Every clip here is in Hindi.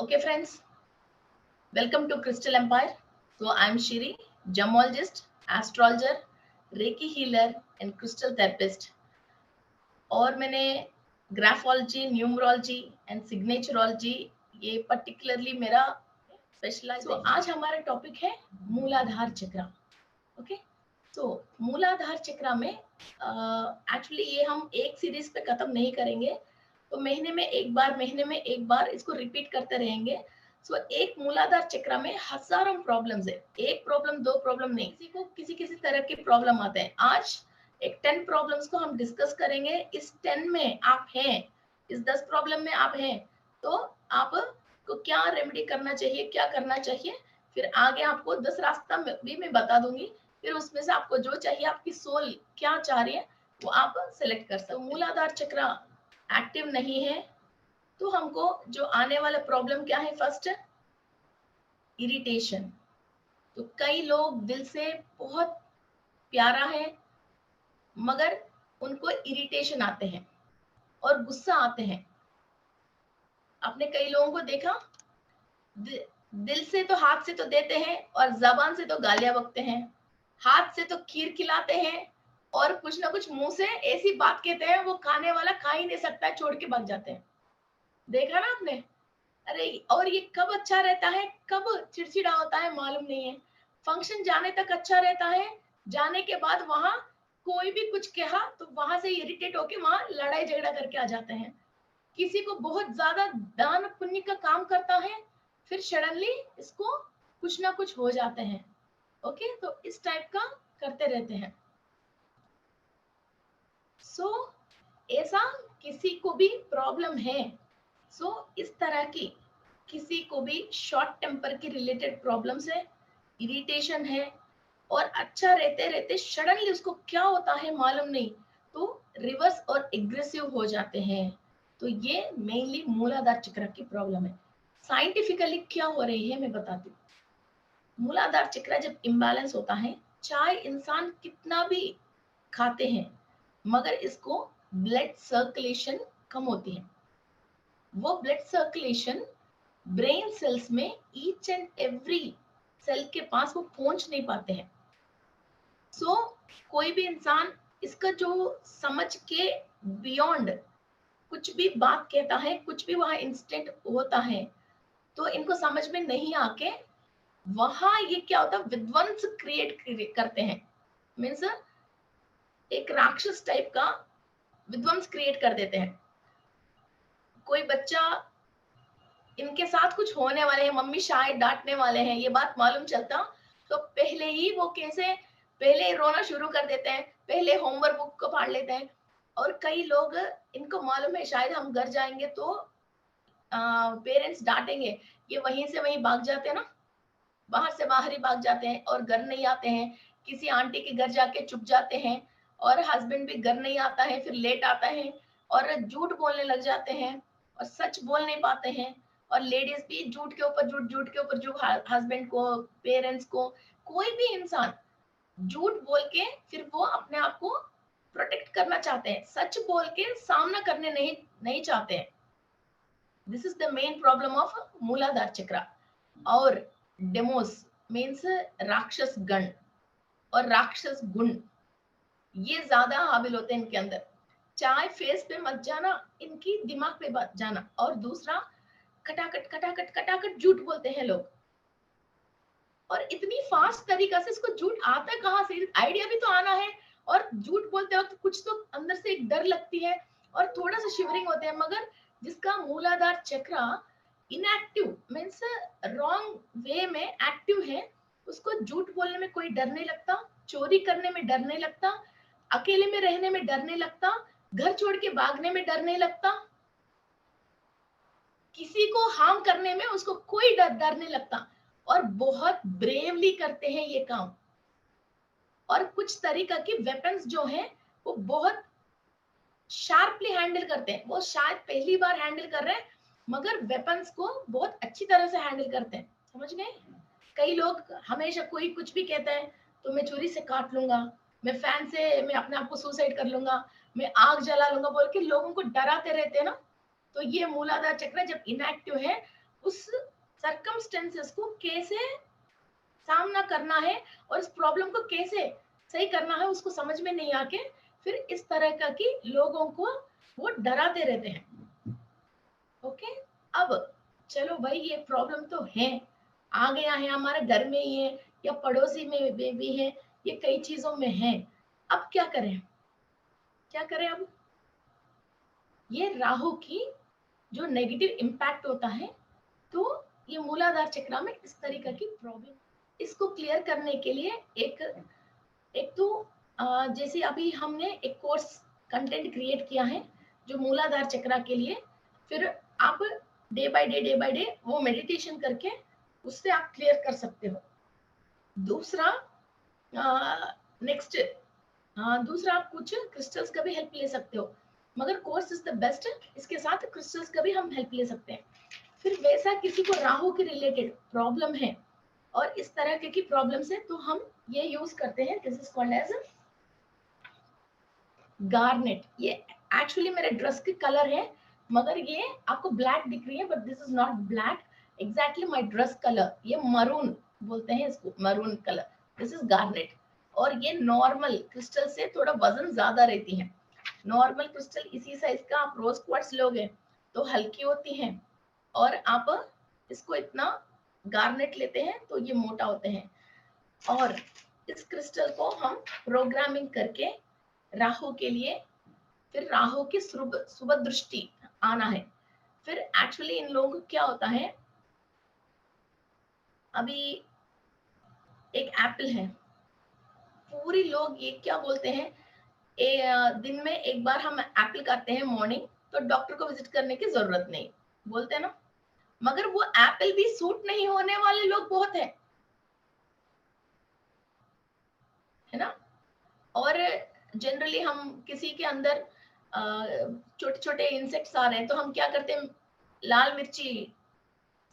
Okay, friends, welcome to Crystal Empire. So, I'm Shiri, gemologist, astrologer, Reiki healer, and crystal therapist. और मैंने ग्राफोलॉजी, न्यूमरोलॉजी एंड सिग्नेचरोलॉजी ये पर्टिकुलरली मेरा स्पेशलाइज। तो आज हमारा टॉपिक है मूलाधार चक्र। ओके, तो मूलाधार चक्र में एक्चुअली ये हम एक सीरीज पे खत्म नहीं करेंगे, तो महीने में एक बार इसको रिपीट करते रहेंगे। सो एक मूलाधार चक्र में हजारों प्रॉब्लम्स है, एक प्रॉब्लम दो प्रॉब्लम नहीं, किसी को किसी तरह की प्रॉब्लम आते हैं। आज एक 10 प्रॉब्लम्स को हम डिस्कस करेंगे। इस 10 में आप हैं, इस 10 प्रॉब्लम में आप हैं, तो आप को क्या रेमेडी करना चाहिए, क्या करना चाहिए, फिर आगे आपको 10 रास्ता भी मैं बता दूंगी। फिर उसमें से आपको जो चाहिए, आपकी सोल क्या चाह रही है, वो आप सेलेक्ट कर सकते हो। मूलाधार चक्र एक्टिव नहीं है तो हमको जो आने वाला प्रॉब्लम क्या है, फर्स्ट इरिटेशन। तो कई लोग दिल से बहुत प्यारा है, मगर उनको इरिटेशन आते हैं और गुस्सा आते हैं। आपने कई लोगों को देखा, दिल से तो हाथ से तो देते हैं और जबान से तो गालियां बकते हैं, हाथ से तो खीर खिलाते हैं और कुछ ना कुछ मुंह से ऐसी बात कहते हैं वो खाने वाला खा ही नहीं सकता है, छोड़ के भाग जाते हैं। देखा ना आपने? अरे, और ये कब अच्छा रहता है, कब चिड़चिड़ा होता है मालूम नहीं है। फंक्शन जाने तक अच्छा रहता है, जाने के बाद वहां कोई भी कुछ कहा तो वहां से इरिटेट होके वहां लड़ाई झगड़ा करके आ जाते हैं। किसी को बहुत ज्यादा दान पुण्य का काम करता है, फिर सडनली इसको कुछ ना कुछ हो जाते हैं। ओके, तो इस टाइप का करते रहते हैं। सो ऐसा किसी को भी प्रॉब्लम है, सो इस तरह की किसी को भी शॉर्ट टेम्पर की रिलेटेड प्रॉब्लम्स है, इरिटेशन है, और अच्छा रहते रहते सडनली उसको क्या होता है मालूम नहीं, तो रिवर्स और एग्रेसिव हो जाते हैं। तो ये मेनली मूलाधार चक्र की प्रॉब्लम है। साइंटिफिकली क्या हो रही है मैं बताती हूँ। मूलाधार चक्र जब इम्बैलेंस होता है, चाहे इंसान कितना भी खाते हैं, मगर इसको ब्लड सर्कुलेशन कम होती है। वो ब्लड सर्कुलेशन ब्रेन सेल्स में ईच एंड एवरी सेल के पास वो पहुंच नहीं पाते हैं। सो कोई भी इंसान इसका जो समझ के बियॉन्ड कुछ भी बात कहता है, कुछ भी वहां इंस्टेंट होता है, तो इनको समझ में नहीं आके वहां ये क्या होता है, विध्वंस क्रिएट करते हैं। मीन्स एक राक्षस टाइप का विध्वंस क्रिएट कर देते हैं। कोई बच्चा, इनके साथ कुछ होने वाले हैं, मम्मी शायद डांटने वाले हैं, ये बात मालूम चलता तो पहले ही वो कैसे पहले रोना शुरू कर देते हैं, पहले होमवर्क बुक को फाड़ लेते हैं। और कई लोग, इनको मालूम है शायद हम घर जाएंगे तो पेरेंट्स डांटेंगे, ये वहीं से वहीं भाग जाते हैं ना, बाहर से बाहर ही भाग जाते हैं और घर नहीं आते हैं। किसी आंटी के घर जाके चुप जाते हैं, और हस्बैंड भी घर नहीं आता है, फिर लेट आता है और झूठ बोलने लग जाते हैं और सच बोल नहीं पाते हैं। और लेडीज भी झूठ के ऊपर झूठ, झूठ के ऊपर झूठ, हस्बैंड को, पेरेंट्स को, कोई भी इंसान झूठ बोल के फिर वो अपने आप को प्रोटेक्ट करना चाहते हैं, सच बोल के सामना करने नहीं नहीं चाहते हैं। This is the main problem of मूलाधार चक्र। और डेमोस मीन्स राक्षस गण और राक्षस गुण, ये ज्यादा हाबिल होते हैं इनके अंदर। चाहे फेस पे मत जाना, इनकी दिमाग पे मत जाना। और दूसरा, खटाखट खटाखट खटाखट झूठ बोलते हैं लोग, और इतनी फास्ट तरीका से इसको झूठ आता है कहाँ से, आइडिया भी तो आना है। और झूठ बोलते वक्त कुछ तो अंदर से एक डर लगती है और थोड़ा सा शिवरिंग होते हैं। मगर जिसका मूलाधार चक्र इनएक्टिव मीन्स रॉन्ग वे में एक्टिव है, उसको झूठ बोलने में कोई डर नहीं लगता, चोरी करने में डर नहीं लगता, अकेले में रहने में डर नहीं लगता, घर छोड़ के भागने में डर नहीं लगता, किसी को हार्म करने में उसको कोई डर नहीं लगता, और बहुत ब्रेवली करते हैं ये काम। और कुछ तरीका की वेपन्स जो हैं वो बहुत शार्पली हैंडल करते हैं। वो शायद पहली बार हैंडल कर रहे हैं, मगर वेपन्स को बहुत अच्छी तरह से हैंडल करते हैं। समझ गए? कई लोग हमेशा कोई कुछ भी कहता है तो मैं छुरी से काट लूंगा, मैं फैन से मैं अपने आप को सुसाइड कर लूंगा, मैं आग जला लूंगा, बोल के लोगों को डराते रहते हैं ना। तो ये मूलाधार चक्र जब इनएक्टिव है, उस सर्कमस्टेंसेस को कैसे सामना करना है और इस प्रॉब्लम को कैसे सही करना है उसको समझ में नहीं आके फिर इस तरह का कि लोगों को वो डराते रहते हैं। ओके, अब चलो भाई ये प्रॉब्लम तो है, आ गया है, हमारे घर में ही है या पड़ोसी में भी है, ये कई चीजों में है। अब क्या करें, क्या करें अब? ये राहु की जो नेगेटिव इम्पैक्ट होता है, तो ये मूलाधार चक्र में इस तरीके की प्रॉब्लम, इसको क्लियर करने के लिए एक एक तो जैसे अभी हमने एक कोर्स कंटेंट क्रिएट किया है जो मूलाधार चक्र के लिए, फिर आप डे बाय डे वो मेडिटेशन करके उससे आप क्लियर कर सकते हो। दूसरा नेक्स्ट, दूसरा आप कुछ क्रिस्टल्स का भी हेल्प ले सकते हो, मगर कोर्स इज द बेस्ट, इसके साथ क्रिस्टल्स का भी हम हेल्प ले सकते हैं। फिर वैसा किसी को राहु के रिलेटेड प्रॉब्लम है और इस तरह की प्रॉब्लम है तो हम ये यूज करते हैं, this is called as garnet. ये एक्चुअली मेरे ड्रेस के कलर है, मगर ये आपको ब्लैक दिख रही है but this is not black, exactly my dress colour, ये मरून बोलते हैं इसको, maroon colour, this is garnet. और ये नॉर्मल क्रिस्टल से थोड़ा वजन ज्यादा रहती है। नॉर्मल क्रिस्टल इसी साइज का आप रोज क्वार्ट्ज लोगे तो हल्की होती है, और आप इसको इतना गार्नेट लेते हैं तो ये मोटा होते हैं। और इस क्रिस्टल को हम प्रोग्रामिंग करके राहु के लिए, फिर राहु की शुभ दृष्टि आना है। फिर एक्चुअली इन लोगों को क्या होता है, अभी एक एप्पल है, पूरी लोग ये क्या बोलते हैं, दिन में एक बार हम एप्पल खाते हैं मॉर्निंग, तो डॉक्टर को विजिट करने की जरूरत नहीं, बोलते हैं ना। मगर वो एप्पल भी सूट नहीं होने वाले लोग बहुत है ना। और जनरली हम किसी के अंदर छोटे छोटे इंसेक्ट्स आ रहे हैं तो हम क्या करते हैं, लाल मिर्ची,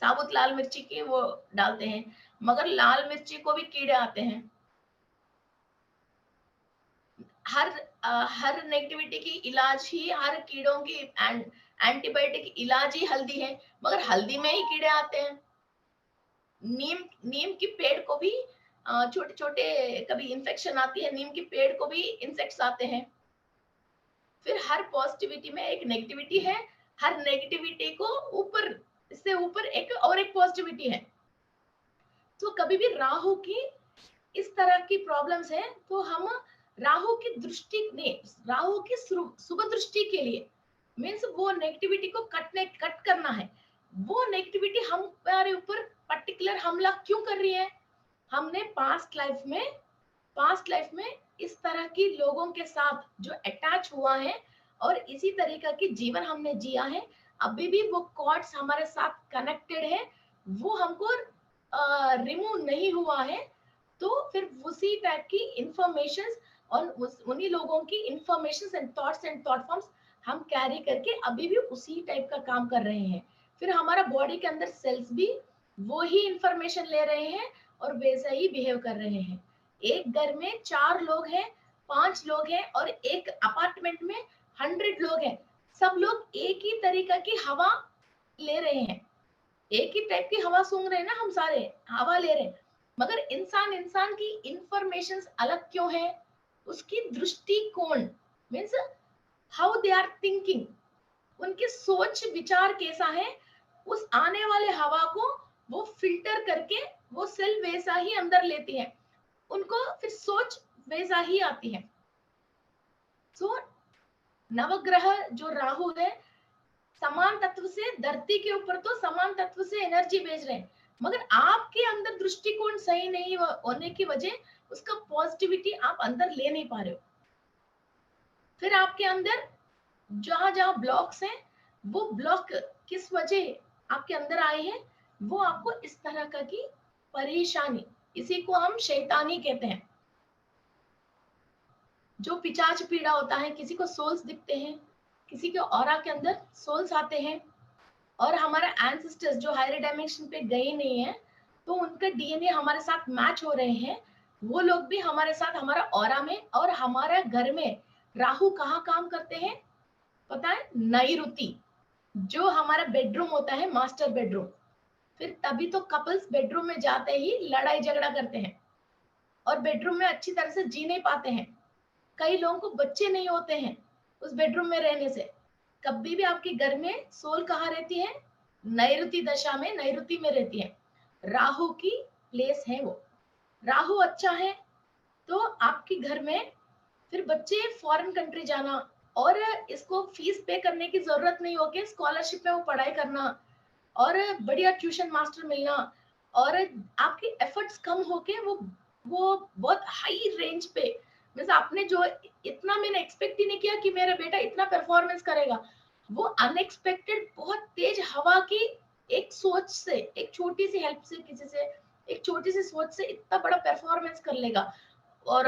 साबुत लाल मिर्ची की वो डालते हैं, मगर लाल मिर्ची को भी कीड़े आते हैं। हर हर नेगेटिविटी की इलाज ही, हर कीड़ों की एंटीबायोटिक इलाज ही हल्दी है, मगर हल्दी में ही कीड़े आते हैं। नीम नीम की पेड़ को भी छोटे छोटे कभी इन्फेक्शन आती है, नीम की पेड़ को भी इंसेक्ट्स आते हैं। फिर हर पॉजिटिविटी में एक नेगेटिविटी है, हर नेगेटिविटी को ऊपर, इससे ऊपर एक और एक पॉजिटिविटी है। तो कभी भी राहु की इस तरह की प्रॉब्लम्स है तो हम राहु की दृष्टि ने, राहु की शुभ दृष्टि के लिए, मीन्स वो नेगेटिविटी को कट करना है। वो नेगेटिविटी हमारे ऊपर पर्टिकुलर हमला क्यों कर रही है, हमने पास्ट लाइफ में इस तरह की लोगों के साथ जो अटैच हुआ है और इसी तरीका की जीवन हमने जिया है, अभी भी वो कॉर्ड्स हमारे साथ कनेक्टेड है, वो हमको रिमूव नहीं हुआ है। तो फिर उसी टाइप की इंफॉर्मेशन और उन्हीं लोगों की इंफॉर्मेशन एंड थॉट फॉर्म्स हम कैरी करके अभी भी उसी टाइप का काम कर रहे हैं। फिर हमारा बॉडी के अंदर सेल्स भी वो ही इंफॉर्मेशन ले रहे हैं और वैसा ही बिहेव कर रहे हैं। एक घर में 4 लोग हैं, 5 लोग हैं, और एक अपार्टमेंट में 100 लोग हैं, सब लोग एक ही तरीका की हवा ले रहे हैं, एक ही टाइप की हवा सूंघ रहे हैं ना, हम सारे हवा ले रहे हैं, मगर इंसान इंसान की इंफॉर्मेशन अलग क्यों है, उसकी दृष्टिकोण, means how they are thinking, उनकी सोच विचार कैसा है, उस आने वाले हवा को वो फिल्टर करके वो सेल वैसा ही अंदर लेती है, उनको फिर सोच वैसा ही आती है। सो नवग्रह जो राहु है, समान तत्व से धरती के ऊपर तो समान तत्व से एनर्जी भेज रहे हैं, मगर आपके अंदर दृष्टिकोण सही नहीं होने की वजह उसका पॉजिटिविटी आप अंदर ले नहीं पा रहे हो। फिर आपके अंदर जहां जहां ब्लॉक्स हैं, वो ब्लॉक किस वजह आपके अंदर आए हैं, वो आपको इस तरह का की परेशानी, इसी को हम शैतानी कहते हैं। जो पिचाच पीड़ा होता है, किसी को सोल्स दिखते हैं, किसी के ऑरा के अंदर सोल्स आते हैं, और हमारा एंसेस्टर्स जो हायर डायमेंशन पे गए नहीं है तो उनका डीएनए हमारे साथ मैच हो रहे हैं, वो लोग भी हमारे साथ हमारा ऑरा में, और हमारा घर में राहु कहाँ काम करते हैं पता है, नैऋति, जो हमारा बेडरूम होता है, मास्टर बेडरूम, फिर तभी तो कपल्स बेडरूम में जाते ही लड़ाई झगड़ा करते हैं और बेडरूम में अच्छी तरह से जी नहीं पाते हैं। कई लोगों को बच्चे नहीं होते हैं उस बेडरूम में रहने से। कभी भी आपके घर में सोल कहाँ रहती है? नैऋति दशा में, नैऋति में रहती है। राहु की प्लेस है वो। राहु अच्छा है तो आपके घर में फिर बच्चे फॉरेन कंट्री जाना और इसको फीस पे करने की जरूरत नहीं होगी, स्कॉलरशिप में वो पढ़ाई करना और बढ़िया ट्यूशन मास्टर मिलना और आपके एफर्ट्स कम होके वो बहुत हाई रेंज पे, मींस आपने जो इतना मैंने एक्सपेक्ट ही नहीं किया कि मेरा बेटा इतना परफॉर्मेंस करेगा, वो अनएक्सपेक्टेड बहुत तेज हवा की एक सोच से, एक छोटी सी हेल्प से, किसी से एक छोटी सी सोच से इतना बड़ा परफॉर्मेंस कर लेगा और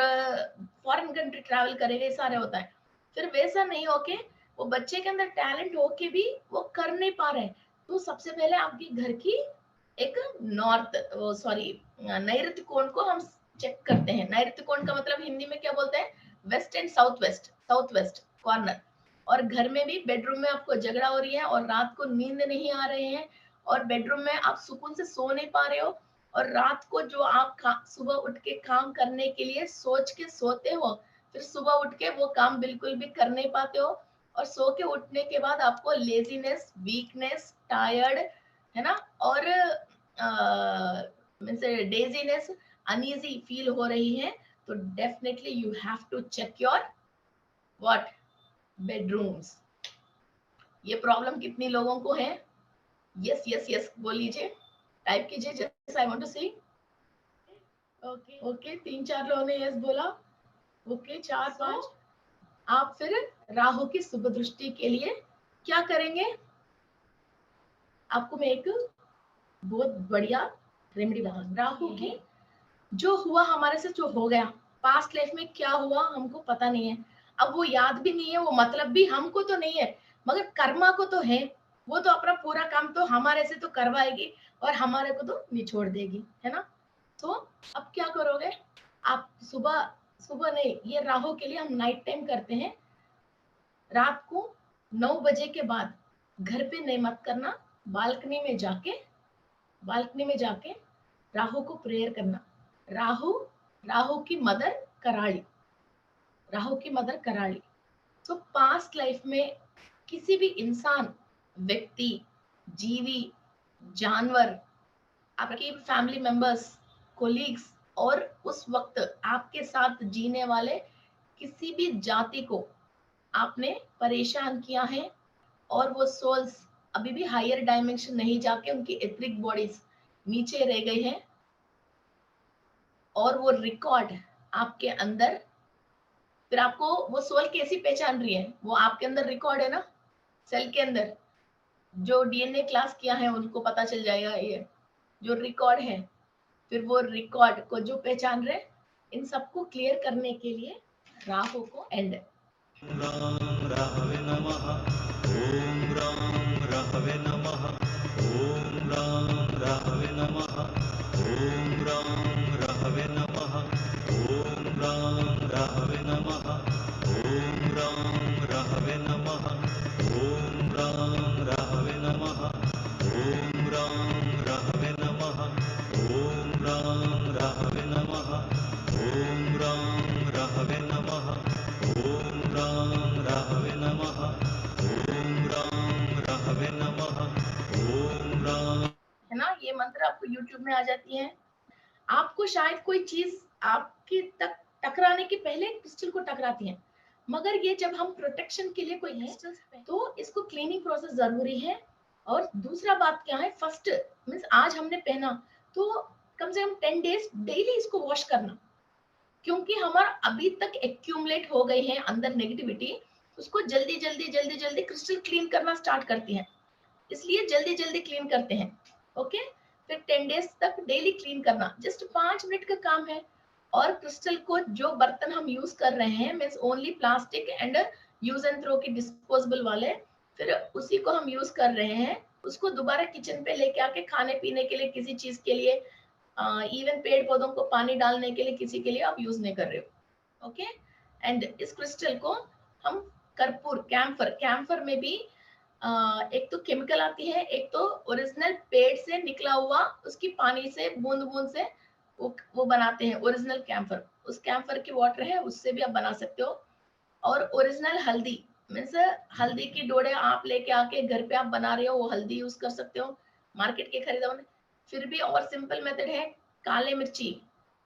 फॉरेन कंट्री ट्रैवल करेगा, ये सारे होता है। फिर वैसा नहीं होके वो बच्चे के अंदर टैलेंट होके भी वो कर नहीं पा रहे, तो सबसे पहले आपके घर की एक नॉर्थ सॉरी नैऋत्य कोण को हम चेक करते हैं। नैऋत्य कोण का मतलब हिंदी में क्या बोलते हैं? West and south west, south west corner. और घर में भी बेडरूम में आपको झगड़ा हो रही है और रात को नींद नहीं आ रहे हैं और बेडरूम में आप सुकून से सो नहीं पा रहे हो और रात को जो आप सुबह उठ के काम करने के लिए सोच के सोते हो, फिर सुबह उठ के वो काम बिल्कुल भी कर नहीं पाते हो और सो के उठने के बाद आपको लेजीनेस, वीकनेस, टायर्ड, है ना, और मीन्स डेजीनेस, अनईजी फील हो रही है, तो definitely you have to check your what bedrooms. ये प्रॉब्लम कितनी लोगों को है? यस यस यस बोल लीजिए, टाइप कीजिए, just I want to see. Okay 3-4 लोगों ने यस बोला। ओके 4-5। आप फिर राहु की शुभ दृष्टि के लिए क्या करेंगे? आपको मैं एक बहुत बढ़िया रेमेडी बताऊं। राहु की जो हुआ हमारे से, जो हो गया पास्ट लाइफ में, क्या हुआ हमको पता नहीं है, अब वो याद भी नहीं है, वो मतलब भी हमको तो नहीं है, मगर कर्मा को तो है। वो तो अपना पूरा काम तो हमारे से तो करवाएगी और हमारे को तो निछोड़ देगी, है ना। तो अब क्या करोगे आप? सुबह सुबह नहीं, ये राहु के लिए हम नाइट टाइम करते हैं। रात को 9 बजे के बाद घर पे नहीं मत करना, बालकनी में जाके, बालकनी में जाके राहु को प्रेयर करना। राहु, राहु की मदर कराली, राहु की मदर कराली। तो पास्ट लाइफ में किसी भी इंसान, व्यक्ति, जीवी, जानवर, आपके फैमिली मेंबर्स, कोलीग्स और उस वक्त आपके साथ जीने वाले किसी भी जाति को आपने परेशान किया है और वो सोल्स अभी भी हायर डायमेंशन नहीं जाके उनकी एथरिक बॉडीज नीचे रह गई हैं और वो रिकॉर्ड आपके अंदर, फिर आपको वो सोल कैसी पहचान रही है? वो आपके अंदर रिकॉर्ड है ना, सेल के अंदर जो डीएनए क्लास किया है उनको पता चल जाएगा, ये जो रिकॉर्ड है, फिर वो रिकॉर्ड को जो पहचान रहे, इन सबको क्लियर करने के लिए राहु को एंड राहवे नमः। ओम राम राहवे नमः। ओम राम राहवे नमः। ओम राम राहवे नमः। ओम राम राहवे नमः। ओम राम राहवे नमः। ओम राम राहवे नमः। ओम राम राहवे नमः। ओम राम राहवे नमः। ओम राम राहवे नमः। ओम राम राहवे नमः। ओम राम राहवे नमः। ओम राम, है ना। ये मंत्र आपको YouTube में आ जाती है। आपको शायद कोई चीज आपके तक टकराने के पहले क्रिस्टल को टकराती है, मगर ये जब हम प्रोटेक्शन के लिए कोई क्रिस्टल्स तो इसको क्लीनिंग प्रोसेस जरूरी है। और दूसरा बात क्या है, फर्स्ट मीन्स आज हमने पहना तो कम से कम 10 डेज डेली इसको वॉश करना, क्योंकि हमारा अभी तक एक्यूमुलेट हो गई है अंदर नेगेटिविटी, उसको जल्दी जल्दी जल्दी जल्दी क्रिस्टल क्लीन करना स्टार्ट करती है, इसलिए जल्दी जल्दी क्लीन करते हैं। ओके, फिर 10 डेज तक डेली क्लीन करना, जस्ट 5 मिनट का काम है। और क्रिस्टल को जो बर्तन हम यूज कर रहे हैं means only plastic and use and throw के डिस्पोजेबल वाले, फिर उसी को हम यूज कर रहे हैं, उसको दोबारा किचन पे लेके आके खाने पीने के लिए, किसी चीज के लिए, इवन पेड़ पौधों को पानी डालने के लिए, किसी के लिए आप यूज नहीं कर रहे हो। ओके, एंड इस क्रिस्टल को हम कर्पूर, कैम्फर, कैम्फर में भी एक तो केमिकल आती है, एक तो ओरिजिनल पेड़ से निकला हुआ उसकी पानी से बूंद बूंद से वो बनाते हैं ओरिजिनल कैम्फर। उस कैम्फर की वाटर है, उससे भी आप बना सकते हो। और ओरिजिनल हल्दी मीन्स हल्दी की डोडे आप लेके आके घर पे आप बना रहे हो, वो हल्दी यूज कर सकते हो मार्केट के खरीदा हुआ। फिर भी और सिंपल मेथड है, काले मिर्ची।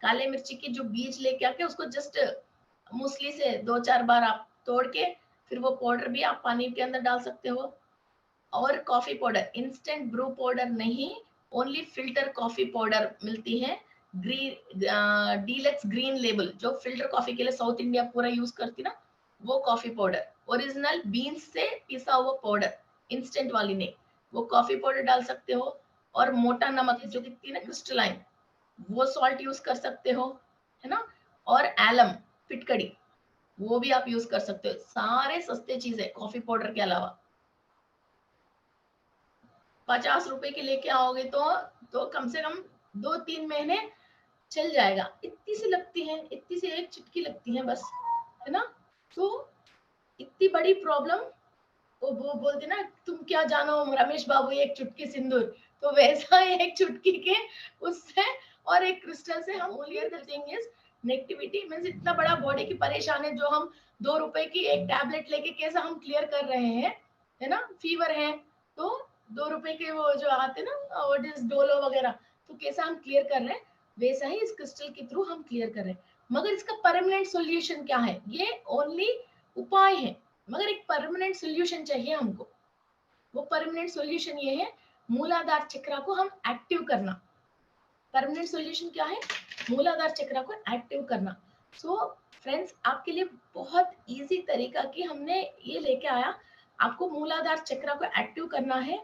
काले मिर्ची की जो बीज लेके आके उसको जस्ट मूसली से 2-4 बार आप तोड़ के फिर वो पाउडर भी आप पानी के अंदर डाल सकते हो। और coffee powder, instant Bru powder नहीं, ओनली फिल्टर कॉफी पाउडर मिलती है। ग्रीन डीलक्स ग्रीन लेबल, जो फिल्टर कॉफी के लिए साउथ इंडिया पूरा यूज करती ना, वो कॉफी पाउडर ओरिजिनल बीन्स से पिसा हुआ पाउडर, इंस्टेंट वाली नहीं, वो कॉफी पाउडर डाल सकते हो। और मोटा नमक जो दिखती है ना क्रिस्टलाइन, वो सॉल्ट यूज कर सकते हो, है ना। और एलम फिटकड़ी, वो भी आप यूज कर सकते हो। सारे सस्ते चीजें कॉफी पाउडर के अलावा। 50 रुपए की लेके आओगे तो कम से कम 2-3 महीने चल जाएगा। इतनी सी लगती है, इतनी सी एक चुटकी लगती है बस, है ना। तो इतनी बड़ी प्रॉब्लम, वो बोलते ना तुम क्या जानो रमेश बाबू एक चुटकी सिंदूर, तो वैसा एक चुटकी के उससे और एक क्रिस्टल से हम क्लियर कर देंगे। नेगेटिविटी मीन्स इतना बड़ा बॉडी की परेशानी है जो हम 2 रुपए की एक टैबलेट लेके कैसा हम क्लियर कर रहे हैं, है ना। फीवर है तो 2 रुपए के वो जो आते ना व्हाट इज डोलो वगैरह, तो कैसा हम क्लियर कर रहे हैं, वैसा ही इस क्रिस्टल के थ्रू हम क्लियर कर रहे हैं। मगर इसका परमानेंट सॉल्यूशन क्या है, ये ओनली उपाय है, मगर एक परमानेंट सॉल्यूशन चाहिए हमको। वो परमानेंट सॉल्यूशन ये है, मूलाधार चक्र को हम एक्टिव करना। परमानेंट सॉल्यूशन क्या है, मूलाधार चक्र को एक्टिव करना। सो फ्रेंड्स, आपके लिए बहुत इजी तरीका की हमने ये लेके आया, आपको मूलाधार चक्र को एक्टिव करना है।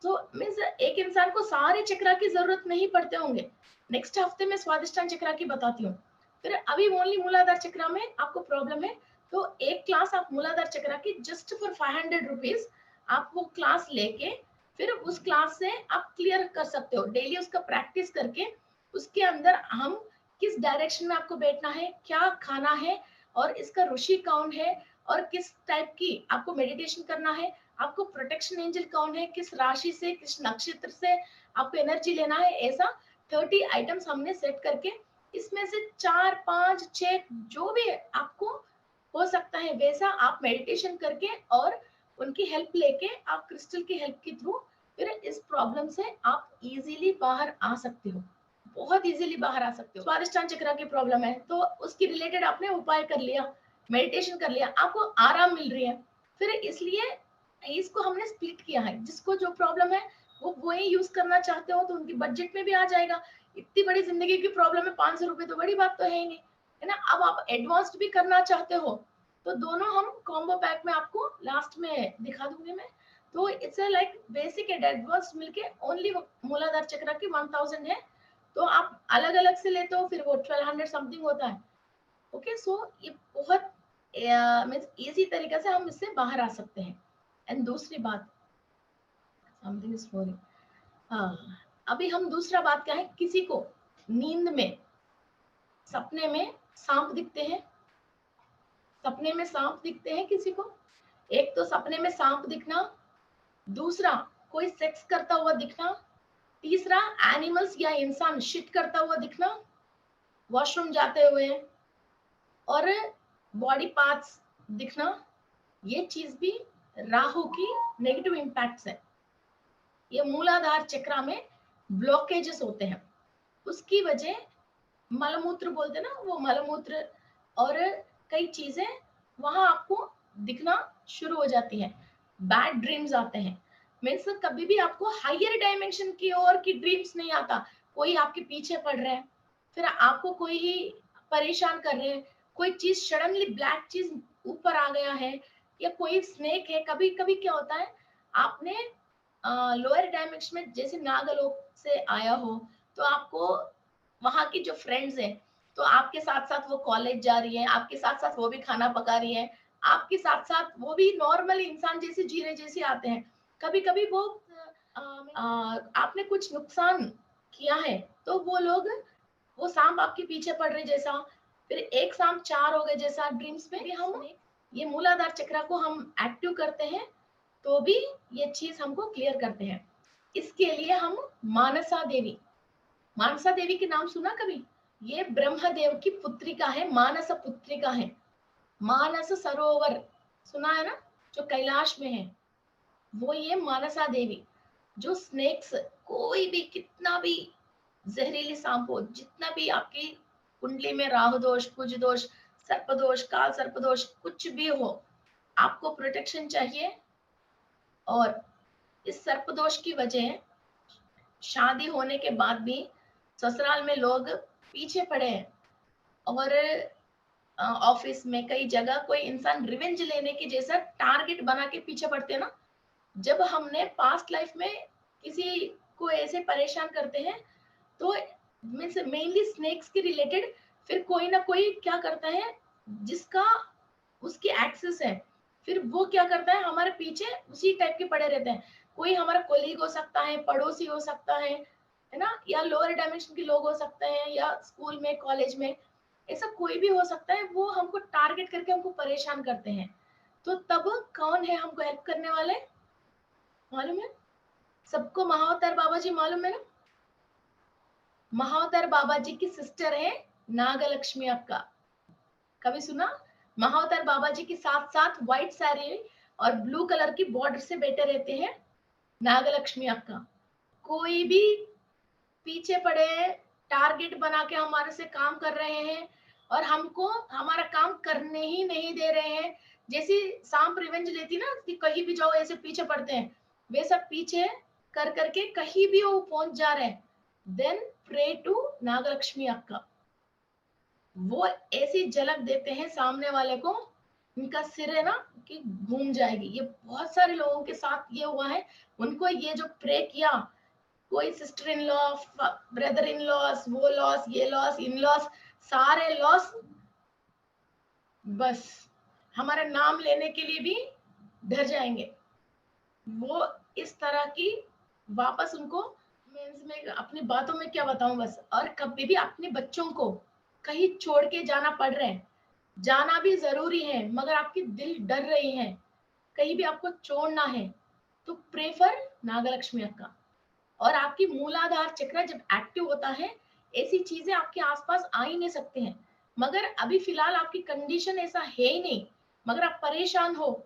तो मीन्स एक इंसान को सारे चक्र की जरूरत नहीं पड़ते होंगे। नेक्स्ट हफ्ते में स्वादिष्टान चक्र की बताती हूँ। फिर अभी ओनली मूलाधार चक्र में आपको प्रॉब्लम है, तो एक क्लास आप मूलाधार चक्र की जस्ट फॉर 500 रुपीज आप वो क्लास लेके फिर उस क्लास से आप क्लियर कर सकते हो। डेली उसका प्रैक्टिस करके उसके अंदर हम किस डायरेक्शन में आपको बैठना है, क्या खाना है, और इसका ऋषि कौन है, और किस टाइप की आपको मेडिटेशन करना है, आपको प्रोटेक्शन एंजल कौन है, किस राशि से किस नक्षत्र से आपको एनर्जी लेना है, ऐसा 30 आइटम्स हमने सेट करके इसमें से 4-5-6 जो भी आपको हो सकता है वैसा आप मेडिटेशन करके और उनकी हेल्प लेके आप क्रिस्टल की हेल्प के थ्रू फिर इस प्रॉब्लम से आप इजीली बाहर आ सकते हो, बहुत इजीली बाहर आ सकते हो। स्वादिष्टान चक्र की प्रॉब्लम है तो उसकी रिलेटेड आपने उपाय कर लिया, मेडिटेशन कर लिया, आपको आराम मिल रही है, फिर इसलिए इसको हमने स्प्लिट किया है। जिसको जो प्रॉब्लम है वो वही यूज करना चाहते हो तो उनकी बजट में भी आ जाएगा। इतनी बड़ी जिंदगी की प्रॉब्लम है, 500 रुपए तो बड़ी बात तो है ही नहीं, है ना। अब आप एडवांस्ड भी करना चाहते हो तो दोनों हम कॉम्बो पैक में आपको लास्ट में दिखा दूंगी मैं। तो it's like basic and advance मिलके ओनली मूलाधार चक्र की 1000 है। तो आप अलग अलग से लेते हो फिर वो 1200 समथिंग होता है। ओके, सो ये बहुत मीन्स इजी तरीके से हम इससे बाहर आ सकते हैं। एंड दूसरी बात, समथिंग इज फॉलिंग, हाँ, अभी हम दूसरा बात क्या है, किसी को नींद में सपने में सांप दिखते हैं, सपने में सांप दिखते हैं किसी को। एक तो सपने में सांप दिखना, दूसरा कोई सेक्स करता हुआ दिखना, तीसरा एनिमल्स या इंसान शिट करता हुआ दिखना वॉशरूम जाते हुए, और बॉडी पार्ट्स दिखना, ये चीज भी राहु की नेगेटिव इम्पैक्ट्स है। ये मूलाधार चक्र में ब्लॉकेजेस होते हैं, उसकी वजह मलमूत्र बोलते हैं ना, वो मलमूत्र और कई चीजें वहां आपको दिखना शुरू हो जाती हैं। बैड ड्रीम्स आते हैं, मीन्स कभी भी आपको हायर डायमेंशन की ओर की ड्रीम्स नहीं आता। कोई आपके पीछे पड़ रहे हैं, फिर आपको कोई ही परेशान कर रहे हैं, कोई चीज सडनली ब्लैक चीज ऊपर आ गया है, या कोई स्नेक है। कभी कभी क्या होता है, आपने लोअर डायमेंशन में जैसे नागलोक से आया हो, तो आपको वहां की जो फ्रेंड्स हैं, तो आपके साथ साथ वो कॉलेज जा रही है, आपके साथ साथ वो भी खाना पका रही है, आपके साथ साथ वो भी नॉर्मल इंसान जैसे जीने जैसे आते हैं। कभी कभी वो आपने कुछ नुकसान किया है तो वो लोग, वो सांप आपके पीछे पड़ रहे जैसा, फिर एक सांप 4 हो गए जैसा ड्रीम्स में भी। हम ये मूलाधार चक्र को हम एक्टिव करते हैं तो भी ये चीज हमको क्लियर करते हैं। इसके लिए हम मानसा देवी, मानसा देवी के नाम सुना कभी? ये ब्रह्मदेव की पुत्रिका है, मानस पुत्रिका है। मानस सरोवर सुना है ना, जो कैलाश में है, वो ये मानसा देवी। जो स्नेक्स, कोई भी कितना भी जहरीली सांप हो, जितना भी आपकी कुंडली में राहु दोष, कुज दोष, सर्प दोष, काल सर्प दोष, कुछ भी हो, आपको प्रोटेक्शन चाहिए। और इस सर्प दोष की वजह शादी होने के बाद भी ससुराल में लोग पीछे पड़े हैं। और ऑफिस में कई जगह कोई इंसान रिवेंज लेने की जैसा टारगेट बना के पीछे पड़ते हैं ना। जब हमने पास्ट लाइफ में किसी को ऐसे परेशान करते हैं, तो मीन्स मेनली स्नेक्स के रिलेटेड, फिर कोई ना कोई क्या करता है जिसका उसकी एक्सेस है, फिर वो क्या करता है हमारे पीछे उसी टाइप के पड़े रहते हैं। कोई हमारा कोलीग हो सकता है, पड़ोसी हो सकता है ना, या लोअर डायमेंशन के लोग हो सकते हैं, या स्कूल में कॉलेज में, ऐसा कोई भी हो सकता है। वो हमको टारगेट करके हमको परेशान करते हैं। तो तब कौन है हमको हेल्प करने वाले, मालूम है सबको? महाअवतार बाबा जी मालूम है ना? महाअवतार बाबा जी की सिस्टर है नागलक्ष्मी अक्का। कभी सुना? महाअवतार बाबा जी के साथ साथ व्हाइट साड़ी और ब्लू कलर की बॉर्डर से बैठे रहते हैं नागलक्ष्मी अक्का। कोई भी पीछे पड़े हैं, टारगेट बना के हमारे से काम कर रहे हैं और हमको हमारा काम करने ही नहीं दे रहे हैं। जैसी सांप रिवेंज लेती ना कि कहीं भी जाओ ऐसे पीछे पड़ते हैं, वे सब पीछे कर करके कहीं भी वो पहुंच जा रहे हैं। देन प्रे टू नागलक्ष्मी अक्का। वो ऐसी झलक देते हैं सामने वाले को, उनका सिर है ना कि घूम जाएगी। ये बहुत सारे लोगों के साथ ये हुआ है। उनको ये जो प्रे किया, कोई sister in law, brother in loss, वो लॉस, ये लॉस, इन लॉस, सारे लॉस, बस हमारा नाम लेने के लिए भी डर जाएंगे। वो इस तरह की वापस उनको मीन्स में अपनी बातों में क्या बताऊं बस। और कभी भी अपने बच्चों को कहीं छोड़ के जाना पड़ रहा है, जाना भी जरूरी है, मगर आपकी दिल डर रही है, कहीं भी आपको छोड़ना है, तो प्रेफर नागलक्ष्मी अक्का। और आपकी मूलाधार चक्र जब एक्टिव होता है, ऐसी चीजें आपके आसपास आ ही नहीं सकते हैं। मगर अभी फिलहाल आपकी कंडीशन ऐसा है ही नहीं, मगर आप परेशान हो,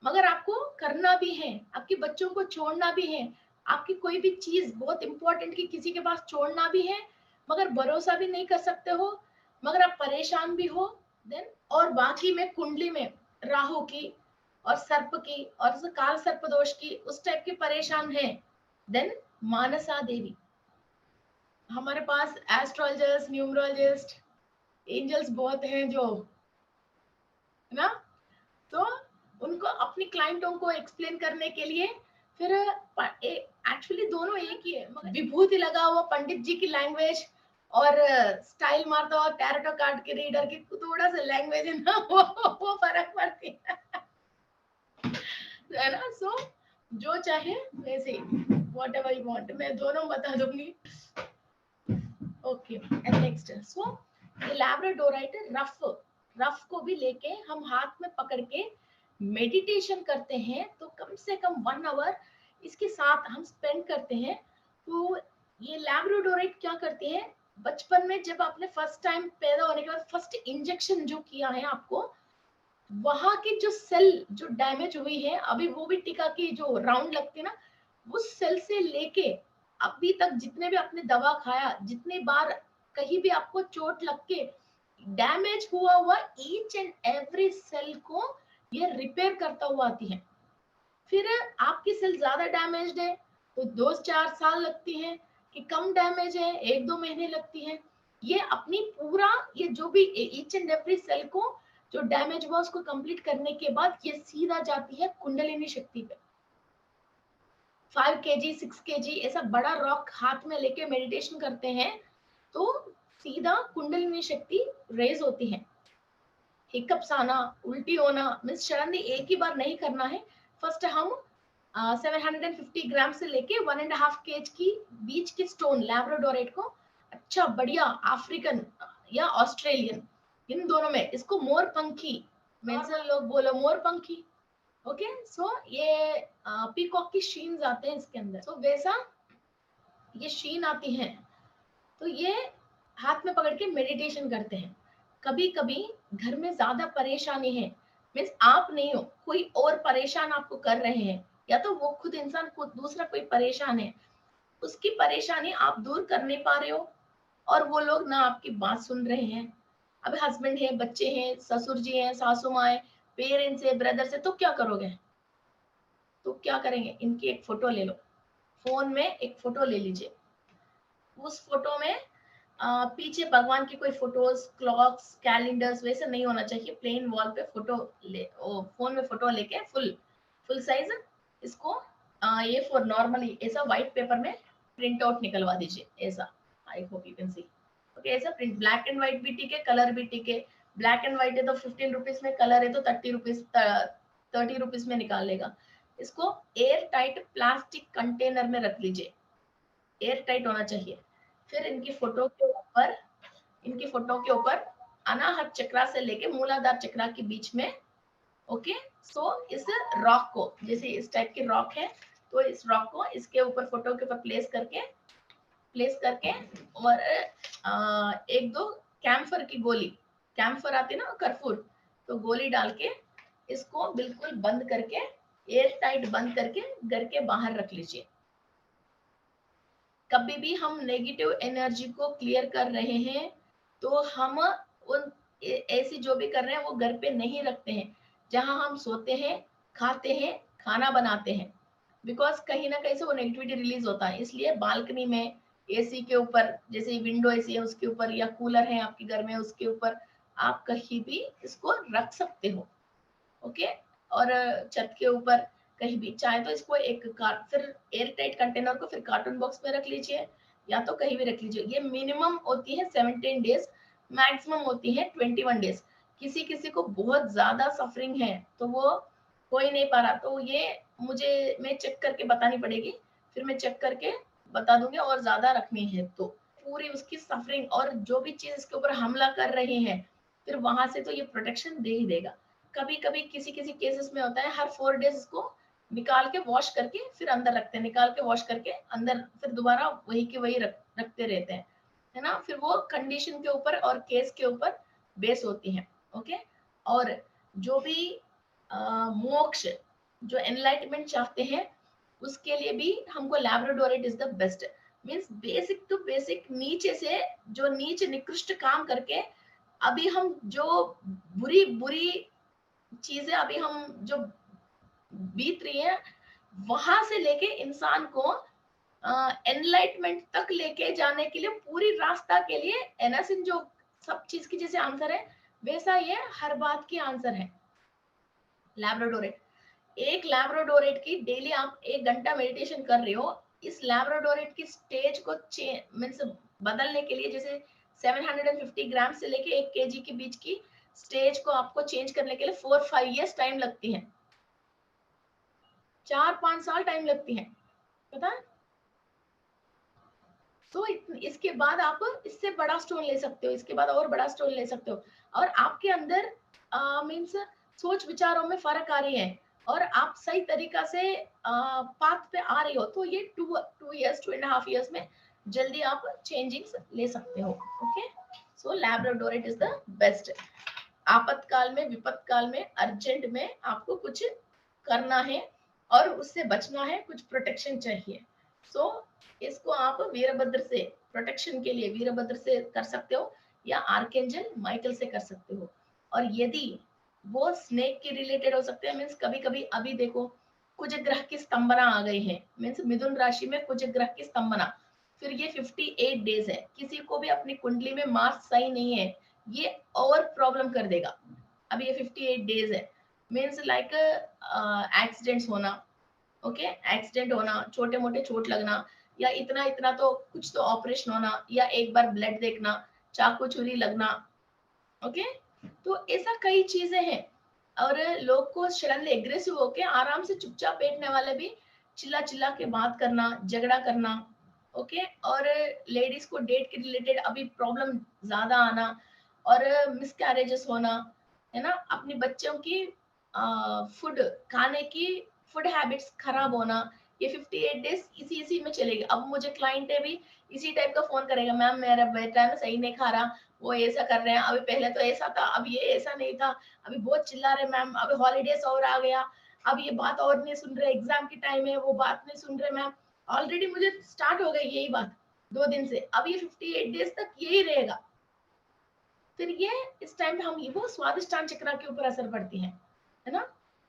मगर आपको करना भी है, आपके बच्चों को छोड़ना भी है, आपकी कोई भी चीज बहुत इंपॉर्टेंट की किसी के पास छोड़ना भी है, मगर भरोसा भी नहीं कर सकते हो, मगर आप परेशान भी हो। देन और बाकी में कुंडली में राहु की और सर्प की और काल सर्प दोष की उस टाइप के परेशान है, देन मानसा देवी। हमारे पास एस्ट्रोलॉजर्स, न्यूमरोलॉजिस्ट, एंजल्स बहुत हैं जो, है ना, तो उनको अपनी क्लाइंटों को एक्सप्लेन करने के लिए फिर एक्चुअली दोनों एक ही है, मगर विभूति लगा हुआ पंडित जी की लैंग्वेज और स्टाइल मारता हुआ टैरोट कार्ड के रीडर की थोड़ा सा लैंग्वेज है ना, वो फर्क पड़ती है ना। सो जो चाहे वैसे वॉट एवर यू वॉन्ट, मैं दोनों बता दूंगी। ओके एंड नेक्स्ट, सो ये लैब्राडोराइट रफ को भी लेके हम हाथ में पकड़ के मेडिटेशन करते हैं, तो कम से कम 1 आवर इसके साथ हम स्पेंड करते हैं। तो ये लैब्राडोराइट क्या करते हैं, बचपन में जब आपने फर्स्ट टाइम पैदा होने के बाद फर्स्ट इंजेक्शन जो किया है आपको, वहां की जो सेल जो डैमेज हुई है, अभी वो भी टीका की जो राउंड लगती है ना, उस सेल से लेके अभी तक जितने भी आपने दवा खाया, जितनी बार कहीं भी आपको चोट लग के डैमेज हुआ ईच एंड एवरी सेल को ये रिपेयर करता हुआ आती है। फिर आपकी सेल ज्यादा डैमेज्ड है तो 2-4 साल लगती है, कि कम डैमेज है 1-2 महीने लगती है। ये अपनी पूरा ये जो भी ईच एंड एवरी सेल को जो डैमेज हुआ उसको कंप्लीट करने के बाद ये सीधा जाती है कुंडलिनी शक्ति पे। 5 kg 6 kg ऐसा बड़ा रॉक हाथ में लेके मेडिटेशन करते हैं तो सीधा कुंडलिनी शक्ति रेज होती है। हिकअप्स आना, उल्टी होना, मीन्स शरणी एक ही बार नहीं करना है। फर्स्ट हम 750 ग्राम से लेके 1.5 kg की बीच की स्टोन लैब्राडोराइट को, अच्छा बढ़िया अफ्रीकन या ऑस्ट्रेलियन, इन दोनों में इसको मोर पंखी, लोग बोलो मोर पंखी, ओके। सो ये पीकॉक की शीन्स आते हैं इसके अंदर। सो वैसा ये शीन आती है, तो ये हाथ में पकड़ के मेडिटेशन करते हैं। कभी कभी घर में ज्यादा परेशानी है, मीन्स आप नहीं हो, कोई और परेशान आपको कर रहे हैं, या तो वो खुद इंसान खुद दूसरा कोई परेशान है, उसकी परेशानी आप दूर कर नहीं पा रहे हो, और वो लोग ना आपकी बात सुन रहे हैं। अब हस्बैंड है, बच्चे हैं, ससुर जी हैं, सासू माँ है, पेरेंट्स है, ब्रदर्स है, तो क्या करोगे? तो क्या करेंगे, इनकी एक फोटो ले लो, फोन में एक फोटो ले लीजिए। उस फोटो में पीछे भगवान की कोई फोटोज, क्लॉक्स, कैलेंडर्स वैसे नहीं होना चाहिए। प्लेन वॉल पे फोटो ले, फोन में फोटो लेके फुल फुल साइज इसको ये फॉर नॉर्मली ऐसा व्हाइट पेपर में प्रिंट आउट निकलवा दीजिए ऐसा। I hope you can see. Okay, ऐसा प्रिंट, ब्लैक एंड व्हाइट भी ठीक है, कलर भी ठीक है। ब्लैक एंड व्हाइट है तो 15 रुपीज में, कलर है तो 30 रुपीज, 30 रुपीज में निकाल लेगा। इसको एयर टाइट प्लास्टिक कंटेनर में रख लीजिए, एयर टाइट होना चाहिए। फिर इनकी फोटो के ऊपर अनाहत चक्रा से लेके मूलाधार चक्रा के बीच में, ओके। सो इस रॉक को, जैसे इस टाइप के रॉक है, तो इस रॉक को इसके ऊपर, फोटो के ऊपर प्लेस करके और एक दो कैम्फर की गोली, कैम्फर आती है ना कर्पूर, तो गोली डाल के इसको बिल्कुल बंद करके, एयर टाइट बंद करके घर के बाहर रख लीजिए। कभी भी हम नेगेटिव एनर्जी को क्लियर कर रहे हैं, तो हम उन ऐसी जो भी कर रहे हैं वो घर पे नहीं रखते हैं, जहां हम सोते हैं, खाते हैं, खाना बनाते हैं, बिकॉज कहीं ना कहीं से वो नेगेटिविटी रिलीज होता है। इसलिए बालकनी में, एसी के ऊपर, जैसे विंडो एसी है उसके ऊपर, या कूलर है आपके घर में उसके ऊपर, आप कहीं भी इसको रख सकते हो, ओके। और छत के ऊपर कहीं भी चाहे तो इसको एक कार्ड, फिर एयर टाइट कंटेनर को फिर कार्टून बॉक्स में रख लीजिए, या तो कहीं भी रख लीजिए। ये मिनिमम होती है 17 डेज, मैक्सिमम होती है 21 डेज। किसी किसी को बहुत ज्यादा सफरिंग है तो वो हो ही नहीं पा रहा, तो ये मुझे, मैं चेक करके बतानी पड़ेगी, फिर मैं चेक करके बता दूंगी। और ज्यादा रखनी है तो पूरी उसकी सफरिंग और जो भी चीज इसके ऊपर हमला कर रहे हैं, फिर वहां से तो ये प्रोटेक्शन दे ही देगा। कभी कभी किसी किसी केसेस में होता है, हर 4 डेज इसको निकाल के वॉश करके फिर अंदर रखते हैं, निकाल के वॉश करके अंदर, फिर दोबारा वही के वही रखते रहते हैं, है ना। फिर वो कंडीशन के ऊपर और केस के ऊपर बेस होती है, ओके। और जो भी मोक्ष, जो एनलाइटमेंट चाहते हैं, उसके लिए भी हमको labradorite is the best. Means basic to basic, नीचे से जो नीचे निकृष्ट काम करके, अभी हम जो बुरी बुरी चीजें अभी हम जो बीत रही है, वहां से लेके इंसान को एनलाइटमेंट तक लेके जाने के लिए, पूरी रास्ता के लिए एनासिन जो सब चीज की जैसे आंसर है, वैसा ये हर बात की आंसर है लैब्राडोरेट। एक लैब्राडोरेट की डेली आप 1 घंटा मेडिटेशन कर रहे हो, इस लैब्राडोरेट की स्टेज को मीन्स बदलने के लिए, जैसे 750 ग्राम से लेके 1 kg के बीच की स्टेज को आपको चेंज करने के लिए 4-5 years टाइम लगती है, 4-5 साल टाइम लगती है, पता है। तो इसके बाद आप इससे बड़ा स्टोन ले सकते हो, इसके बाद और बड़ा स्टोन ले सकते हो, और आपके अंदर मीन्स सोच विचारों में फर्क आ रही है, और आप सही तरीका से पाथ पे आ रही हो, तो ये 2 years, 2.5 years में जल्दी आप चेंजिंग्स ले सकते हो, okay. So labradorite is the best. आपातकाल में, विपत काल में, अर्जेंट में आपको कुछ करना है और उससे बचना है, कुछ प्रोटेक्शन चाहिए, सो इसको आप वीरभद्र से, प्रोटेक्शन के लिए वीरभद्र से कर सकते हो, या आर्केंजल माइकल से कर सकते हो। और यदि वो स्नेक के रिलेटेड हो सकते हैं, मीन्स कभी कभी अभी देखो कुछ ग्रह की स्तंभना आ गई है, मीन्स मिथुन राशि में कुछ ग्रह की स्तंभना, फिर ये 58 डेज है, किसी को भी अपनी कुंडली में मास सही नहीं है, ये और प्रॉब्लम कर देगा। अभी ये 58 डेज है, मीन्स लाइक एक्सीडेंट्स होना, ओके, एक्सीडेंट होना, छोटे मोटे चोट लगना, या इतना इतना तो कुछ तो ऑपरेशन होना, या एक बार ब्लड देखना, चाकू छुरी लगना, ओके। तो ऐसा कई चीजें हैं। और लोग को सडनली एग्रेसिव होके आराम से चुपचाप बैठने वाले भी चिल्ला चिल्ला के बात करना, झगड़ा करना, ओके। और लेडीज को डेट के रिलेटेड अभी प्रॉब्लम ज्यादा आना, और मिसकैरेजेस होना, है ना। अपने बच्चों की फूड खाने की फूड हैबिट्स खराब होना, ये 58 डेज इसी इसी में चलेगी। अब मुझे क्लाइंट है भी इसी टाइप का फोन करेगा, मैम मेरा बेटा ना सही नहीं खा रहा, वो ऐसा कर रहे हैं, अभी पहले तो ऐसा था, अब ये ऐसा नहीं था, अभी बहुत चिल्ला रहे मैम, अभी हॉलीडेज और आ गया, अब ये बात और नहीं सुन रहे, एग्जाम की टाइम है वो बात नहीं सुन रहे मैम। ऑलरेडी मुझे स्टार्ट हो गई यही बात 2 दिन से, अब ये 58 डेज तक यही रहेगा। फिर ये इस टाइम पे हम वो स्वादिष्टान चक्र के ऊपर असर पड़ती है ना।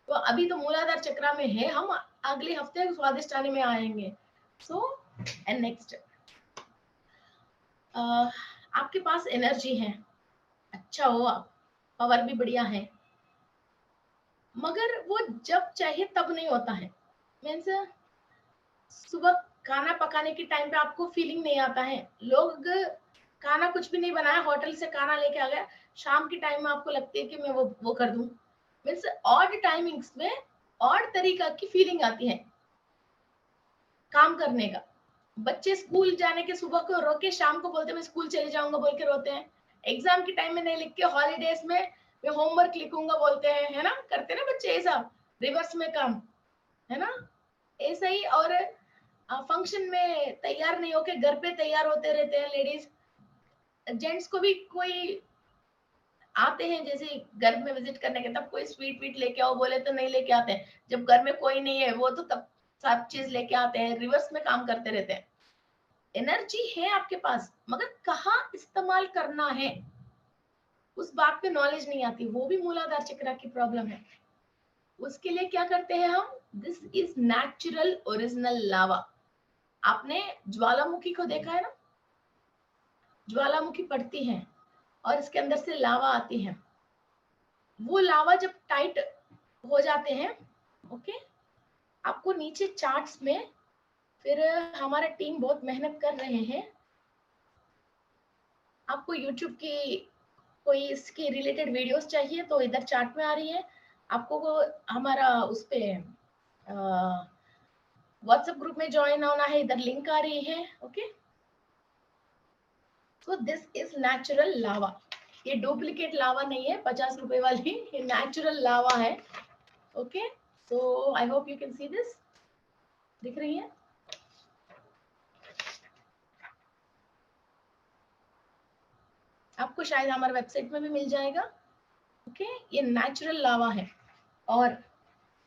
तो अभी तो मूलाधार चक्र में है, हम अगले हफ्ते स्वादिष्टान में आएंगे। सो एंड नेक्स्ट, आपके पास एनर्जी है, अच्छा हो, आप पावर भी बढ़िया है, मगर वो जब चाहिए तब नहीं होता है। मीन्स सुबह खाना पकाने के टाइम पे आपको फीलिंग नहीं आता है, लोग खाना कुछ भी नहीं बनाया, होटल से खाना लेके आ गया, शाम के टाइम में आपको लगती है कि मैं वो कर दूं। मीन्स ऑड टाइमिंग्स में ऑड तरीका की फीलिंग आती है काम करने का। बच्चे स्कूल जाने के सुबह को रोके शाम को बोलते हैं मैं स्कूल चले जाऊंगा बोल के रोते हैं, एग्जाम के टाइम में नहीं लिख के हॉलीडेज में मैं होमवर्क लिखूंगा बोलते हैं, है ना, करते ना बच्चे ऐसा, रिवर्स में काम, है ना। ऐसा ही, और फंक्शन में तैयार नहीं होके घर पे तैयार होते रहते हैं लेडीज। जेंट्स को भी कोई आते हैं जैसे घर में विजिट करने के, तब कोई स्वीट वीट लेके आओ बोले तो नहीं लेके आते हैं, जब घर में कोई नहीं है वो तो तब सब चीज लेके आते हैं, रिवर्स में काम करते रहते हैं। एनर्जी है आपके पास, मगर कहाँ इस्तेमाल करना है उस बात पे नॉलेज नहीं आती, वो भी मूलाधार चक्र की प्रॉब्लम है। उसके लिए क्या करते हैं हम, दिस इज नेचुरल ओरिजिनल लावा। आपने ज्वालामुखी को देखा है ना, ज्वालामुखी पड़ती है और इसके अंदर से लावा आती है, वो लावा जब टाइट हो जाते हैं, ओके, आपको नीचे चार्ट्स में, फिर हमारा टीम बहुत मेहनत कर रहे हैं, आपको यूट्यूब की कोई इसके रिलेटेड वीडियोस चाहिए तो इधर चार्ट में आ रही है, आपको वो हमारा उस पे व्हाट्सएप ग्रुप में ज्वाइन होना है, इधर लिंक आ रही है, okay. So this is natural lava, ये डुप्लीकेट लावा नहीं है 50 रुपए वाली, ये नेचुरल लावा है, okay. So I hope you can see this, दिख रही है, आपको शायद हमारे वेबसाइट में भी मिल जाएगा, ओके। ये नेचुरल लावा है, और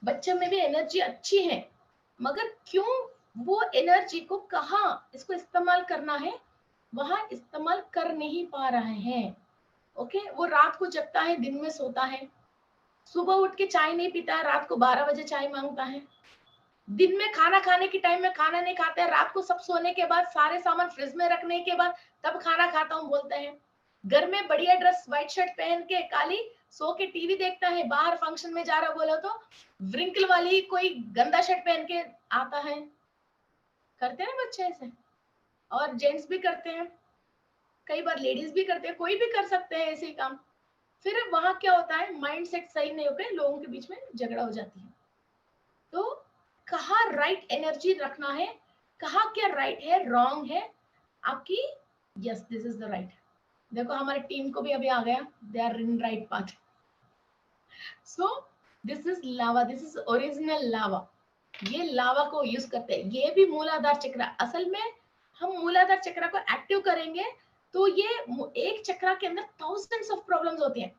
बच्चे में भी एनर्जी अच्छी है, मगर क्यों वो एनर्जी को कहाँ इसको इस्तेमाल करना है वहां इस्तेमाल कर नहीं पा रहे हैं, ओके। वो रात को जगता है, दिन में सोता है, सुबह उठ के चाय नहीं पीता है, रात को 12 बजे चाय मांगता है, दिन में खाना खाने के टाइम में खाना नहीं खाता है, रात को सब सोने के बाद सारे सामान फ्रिज में रखने के बाद तब खाना खाता हूँ बोलते हैं। घर में बढ़िया ड्रेस व्हाइट शर्ट पहन के काली सो के टीवी देखता है, बाहर फंक्शन में जा रहा बोला तो व्रिंकल वाली कोई गंदा शर्ट पहन के आता है, करते हैं ना बच्चे ऐसे, और जेंट्स भी करते हैं, कई बार लेडीज भी करते हैं, कोई भी कर सकते हैं ऐसे ही काम। फिर वहां क्या होता है, माइंड सेट सही नहीं होकर लोगों के बीच में झगड़ा हो जाती है। तो कहाँ राइट एनर्जी रखना है, कहाँ क्या राइट है रॉन्ग है आपकी, yes this is the right. देखो हमारी टीम को भी अभी आ गया, they are in right path. So this is lava, this is original lava, ये लावा को यूज करते हैं, ये भी मूलाधार चक्र। असल में हम मूलाधार चक्र को एक्टिव करेंगे तो ये एक चक्र के अंदर थाउजेंड्स ऑफ प्रॉब्लम्स होती हैं,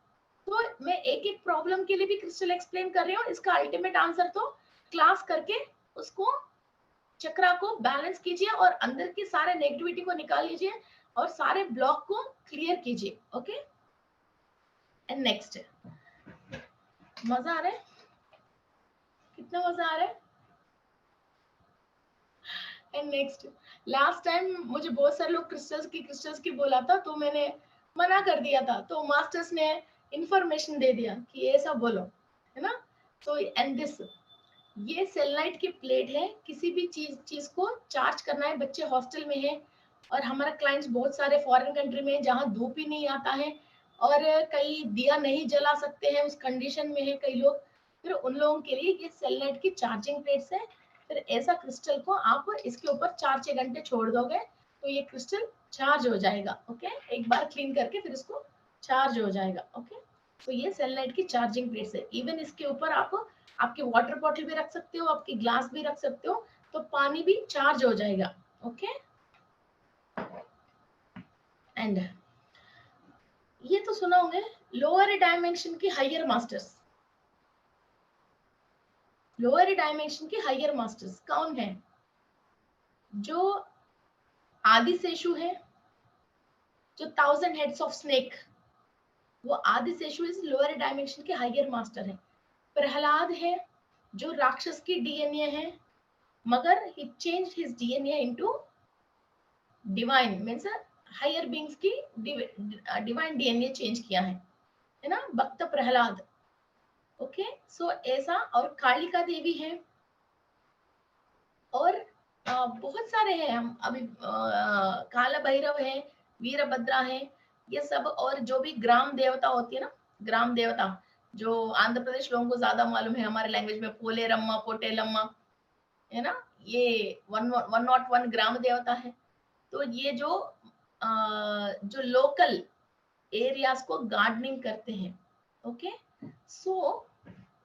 तो मैं एक एक प्रॉब्लम के लिए भी क्रिस्टल एक्सप्लेन कर रही हूँ, इसका अल्टीमेट आंसर तो क्लास करके उसको चक्रा को बैलेंस कीजिए और अंदर की सारे नेगेटिविटी को निकाल लीजिए और सारे ब्लॉक को क्लियर कीजिए, ओके। एंड नेक्स्ट, मजा आ रहा है, कितना मजा आ रहा है। एंड नेक्स्ट, लास्ट टाइम मुझे बहुत सारे लोग क्रिस्टल्स की बोला था तो मैंने मना कर दिया था, तो मास्टर्स ने इंफॉर्मेशन दे दिया कि ये सब बोलो, है ना। तो एंड दिस, ये सेलेनाइट की प्लेट है, किसी भी चीज को चार्ज करना है, बच्चे हॉस्टल में है और हमारा क्लाइंट्स बहुत सारे फॉरेन कंट्री में जहाँ धूप ही नहीं आता है और कई दिया नहीं जला सकते हैं उस कंडीशन में है कई लोग, फिर उन लोगों के लिए ये सेलेनाइट की चार्जिंग प्लेट्स है। फिर ऐसा क्रिस्टल को आप इसके ऊपर 4-6 घंटे छोड़ दोगे तो ये क्रिस्टल चार्ज हो जाएगा, ओके। एक बार क्लीन करके फिर इसको चार्ज हो जाएगा, ओके। तो ये सेलेनाइट की चार्जिंग प्लेट्स है। इवन इसके ऊपर आप आपके वाटर बॉटल भी रख सकते हो, आपकी ग्लास भी रख सकते हो, तो पानी भी चार्ज हो जाएगा। ओके, एंड ये तो सुना होंगे लोअर डायमेंशन की हायर मास्टर्स। लोअर डायमेंशन की हायर मास्टर्स कौन है? जो आदिशेषु है, जो 1000 हेड्स ऑफ स्नेक, वो आदिशेषु इज लोअर डायमेंशन के हायर मास्टर है। प्रहलाद है जो राक्षस की डीएनए है, मगर he changed his DNA into divine, means higher beings की डिवाइन डीएनए चेंज किया है ना, भक्त प्रहलाद। ओके, सो ऐसा। और कालिका देवी है, और बहुत सारे हैं। हम अभी काला भैरव है, वीरभद्रा है, ये सब। और जो भी ग्राम देवता होती है ना, ग्राम देवता जो आंध्र प्रदेश लोगों को ज्यादा मालूम है, हमारे लैंग्वेज में पोलेरम्मा, पोटेलम्मा, है ना, ये 101 ग्राम देवता है। तो ये जो लोकल एरियाज को गार्डनिंग करते हैं। ओके, सो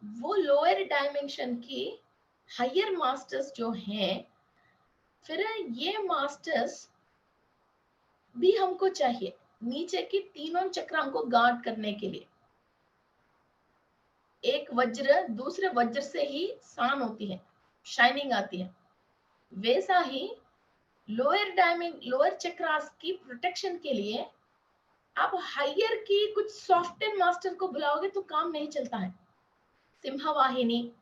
वो लोअर डायमेंशन की हायर मास्टर्स जो हैं, फिर ये मास्टर्स भी हमको चाहिए नीचे की तीनों चक्राओं को गार्ड करने के लिए। एक वज्र दूसरे वज्र से ही शान होती है, शाइनिंग आती है। वैसा ही लोअर चक्रास की प्रोटेक्शन के लिए आप हायर की कुछ सॉफ्टवेयर मास्टर को बुलाओगे तो काम नहीं चलता है। सिंहवाहिनी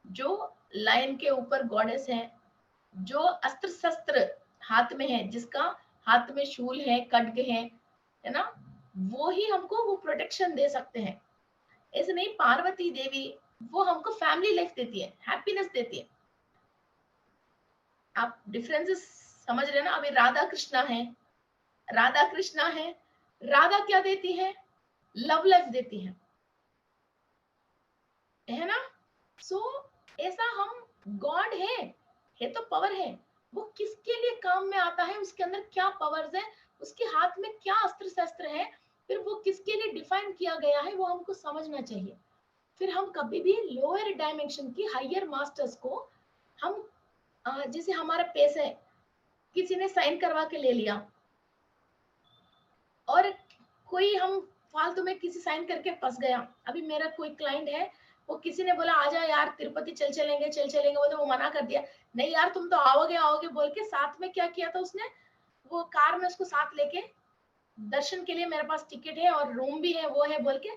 जो लायन के ऊपर गॉडेस है, जो अस्त्र शस्त्र हाथ में है, जिसका हाथ में शूल है, खड्ग है ना, वो ही हमको वो प्रोटेक्शन दे सकते हैं। ऐसे नहीं, पार्वती देवी वो हमको फैमिली लाइफ देती है, हैप्पीनेस देती है। आप डिफरेंसेस समझ रहे हैं ना? अभी राधा कृष्णा है, राधा कृष्णा है, राधा क्या देती है? लव लाइफ देती है ना? सो ऐसा हम गॉड है तो पावर है। वो किसके लिए काम में आता है, उसके अंदर क्या पावर्स है, उसके हाथ में क्या अस्त्र शस्त्र है, फिर वो किसके लिए डिफाइन किया गया है, वो हमको समझना चाहिए। फिर हम कभी भी लोअर डायमेंशन की हायर मास्टर्स को हम जैसे हमारा पैसे किसी ने साइन करवा के ले लिया, और कोई हम फालतू में किसी साइन करके फंस गया। अभी मेरा कोई क्लाइंट है, वो किसी ने बोला आजा यार तिरुपति चल चलेंगे, वो तो वो मना कर दिया। नहीं यार तुम तो आओगे आओगे बोल के, साथ में क्या किया था उसने, वो कार में उसको साथ लेके दर्शन के लिए, मेरे पास टिकट है और रूम भी है, वो है बोल के,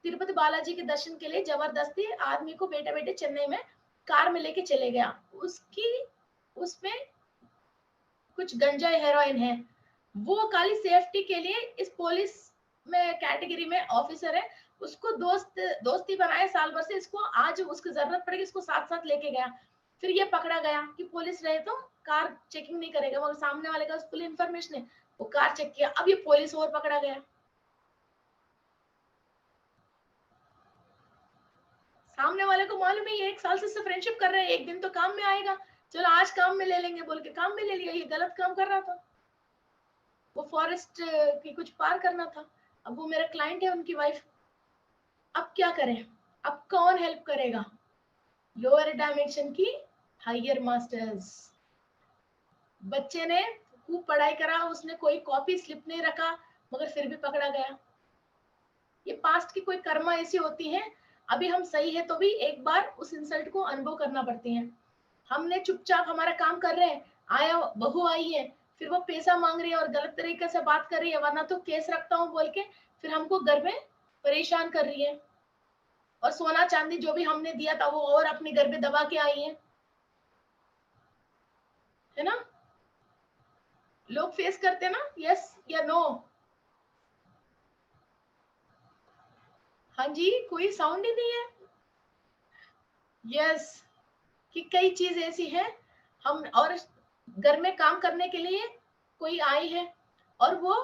तिरुपति बालाजी के दर्शन के लिए जबरदस्ती आदमी को बैठे बैठे चेन्नई में कार में लेके चले गया। उसकी उसमें कुछ गंजा हेरोइन है, वो खाली सेफ्टी के लिए इस पुलिस में कैटेगरी में ऑफिसर है, उसको दोस्ती बनाए साल भर से, इसको आज उसकी जरूरत पड़ेगी, इसको साथ साथ लेके गया। फिर ये पकड़ा गया कि पुलिस रहे तो कार चेकिंग नहीं करेगा, मगर सामने वाले का फुल इंफॉर्मेशन है, वो कार चेक किया, अब ये पुलिस और पकड़ा गया। सामने वाले को मालूम है ये 1 साल से फ्रेंडशिप कर रहे हैं, एक दिन तो काम में आएगा, चलो आज काम में ले लेंगे बोल के काम में ले लिया। ये गलत काम कर रहा था, वो फॉरेस्ट की कुछ पार करना था। अब वो मेरा क्लाइंट है, उनकी वाइफ। अब क्या करें? अब कौन हेल्प करेगा? लोअर डायमेंशन की हायर मास्टर्स। बच्चे ने खूब पढ़ाई करा, उसने कोई कॉपी स्लिप नहीं रखा, मगर फिर भी पकड़ा गया। ये पास्ट की कोई कर्मा ऐसी होती है, अभी हम सही है तो भी एक बार उस इंसल्ट को अनुभव करना पड़ती है। हमने चुपचाप हमारा काम कर रहे हैं, आया बहू आई है, फिर वो पैसा मांग रही है और गलत तरीके से बात कर रही है, वरना तो केस रखता हूँ बोल के फिर हमको घर में परेशान कर रही है, और सोना चांदी जो भी हमने दिया था वो और अपने घर पे दबा के आई है ना? लोग फेस करते ना, यस या नो? हाँ जी, कोई साउंड ही नहीं है। यस, कि कई चीज ऐसी है, हम और घर में काम करने के लिए कोई आई है और वो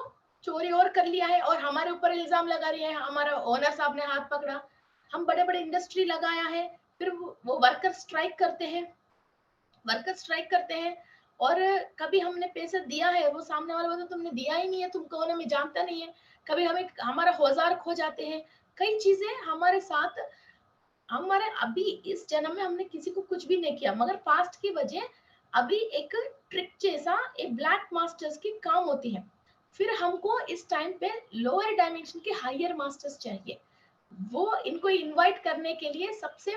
चोरी और कर लिया है और हमारे ऊपर इल्जाम लगा रही है, हमारा ओनर साहब ने हाथ पकड़ा। हम बड़े बड़े इंडस्ट्री लगाया है, फिर वो वर्कर स्ट्राइक करते हैं, और कभी हमने पैसा दिया है, वो सामने वाला बोलता तुमने दिया ही नहीं है, तुम कौन है, मैं जानता नहीं है। कभी हमें हमारा औजार खो जाते हैं, कई चीजें हमारे साथ, हमारे अभी इस जन्म में हमने किसी को कुछ भी नहीं किया, मगर पास्ट की वजह अभी एक ट्रिक जैसा एक ब्लैक मास्टर्स की काम होती है। फिर हमको इस टाइम पे लोअर डायमेंशन के हायर मास्टर्स चाहिए। वो इनको इनवाइट करने के लिए सबसे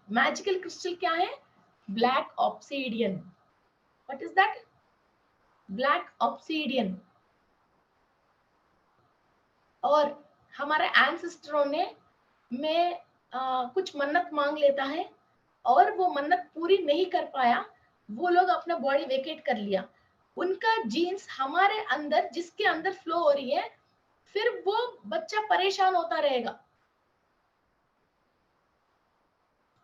मैजिकल क्रिस्टल क्या है? Black obsidian. What is that? Black obsidian. और हमारे एंसेस्टरों ने में कुछ मन्नत मांग लेता है और वो मन्नत पूरी नहीं कर पाया, वो लोग अपना बॉडी वेकेट कर लिया, उनका जीन्स हमारे अंदर, जिसके अंदर फ्लो हो रही है, फिर वो बच्चा परेशान होता रहेगा।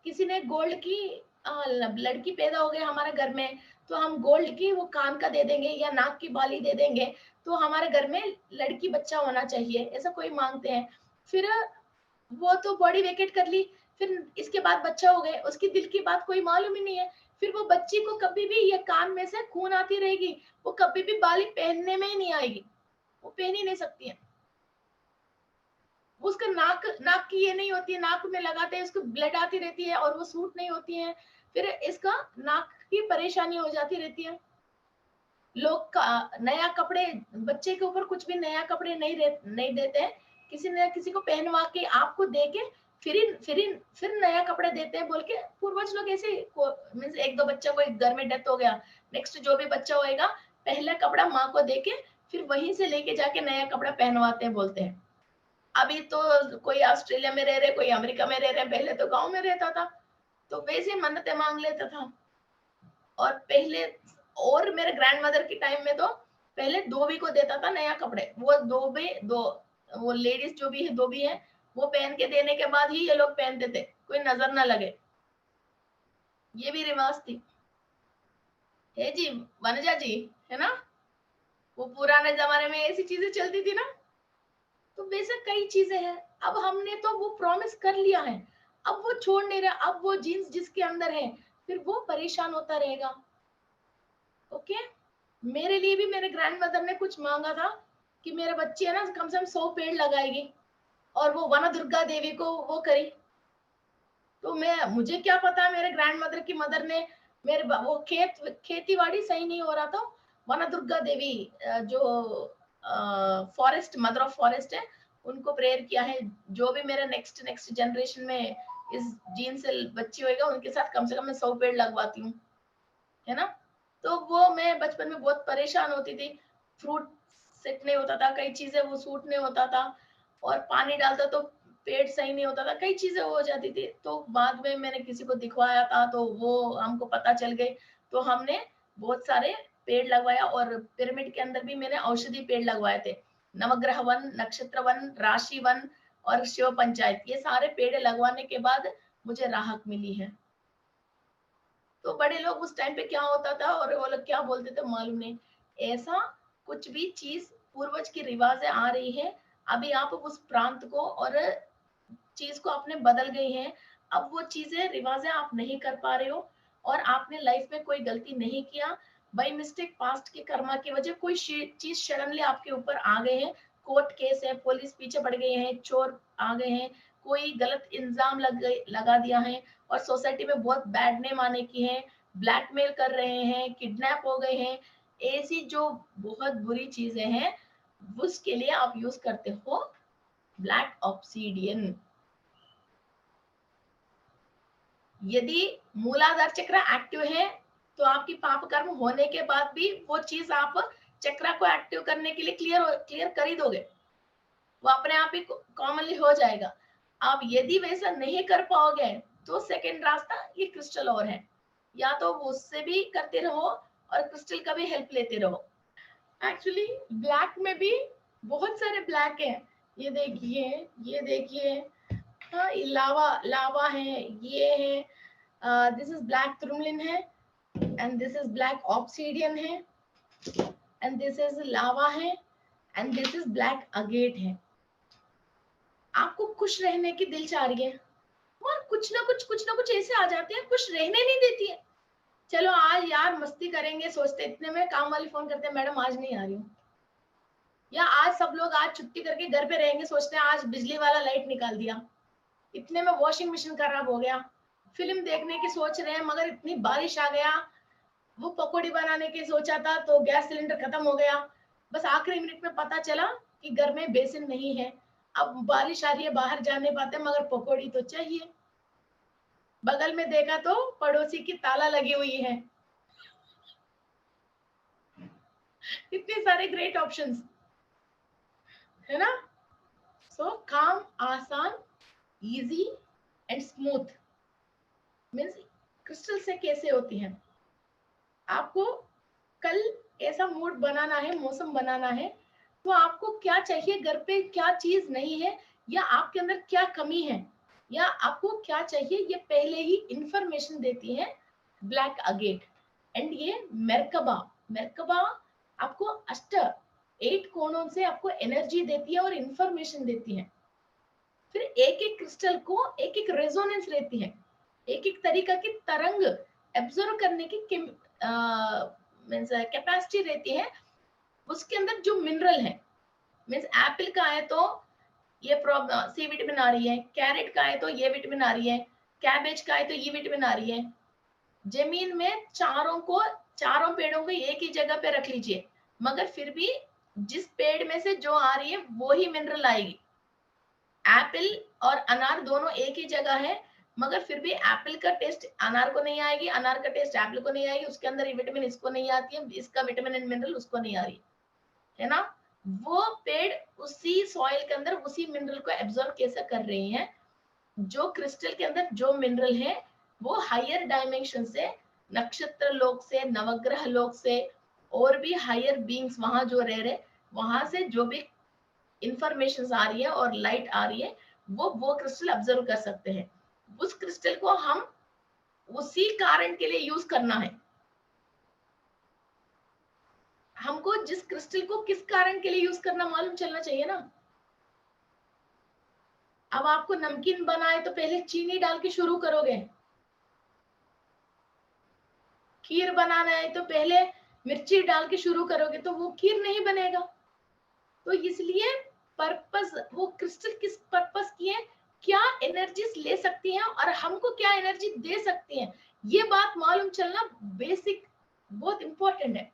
किसी ने गोल्ड की लड़की पैदा हो गया हमारे घर में, तो हम गोल्ड की वो कान का दे देंगे या नाक की बाली दे देंगे, तो हमारे घर में लड़की बच्चा होना चाहिए, ऐसा कोई मांगते हैं। फिर वो तो बॉडी वेकेट कर ली, फिर इसके बाद बच्चा हो गए, उसकी दिल की बात कोई मालूम ही नहीं है। फिर वो बच्ची को कभी भी ये कान में से खून आती रहेगी, वो कभी भी बाली पहनने में ही नहीं आएगी, वो पहन ही नहीं सकती है। उसका नाक नाक की ये नहीं होती है, नाक में लगाते हैं उसको ब्लड आती रहती है और वो सूट नहीं होती है, फिर इसका नाक की परेशानी हो जाती रहती है। लोग नया कपड़े, बच्चे के ऊपर कुछ भी नया कपड़े नहीं देते हैं, किसी ने किसी को पहनवा के आपको दे के फिर नया कपड़े देते हैं बोल के पूर्वज लोग ऐसे मींस एक दो बच्चा को एक घर में डेथ हो गया, नेक्स्ट जो भी बच्चा होएगा पहला कपड़ा माँ को दे के फिर वहीं से लेके जाके नया कपड़ा पहनवाते हैं बोलते हैं। अभी तो कोई ऑस्ट्रेलिया में रह रहे, कोई अमेरिका में रह रहे, पहले तो गांव में रहता था, तो वैसे मन्नतें मांग लेता था। और पहले, और मेरे ग्रैंड मदर के टाइम में तो पहले धोबी को देता था नया कपड़े, वो धोबी दो वो लेडीज जो भी है धोबी है, वो पहन के देने के बाद ही ये लोग पहनते थे, कोई नजर ना लगे, ये भी रिवाज थी। है जी वनजा जी, है ना? वो पुराने जमाने में ऐसी चीजें चलती थी ना। तो वैसे कई चीजें हैं, अब हमने तो वो प्रॉमिस कर लिया है, अब वो छोड़ नहीं रहा, अब वो जीन्स जिसके अंदर है फिर वो परेशान होता रहेगा। ओके, मेरे लिए भी मेरे ग्रैंड मदर ने कुछ मांगा था कि मेरे बच्चे है ना कम से कम 100 पेड़ लगाएगी, और वो वन दुर्गा देवी को वो करी। तो मैं, मुझे क्या पता, मेरे ग्रैंड मदर की मदर ने मेरे वो खेती बाड़ी सही नहीं हो रहा था, वन दुर्गा देवी जो फॉरेस्ट मदर ऑफ फॉरेस्ट है, उनको प्रेयर किया है, जो भी मेरे नेक्स्ट नेक्स्ट जनरेशन में इस जीन से बच्ची होएगा उनके साथ कम से कम मैं 100 पेड़ लगवाती हूँ, है ना? तो वो मैं बचपन में बहुत परेशान होती थी, फ्रूट सेट नहीं होता था, कई चीजें वो सूट नहीं होता था, और पानी डालता तो पेट सही नहीं होता था, कई चीजें हो जाती थी। तो बाद में मैंने किसी को दिखवाया था तो वो हमको पता चल गई, तो हमने बहुत सारे पेड़ लगवाया, और पिरामिड के अंदर भी मैंने औषधि पेड़ लगवाए थे, नवग्रह वन, नक्षत्र वन, राशि वन और शिव पंचायत, ये सारे पेड़ लगवाने के बाद मुझे राहत मिली है। तो बड़े लोग उस टाइम पे क्या होता था और वो लोग क्या बोलते थे मालूम नहीं, ऐसा कुछ भी चीज पूर्वज की रिवाजें आ रही है, अभी आप उस प्रांत को और चीज को आपने बदल गई है, अब वो चीजें रिवाजें आप नहीं कर पा रहे हो, और आपने लाइफ में कोई गलती नहीं किया, बाई मिस्टेक पास्ट के कर्मा की वजह कोई चीज सडनली आपके ऊपर आ गए हैं, कोर्ट केस है, पुलिस पीछे पड़ गए हैं, चोर आ गए हैं, कोई गलत इल्जाम लगा दिया है, और सोसाइटी में बहुत बैड नेम आने की है, ब्लैकमेल कर रहे हैं, किडनैप हो गए हैं, ऐसी जो बहुत बुरी चीजें हैं, उसके लिए आप यूज करते हो ब्लैक ऑब्सीडियन। यदि मूलाधार चक्र एक्टिव है तो आपकी पाप कर्म होने के बाद भी वो चीज आप चक्र को एक्टिव करने के लिए क्लियर कर ही दोगे, वो अपने आप ही कॉमनली हो जाएगा। आप यदि वैसा नहीं कर पाओगे तो सेकंड रास्ता ये क्रिस्टल और है, या तो उससे भी करते रहो और क्रिस्टल का भी हेल्प लेते रहो। एक्चुअली ब्लैक में भी बहुत सारे ब्लैक हैं, ये देखिए, ये देखिए, हाँ लावा लावा है, ये है, दिस इज ब्लैक टूरमलिन है, and this is black obsidian है, एंड दिस इज लावा है, and this is black agate है। आपको खुश रहने की दिल चाह रही है और कुछ ना कुछ ऐसे आ जाते हैं, खुश रहने नहीं देती है। चलो आज यार मस्ती करेंगे सोचते, इतने में काम वाली फोन करते हैं, मैडम आज नहीं आ रही हूँ, या आज सब लोग आज छुट्टी करके घर पे रहेंगे, सोचते हैं आज बिजली वाला लाइट निकाल दिया, इतने में वॉशिंग मशीन खराब हो गया, फिल्म देखने की सोच रहे हैं मगर इतनी बारिश आ गया, वो पकौड़ी बनाने की सोचा था तो गैस सिलेंडर खत्म हो गया, बस आखिरी मिनट में पता चला कि घर में बेसिन नहीं है, अब बारिश आ रही है बाहर जा नहीं पाते मगर पकौड़ी तो चाहिए, बगल में देखा तो पड़ोसी की ताला लगी हुई है। इतने सारे ग्रेट ऑप्शंस है ना। सो काम, आसान, easy and smooth means crystal से कैसे होती है। आपको कल ऐसा मूड बनाना है, मौसम बनाना है, तो आपको क्या चाहिए, घर पे क्या चीज नहीं है, या आपके अंदर क्या कमी है, या आपको क्या चाहिए, ये पहले ही इंफॉर्मेशन देती है ब्लैक अगेट। एंड ये मेरकबा, मेरकबा आपको 8 कोणों से आपको एनर्जी देती है और इंफॉर्मेशन देती है। फिर एक एक क्रिस्टल को एक एक रेजोनेंस रहती है, एक एक तरीका की तरंग एब्जॉर्व करने की कैपेसिटी रहती है। उसके अंदर जो मिनरल है, मीन्स एप्पल का है तो ये प्रॉब्लम सी विटामिन आ रही है, कैरेट का है तो ये विटामिन आ रही है, कैबेज का है तो ये विटामिन आ रही है। जमीन में चारों पेड़ों को एक ही जगह पे रख लीजिए, मगर फिर भी जिस पेड़ में से जो आ रही है वो ही मिनरल आएगी। एप्पल और अनार दोनों एक ही जगह है, मगर फिर भी एप्पल का टेस्ट अनार को नहीं आएगी, अनार का टेस्ट एप्पल को नहीं आएगी, उसके अंदर ये विटामिन इसको नहीं आती है, इसका विटामिन एंड मिनरल उसको नहीं आ रही है ना। वो पेड़ उसी सॉइल के अंदर उसी मिनरल को एब्जॉर्ब कैसे कर रही हैं। जो क्रिस्टल के अंदर जो मिनरल है वो हायर डायमेंशन से, नक्षत्र लोक से, नवग्रह लोक से, और भी हायर बींग्स वहां जो रह रहे, वहां से जो भी इंफॉर्मेशन आ रही है और लाइट आ रही है, वो क्रिस्टल ऑब्जर्व कर सकते हैं। उस क्रिस्टल को हम उसी कारण के लिए यूज करना है। हमको जिस क्रिस्टल को किस कारण के लिए यूज करना मालूम चलना चाहिए ना। अब आपको नमकीन बनाए तो पहले चीनी डाल के शुरू करोगे, खीर बनाना है तो पहले मिर्ची डाल के शुरू करोगे, तो वो खीर नहीं बनेगा। तो इसलिए पर्पस, वो क्रिस्टल किस पर्पस की है, क्या एनर्जीज ले सकती हैं और हमको क्या एनर्जी दे सकती हैं, ये बात मालूम चलना बेसिक बहुत इंपॉर्टेंट है।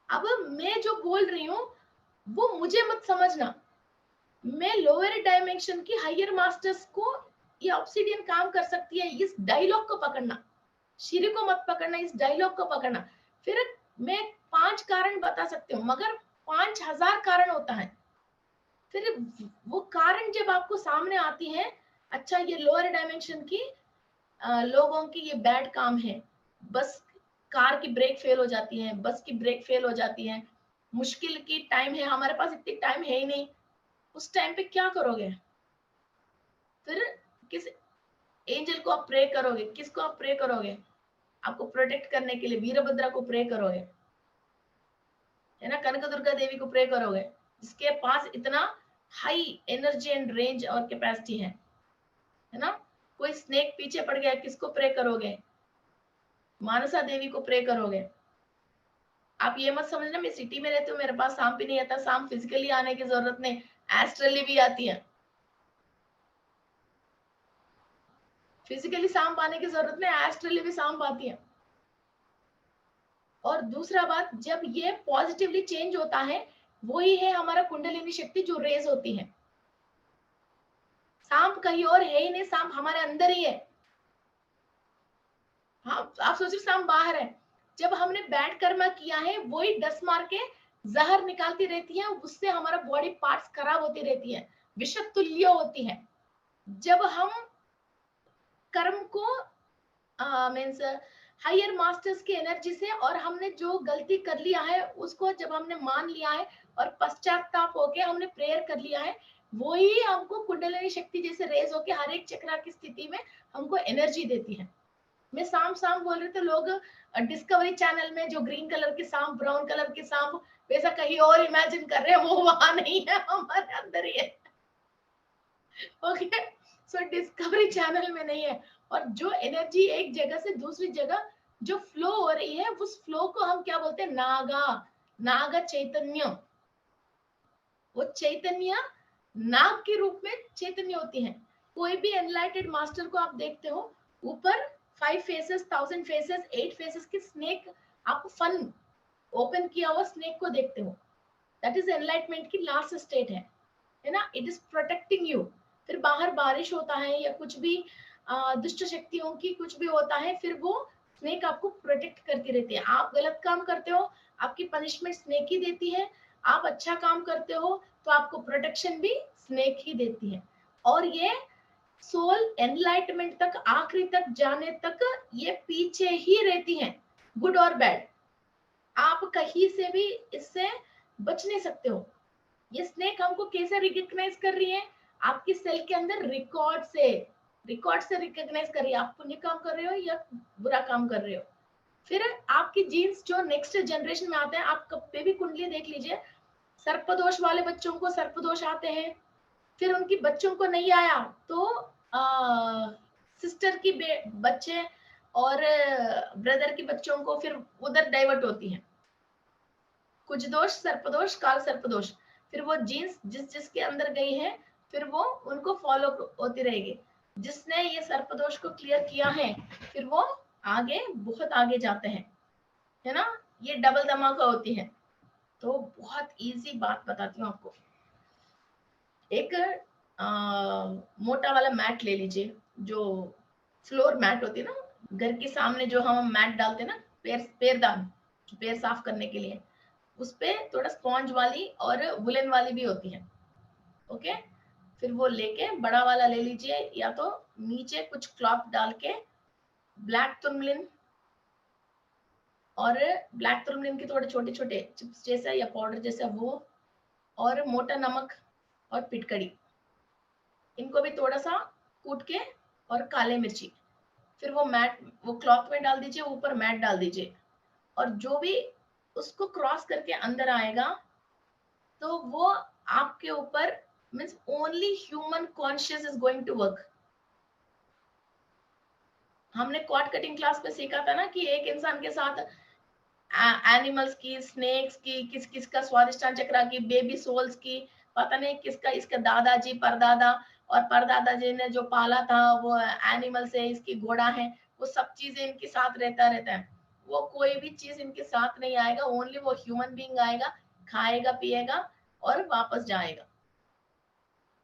अब मैं जो बोल रही हूँ वो मुझे मत समझना, मैं लोअर डायमेंशन की हायर मास्टर्स को, ये ऑब्सिडियन काम कर सकती है, इस डायलॉग को पकड़ना, श्री को मत पकड़ना, इस डायलॉग को पकड़ना। फिर मैं 5 कारण बता सकती हूँ मगर 5000 कारण होता है। फिर वो कारण जब आपको सामने आती है, अच्छा ये लोअर डायमेंशन की लोगों की ये बैड काम है, बस कार की ब्रेक फेल हो जाती है, बस की ब्रेक फेल हो जाती है, मुश्किल की टाइम है, हमारे पास इतनी टाइम है ही नहीं, उस टाइम पे क्या करोगे। फिर किस एंजल को आप प्रे करोगे, किसको आप प्रे करोगे, आपको प्रोटेक्ट करने के लिए वीरभद्रा को प्रे करोगे, है ना, कनक दुर्गा देवी को प्रे करोगे, जिसके पास इतना हाई एनर्जी एंड रेंज और कैपेसिटी है ना। कोई स्नेक पीछे पड़ गया, किसको प्रे करोगे, मानसा देवी को प्रे करोगे। आप ये मत समझना मैं सिटी में रहती हूँ मेरे पास सांप भी नहीं आता, सांप फिजिकली आने की जरूरत नहीं, एस्ट्रली भी आती है, फिजिकली सांप आने की जरूरत नहीं, एस्ट्रली भी सांप आती है। और दूसरा बात, जब ये पॉजिटिवली चेंज होता है, वही है हमारा कुंडलिनी शक्ति जो रेज होती है। सांप कहीं और है ही नहीं, सांप हमारे अंदर ही है। हाँ, आप सोचिए सांप बाहर है, जब हमने बैड कर्मा किया है वही डस मार के जहर निकालती रहती है, उससे हमारा बॉडी पार्ट्स खराब होती रहती है, विष तुल्य होती है। जब हम कर्म को मीन्स हायर मास्टर्स की एनर्जी से, और हमने जो गलती कर लिया है उसको जब हमने मान लिया है और पश्चाताप होके हमने प्रेयर कर लिया है, वही हमको कुंडलिनी शक्ति जैसे रेज होके हर एक चक्र की स्थिति में हमको एनर्जी देती है। मैं सांप सांप बोल रहे थे, लोग डिस्कवरी चैनल में जो ग्रीन कलर के सांप, ब्राउन कलर के सांप, वैसा कहीं और इमेजिन कर रहे हैं, वो वहां नहीं है, हमारे अंदर ही है। ओके, सो डिस्कवरी चैनल में नहीं है। और जो एनर्जी एक जगह से दूसरी जगह जो फ्लो हो रही है, उस फ्लो को हम क्या बोलते हैं, नागा, नाग चैतन्य, वो चैतन्य नाग के रूप में चैतन्य होती हैं। कोई भी एनलाइटेड मास्टर को आप देखते हो, ऊपर 5 फेसेस, 1000 फेसेस, 8 फेसेस की स्नेक, आप फन ओपन किया हुआ स्नेक को देखते हो। दैट इज एनलाइटमेंट की लास्ट स्टेट है ना। It is protecting you. फिर बाहर बारिश होता है या कुछ भी दुष्ट शक्तियों की कुछ भी होता है, फिर वो स्नेक आपको प्रोटेक्ट करती रहती है। आप गलत काम करते हो, आपकी पनिशमेंट स्नेक ही देती है। आप अच्छा काम करते हो तो आपको प्रोटेक्शन भी स्नेक ही देती है। और ये सोल एनलाइटमेंट तक, आखिरी तक जाने तक ये पीछे ही रहती हैं, गुड और बैड। आप कहीं से भी इससे बच नहीं सकते हो। ये स्नेक हमको कैसे रिकॉग्नाइज कर रही है? आपकी सेल के अंदर रिकॉर्ड से रिकॉग्नाइज कर रही है, आप पुण्य काम कर रहे हो या बुरा काम कर रहे हो। फिर आपकी जीन्स जो नेक्स्ट जनरेशन में आते हैं, आप कभी भी कुंडली देख लीजिए, सर्पदोष वाले बच्चों को सर्पदोष आते हैं। फिर उनकी बच्चों को नहीं आया तो सिस्टर की बच्चे और ब्रदर के बच्चों को फिर उधर डाइवर्ट होती है। कुछ दोष, सर्पदोष, काल सर्पदोष, फिर वो जीन्स जिसके अंदर गई है, फिर वो उनको फॉलो होती रहेगी। जिसने ये सर्पदोष को क्लियर किया है, फिर वो आगे बहुत आगे जाते हैं, है ना। ये डबल धमाका होती है। तो बहुत इजी बात बताती हूँ आपको। एक मोटा वाला मैट ले लीजिए, जो फ्लोर मैट होती है ना, घर के सामने जो हम मैट डालते हैं ना, पैरदान, पैर साफ करने के लिए, उस पे थोड़ा स्पॉन्ज वाली और वुलन वाली भी होती है। ओके, फिर वो लेके बड़ा वाला ले लीजिए, या तो नीचे कुछ क्लॉथ डाल के ब्लैक टर्मलिन, और ब्लैक टर्मलिन के थोड़े छोटे छोटे चिप्स जैसा या पाउडर जैसा वो, और मोटा नमक और पिटकड़ी, इनको भी थोड़ा सा कूट के, और काले मिर्ची, फिर वो मैट, वो क्लॉथ में डाल दीजिए, ऊपर मैट डाल दीजिए। और जो भी उसको क्रॉस करके अंदर आएगा, तो वो आपके ऊपर, means only human conscious is going to work. हमने कॉर्ड कटिंग क्लास में सीखा था ना कि एक इंसान के साथ एनिमल्स की, स्नेक्स की, किस किस का स्वादिष्टान चक्रा की, बेबी सोल्स की, पता नहीं किसका, इसका दादाजी, परदादा, और परदादा जी ने जो पाला था वो एनिमल से, इसकी घोड़ा है, वो सब चीजें इनके साथ रहता है। वो कोई भी चीज इनके साथ नहीं आएगा, ओनली वो ह्यूमन बीइंग आएगा, खाएगा पिएगा और वापस जाएगा।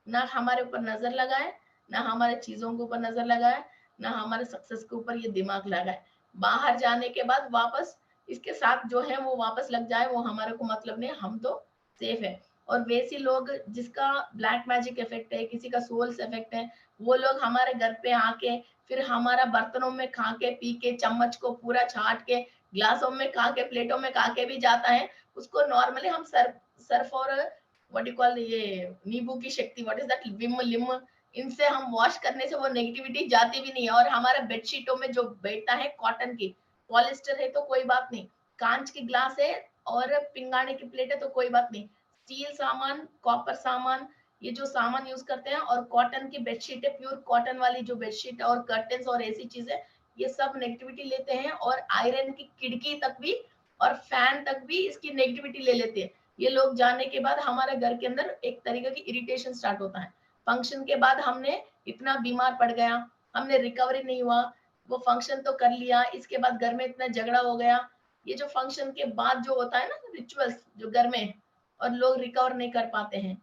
ना हमारे ऊपर नजर लगाए, ना हमारे चीजों के ऊपर नजर लगाए, ना हमारे सक्सेस के ऊपर ये दिमाग लगाए। बाहर जाने के बाद वापस इसके साथ जो है वो वापस लग जाए, वो हमारे को मतलब नहीं, हम तो सेफ है। और वैसे लोग जिसका ब्लैक मैजिक इफेक्ट है, किसी का सोल्स इफेक्ट है, वो लोग हमारे घर पे आके फिर हमारा बर्तनों में खा के पी के, चम्मच को पूरा छाट के, ग्लासों में खा के, प्लेटों में खा के भी जाता है। उसको नॉर्मली हम सर्फ और व्हाट यू कॉल, ये नींबू की शक्ति, व्हाट इज दैट, विम लिम, इनसे हम वॉश करने से वो नेगेटिविटी जाती भी नहीं है। और हमारा बेडशीटों में जो बैठता है कॉटन की, पॉलिस्टर है तो कोई बात नहीं, कांच की ग्लास है और पिंगाने की प्लेट है तो कोई बात नहीं, स्टील सामान, कॉपर सामान, ये जो सामान यूज करते हैं, और कॉटन की बेडशीट है, प्योर कॉटन वाली जो बेडशीट और कर्टन्स और ऐसी चीजें, ये सब नेगेटिविटी लेते हैं। और आयरन की खिड़की तक भी और फैन तक भी इसकी नेगेटिविटी ले लेते हैं। ये लोग जाने के बाद हमारे घर के अंदर एक तरीके की इरिटेशन स्टार्ट होता है। फंक्शन के बाद हमने इतना बीमार पड़ गया, हमने रिकवरी नहीं हुआ, वो फंक्शन तो कर लिया, इसके बाद घर में इतना झगड़ा हो गया। ये जो फंक्शन के बाद जो होता है ना रिचुअल्स जो घर में, और लोग रिकवर नहीं कर पाते हैं।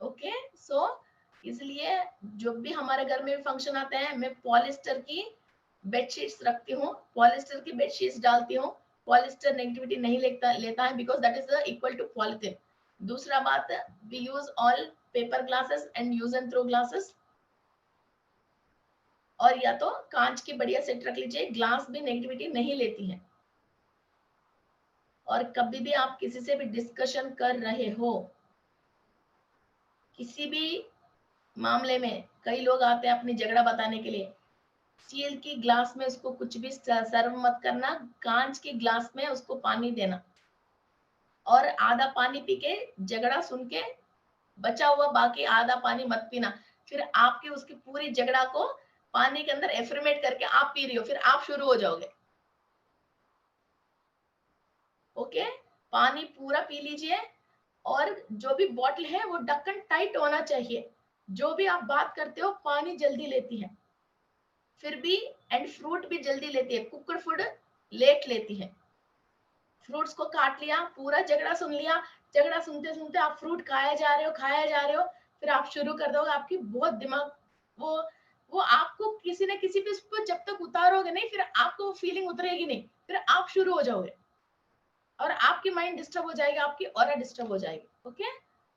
ओके, सो इसलिए जब भी हमारे घर में फंक्शन आते हैं, मैं पॉलिस्टर की बेडशीट्स रखती हूँ, पॉलिस्टर की बेडशीट्स डालती हूँ। पॉलिस्टर नेगेटिविटी नहीं लेता है, because that is equal to polythene. दूसरा बात, we use all paper glasses and use and throw glasses, और या तो कांच की बढ़िया सेट रख लीजिए, ग्लास भी नेगेटिविटी नहीं लेती है। और कभी भी आप किसी से भी डिस्कशन कर रहे हो, किसी भी मामले में, कई लोग आते हैं अपनी झगड़ा बताने के लिए, स्टील की ग्लास में उसको कुछ भी सर्व मत करना, कांच की ग्लास में उसको पानी देना, और आधा पानी पी के झगड़ा सुन के बचा हुआ बाकी आधा पानी मत पीना। फिर आपकी उसकी पूरी झगड़ा को पानी के अंदर एफर्मेट करके आप पी रही हो, फिर आप शुरू हो जाओगे। ओके, पानी पूरा पी लीजिए, और जो भी बॉटल है वो ढक्कन टाइट होना चाहिए। जो भी आप बात करते हो पानी जल्दी लेती है फिर भी, एंड फ्रूट भी जल्दी लेती है, कुकर फूड लेट लेती है। फ्रूट्स को काट लिया, पूरा झगड़ा सुन लिया, झगड़ा सुनते सुनते आप फ्रूट खाया जा रहे हो, फिर आप शुरू कर दोगे, आपकी बहुत दिमाग वो वो आपको किसी न किसी पे जब तक उतारोगे नहीं, फिर आपको वो फीलिंग उतरेगी नहीं, फिर आप शुरू हो जाओगे और आपकी माइंड डिस्टर्ब हो जाएगी, आपकी ऑरा डिस्टर्ब हो जाएगी। Okay,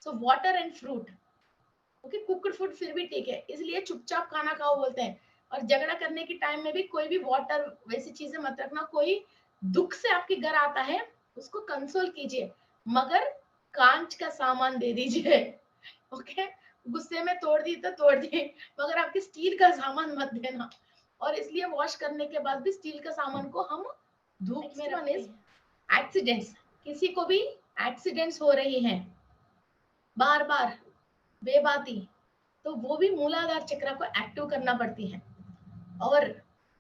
so water and fruit, okay, cooked food फिर भी ठीक है, इसलिए चुपचाप खाना खाओ बोलते हैं। और झगड़ा करने के टाइम में भी कोई भी वाटर वैसी चीजें मत रखना। कोई दुख से आपके घर आता है उसको कंसोल कीजिए, मगर कांच का सामान दे दीजिए। ओके, गुस्से में तोड़ दी तो तोड़ दी, मगर आपके स्टील का सामान मत देना। और इसलिए वॉश करने के बाद भी स्टील का सामान को हम धूप में रखते हैं। एक्सीडेंट्स, किसी को भी एक्सीडेंट्स हो रही हैं बार बार बेबाती, तो वो भी मूलाधार चक्र को एक्टिव करना पड़ती है। और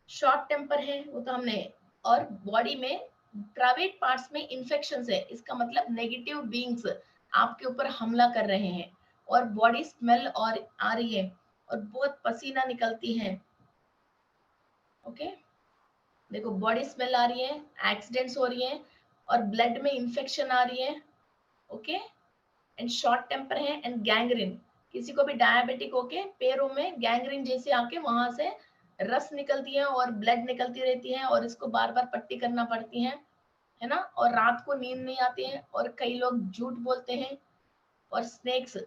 शॉर्ट टेम्पर है वो तो हमने, और बॉडी में प्राइवेट पार्ट्स में इन्फेक्शन है, इसका मतलब नेगेटिव बीइंग्स आपके ऊपर हमला कर रहे हैं, और बॉडी स्मेल और आ रही है, और बहुत पसीना निकलती है। ओके, देखो बॉडी स्मेल आ रही है, एक्सीडेंट्स हो रही है, और ब्लड में इंफेक्शन आ रही है। ओके, एंड शॉर्ट टेम्पर है, एंड गैंग्रीन, किसी को भी डायबिटिक होके पैरों में गैंग्रीन जैसे आके वहां से रस निकलती है और ब्लड निकलती रहती है, और इसको बार बार पट्टी करना पड़ती है ना। और रात को नींद नहीं आती है, और कई लोग झूठ बोलते हैं, और स्नेक्स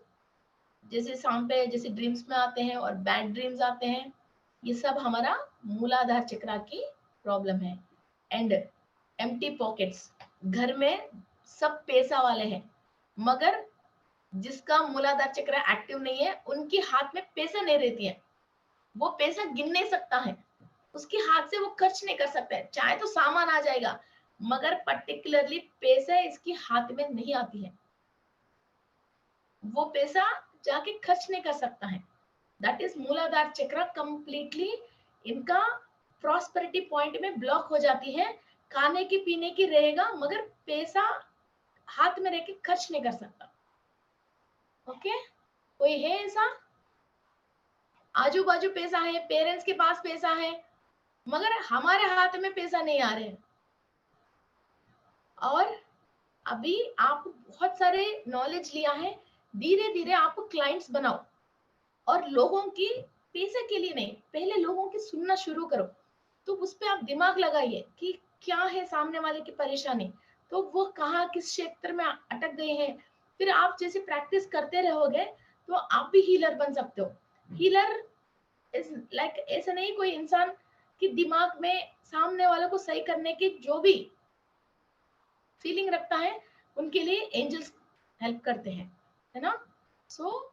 जैसे शाम पे जैसे ड्रीम्स में आते हैं और बैड ड्रीम्स आते हैं, ये सब हमारा मूलाधार चक्र की प्रॉब्लम है। एंड एम्प्टी पॉकेट्स, घर में सब पैसा वाले हैं, मगर जिसका मूलाधार चक्र एक्टिव नहीं है उनके हाथ में पैसा नहीं रहती है, वो पैसा गिन नहीं सकता है, उसके हाथ से वो खर्च नहीं कर सकता है। चाहे तो सामान आ जाएगा, मगर पर्टिकुलरली पैसा इसके हाथ में नहीं आती है, वो पैसा जाके खर्च नहीं कर सकता है। दैट इज मूलाधार चक्र कंप्लीटली इनका प्रॉस्पेरिटी पॉइंट में ब्लॉक हो जाती है। खाने की पीने की रहेगा, मगर पैसा हाथ में रह के खर्च नहीं कर सकता। ओके, कोई है ऐसा? आजू बाजू पैसा है, पेरेंट्स के पास पैसा है, मगर हमारे हाथ में पैसा नहीं आ रहे। और अभी आप बहुत सारे नॉलेज लिया है, धीरे धीरे आप क्लाइंट्स बनाओ, और लोगों की पैसे के लिए नहीं, पहले लोगों की सुनना शुरू करो। तो उस पर आप दिमाग लगाइए कि क्या है सामने वाले की परेशानी, तो वो कहाँ किस क्षेत्र में अटक गए हैं। फिर आप जैसे प्रैक्टिस करते रहोगे तो आप भी हीलर बन सकते हो। हीलर इज लाइक ऐसा नहीं कोई इंसान कि दिमाग में सामने वाले को सही करने की जो भी फीलिंग रखता है, उनके लिए एंजल्स हेल्प करते हैं, है ना। सो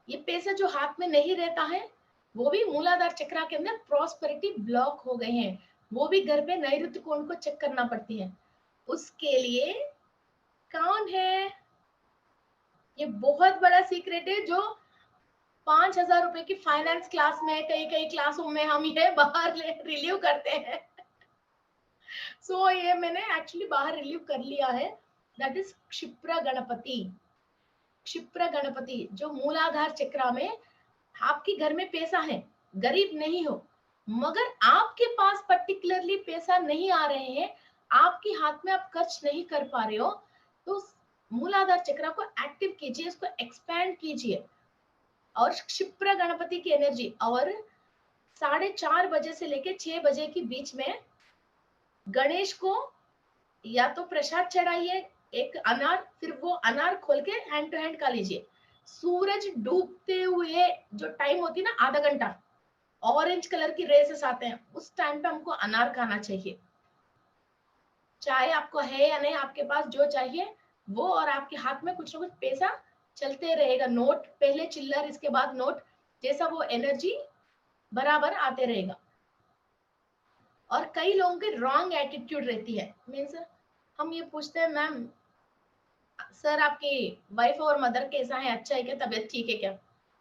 ये पैसा जो हाथ में नहीं रहता है, वो भी मूलाधार चक्र के अंदर प्रॉस्पेरिटी ब्लॉक हो गए हैं, वो भी घर पे नैऋत्य कोण को चेक करना पड़ती है। उसके लिए कौन है, ये बहुत बड़ा सीक्रेट है जो 5,000 रुपए की फाइनेंस क्लास में, कई कई क्लासों में हम ये बाहर रिलीव करते हैं। सो ये मैंने एक्चुअली बाहर रिलीव कर लिया है। That is Kshipra Ganapati. क्षिप्रा गणपति जो मूलाधार चक्र में, आपके घर में पैसा है, गरीब नहीं हो, मगर आपके पास पर्टिकुलरली पैसा नहीं आ रहे हैं, आपके हाथ में आप खर्च नहीं कर पा रहे हो, तो मूलाधार चक्र को एक्टिव कीजिए, इसको एक्सपैंड कीजिए। और क्षिप्रा गणपति की एनर्जी, और 4:30 बजे से लेके 6 बजे के बीच में गणेश को या तो प्रसाद चढ़ाइए, एक अनार, फिर वो अनार खोल के हैंड टू हैंड खा लीजिए। सूरज डूबते हुए जो टाइम होती है ना, आधा घंटा, ऑरेंज कलर की रेसेस आते हैं, उस टाइम पे हमको अनार खाना चाहिए। चाहे आपको है या नहीं, आपके पास जो चाहिए वो, और आपके हाथ में कुछ ना कुछ पैसा चलते रहेगा, नोट पहले चिल्लर, इसके बाद नोट, जैसा वो एनर्जी बराबर आते रहेगा। और कई लोगों की रॉन्ग एटीट्यूड रहती है, मीन्स हम ये पूछते हैं, मैम सर आपकी वाइफ और मदर कैसा है, अच्छा है क्या, तबीयत ठीक है क्या?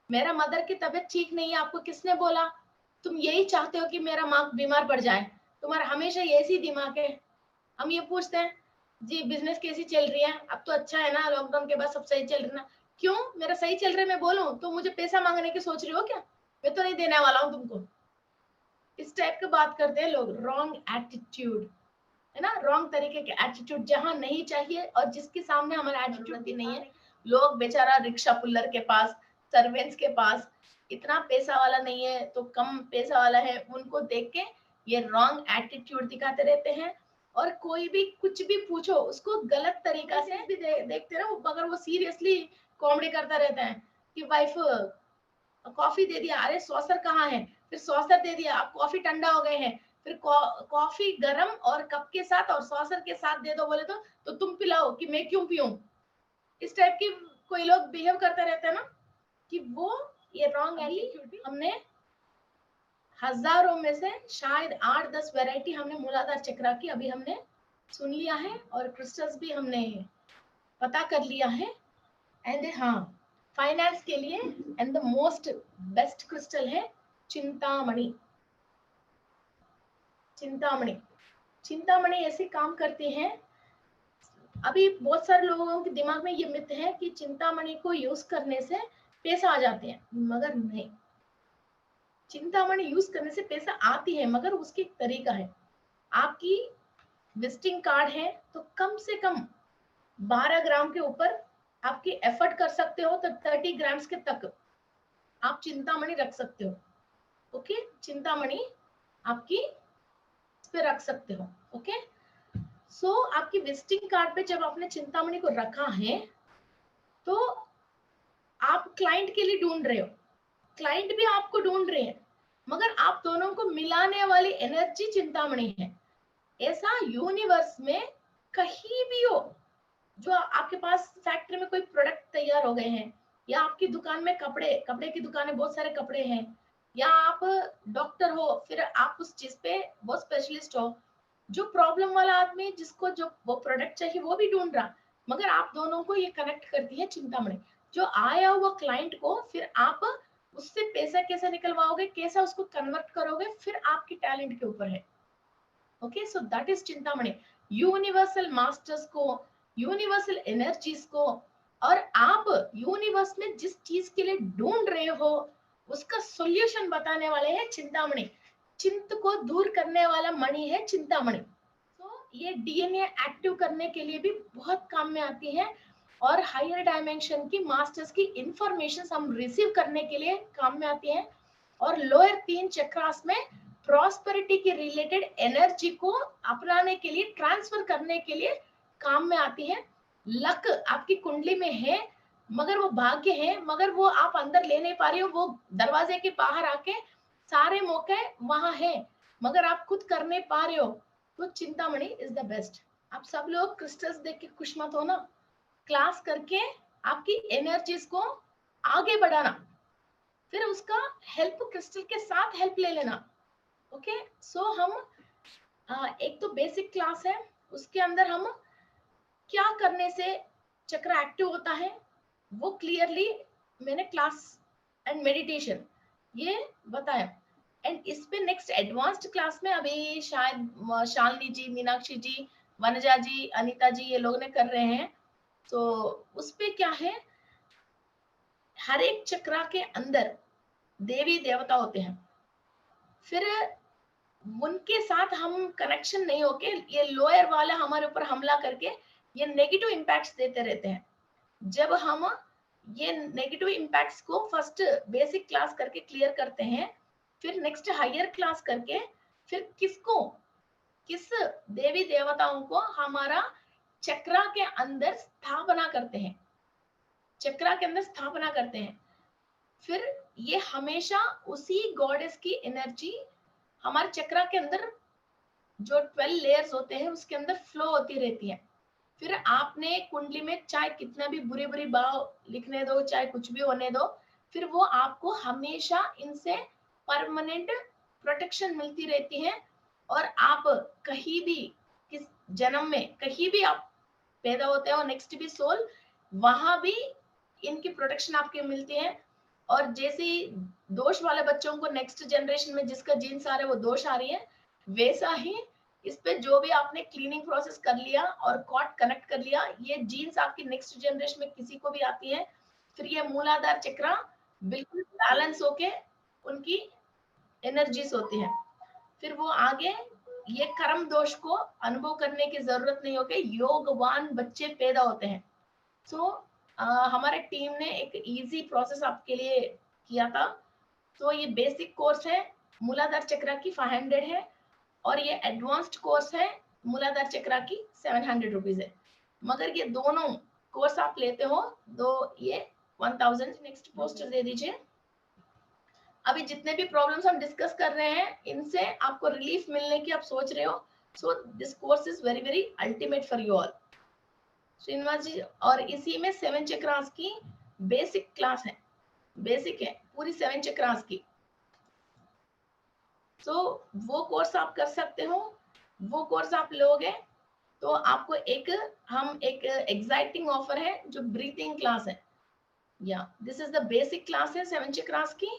मेरा मदर की तबीयत ठीक नहीं है, आपको किसने बोला? तुम यही चाहते हो कि मेरा माँ बीमार पड़ जाए, तुम्हारा हमेशा ऐसी दिमाग है। हम ये पूछते हैं। जी बिजनेस कैसी चल रही है? अब तो अच्छा है ना, लॉकडाउन के बाद सब सही चल रहा है ना? क्यों? मेरा सही चल रहा है मैं बोलूं तो मुझे पैसा मांगने की सोच रही हो क्या? मैं तो नहीं देने वाला हूँ तुमको। इस टाइप की बात करते हैं लोग, रॉन्ग एटीट्यूड, है ना, रॉन्ग तरीके के एटीट्यूड जहां नहीं चाहिए और जिसके सामने हमारा एटीट्यूड भी नहीं है। लोग बेचारा रिक्शा पुल्लर के पास, सर्वेंट्स के पास इतना पैसा वाला नहीं है तो कम पैसा वाला है, उनको देख के ये रॉन्ग एटीट्यूड दिखाते रहते हैं। और कोई भी कुछ भी पूछो उसको गलत तरीका से भी देखते रहो, मगर वो सीरियसली कॉमेडी करता रहता है कि वाइफ कॉफी दे दिया, अरे सॉसर कहाँ है, फिर सॉसर दे दिया, अब कॉफी ठंडा हो गए हैं, फिर कॉफी गरम और कप के साथ और सॉसर के साथ दे दो बोले तो तुम पिलाओ कि मैं क्यों पीऊं। इस टाइप की कोई लोग बिहेव करते रहते हैं ना, कि वो ये रॉन्ग एटीट्यूड। हमने हजारों में से शायद 8-10 वैरायटी हमने मूलाधार चक्रा की अभी हमने सुन लिया है और क्रिस्टल्स भी हमने पता कर लिया है। एंड हाँ, फाइनेंस के लिए and the most best crystal है चिंतामणि। चिंतामणि, चिंतामणि ऐसे काम करते हैं। अभी बहुत सारे लोगों के दिमाग में ये मिथ है कि चिंतामणि को यूज करने से पैसा आ जाते हैं, मगर नहीं। चिंतामणि यूज करने से पैसा आती है, मगर उसकी एक तरीका है। आपकी विजिटिंग कार्ड है तो कम से कम 12 ग्राम के ऊपर आपकी एफर्ट कर सकते हो तो 30 ग्राम्स के तक आप चिंतामणि रख सकते हो। ओके, चिंतामणि आपकी इस पे रख सकते हो। ओके, सो आपकी विजिटिंग कार्ड पे जब आपने चिंतामणि को रखा है तो आप क्लाइंट के लिए ढूंढ रहे हो, क्लाइंट भी आपको ढूंढ रहे हैं, मगर आप दोनों को मिलाने वाली एनर्जी चिंतामणि है। ऐसा यूनिवर्स में कहीं भी हो, जो आपके पास फैक्ट्री में कोई प्रोडक्ट तैयार हो गए हैं, या आपकी दुकान में कपड़े कपड़े की दुकान है, बहुत सारे कपड़े हैं, या आप डॉक्टर हो फिर आप उस चीज पे बहुत स्पेशलिस्ट हो, जो प्रॉब्लम वाला आदमी जिसको जो वो प्रोडक्ट चाहिए वो भी ढूंढ रहा, मगर आप दोनों को ये कनेक्ट करती है चिंतामणि। जो आया हुआ क्लाइंट को फिर आप उससे पैसा कैसे निकलवाओगे, कैसा उसको कन्वर्ट करोगे, फिर आपकी टैलेंट के ऊपर है। Okay, so that is Chintamani. Universal masters को, यूनिवर्सल एनर्जीज को, और आप यूनिवर्स में जिस चीज के लिए ढूंढ रहे हो उसका सॉल्यूशन बताने वाले हैं चिंतामणि। चिंत को दूर करने वाला मणि है चिंतामणि। तो ये डीएनए एक्टिव करने के लिए भी बहुत काम में आती है, और हायर डायमेंशन की मास्टर्स की इंफॉर्मेशन हम रिसीव करने के लिए काम में आती है, और लोअर 3 चक्रास में प्रॉस्पेरिटी के रिलेटेड एनर्जी को अपनाने के लिए, ट्रांसफर करने के लिए काम में आती है। लक आपकी कुंडली में है, मगर वो भाग्य है, मगर वो आप अंदर ले नहीं पा रही हो, वो दरवाजे के बाहर आके सारे मौके वहां है, मगर आप खुद कर नहीं पा रहे हो, तो चिंतामणि इज द बेस्ट। आप सब लोग क्रिस्टल्स देख के खुश मत हो ना, क्लास करके आपकी एनर्जीज को आगे बढ़ाना, फिर उसका हेल्प क्रिस्टल के साथ हेल्प ले लेना। ओके, सो हम एक तो बेसिक क्लास है, उसके अंदर हम क्या करने से चक्र एक्टिव होता है वो क्लियरली मैंने क्लास एंड मेडिटेशन ये बताया। एंड इस पे नेक्स्ट एडवांस्ड क्लास में अभी शायद शालिनी जी, मीनाक्षी जी, वनजा जी, अनीता जी ये लोग ने कर रहे हैं। तो उस पे क्या है, हर एक चक्रा के अंदर देवी देवता होते हैं, फिर उनके साथ हम कनेक्शन नहीं होके ये लोअर वाला हमारे ऊपर हमला करके ये नेगेटिव इम्पैक्ट्स देते रहते हैं। जब हम ये नेगेटिव इम्पैक्ट्स को फर्स्ट बेसिक क्लास करके क्लियर करते हैं, फिर नेक्स्ट हायर क्लास करके फिर किसको, किस देवी देवताओं को हमारा चक्रा के अंदर स्थापना करते हैं, चक्रा के अंदर स्थापना करते हैं, फिर ये हमेशा उसी गॉडेस की एनर्जी हमारे चक्रा के अंदर जो 12 लेयर्स होते हैं उसके अंदर फ्लो होती रहती है। फिर आपने कुंडली में चाहे कितना भी बुरे बुरे भाव लिखने दो, चाहे कुछ भी होने दो, फिर वो आपको हमेशा इनसे परमानेंट प्रोटेक्शन मिलती रहती है। और आप कहीं भी किस जन्म में कहीं भी आप पैदा होते हो, नेक्स्ट भी सोल, वहां भी इनकी प्रोटेक्शन आपके मिलती है। और जैसे ही दोष वाले बच्चों को नेक्स्ट जनरेशन में जिसका जीन्स आ रहा है वो दोष आ रही है, वैसा ही इस पे जो भी आपने क्लीनिंग प्रोसेस कर लिया और कॉर्ड कनेक्ट कर लिया, ये जीन्स आपकी नेक्स्ट जनरेशन में किसी को भी आती है, फिर ये मूलाधार चक्र बिल्कुल बैलेंस होके उनकी एनर्जीज होती है, फिर वो आगे ये कर्म दोष को अनुभव करने की जरूरत नहीं होगी, योगवान बच्चे पैदा होते हैं। सो हमारे टीम ने एक इजी प्रोसेस आपके लिए किया था। तो ये बेसिक कोर्स है, मूलाधार चक्र की 500 है, और ये एडवांस्ड कोर्स है, मूलाधार चक्र की 700 रुपीज है। मगर ये दोनों कोर्स आप लेते हो तो ये 1000। नेक्स्ट पोस्टर दे दीजिए। अभी जितने भी प्रॉब्लम्स हम डिस्कस कर रहे हैं, इनसे आपको रिलीफ मिलने की आप सोच रहे हो, so this course is very very ultimate for you all. Srinivas ji, और इसी में 7 चक्रास की बेसिक क्लास है, बेसिक है पूरी 7 चक्रास की। तो वो कोर्स आप कर सकते हो, वो कोर्स आप लोगे तो आपको एक हम एक एक्साइटिंग ऑफर है जो ब्रीथिंग क्लास है, या this is the basic class है 7 चक्रास की,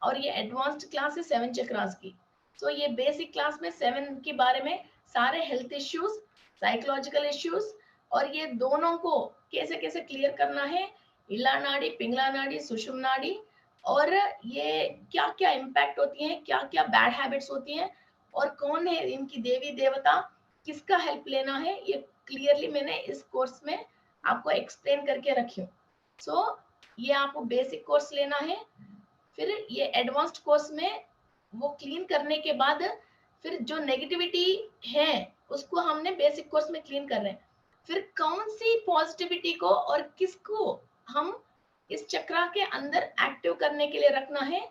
और ये एडवांस्ड क्लास है 7 चक्रास की। तो ये बेसिक क्लास में 7 के बारे में सारे हेल्थ इश्यूज, साइकोलॉजिकल इश्यूज, और ये दोनों को कैसे कैसे क्लियर करना है, इला नाड़ी, पिंगला नाड़ी, सुषुम्ना नाड़ी, और ये क्या क्या इम्पैक्ट होती है, क्या क्या बैड हैबिट्स होती हैं, और कौन है इनकी देवी देवता, किसका हेल्प लेना है, ये क्लियरली मैंने इस कोर्स में आपको एक्सप्लेन करके रखी हूँ। सो ये आपको बेसिक कोर्स लेना है, फिर ये एडवांस्ड कोर्स में वो क्लीन करने के बाद फिर जो नेगेटिविटी है उसको हमने बेसिक कोर्स में क्लीन कर रहे हैं, फिर कौन सी पॉजिटिविटी को और किसको हम इस चक्र के अंदर एक्टिव करने के लिए रखना है,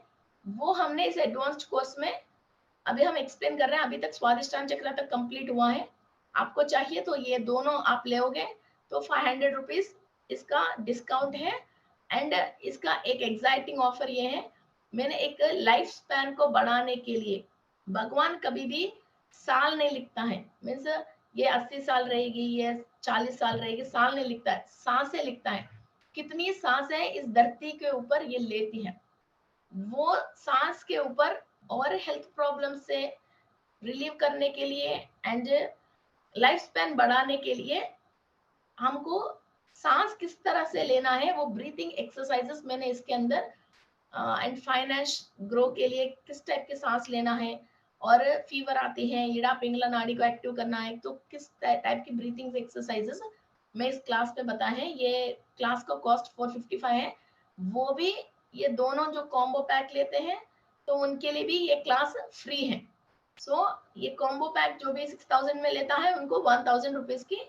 वो हमने इस एडवांस्ड कोर्स में अभी हम एक्सप्लेन कर रहे हैं। अभी तक स्वादिष्टान चक्र तक कंप्लीट हुआ है। आपको चाहिए तो ये दोनों आप लेोगे तो 500 रुपीज इसका डिस्काउंट है। एंड इसका एक एक्साइटिंग ऑफर ये है, मैंने एक लाइफ स्पैन को बढ़ाने के लिए, भगवान कभी भी साल नहीं लिखता है, मीन्स ये 80 साल रहेगी, ये 40 साल रहेगी, साल नहीं लिखता है, सांसें लिखता है। कितनी सांसें इस धरती के ऊपर ये लेती है, वो सांस के ऊपर और हेल्थ प्रॉब्लम से रिलीव करने के लिए एंड लाइफ स्पैन बढ़ाने के लिए हमको सांस किस तरह से लेना है, वो ब्रीथिंग एक्सरसाइजेस मैंने इसके अंदर, एंड फाइनेंस ग्रो के लिए किस टाइप के सांस लेना है, और फीवर आती है, ईड़ा पिंगला नाड़ी को एक्टिव करना है तो किस टाइप की ब्रीथिंग एक्सरसाइजेस मैं इस क्लास में बताए हैं। ये क्लास का कॉस्ट 455 है। वो भी ये दोनों जो कॉम्बो पैक लेते हैं तो उनके लिए भी ये क्लास फ्री है। सो ये कॉम्बो पैक जो भी 6000 में लेता है उनको 1000 रुपीज की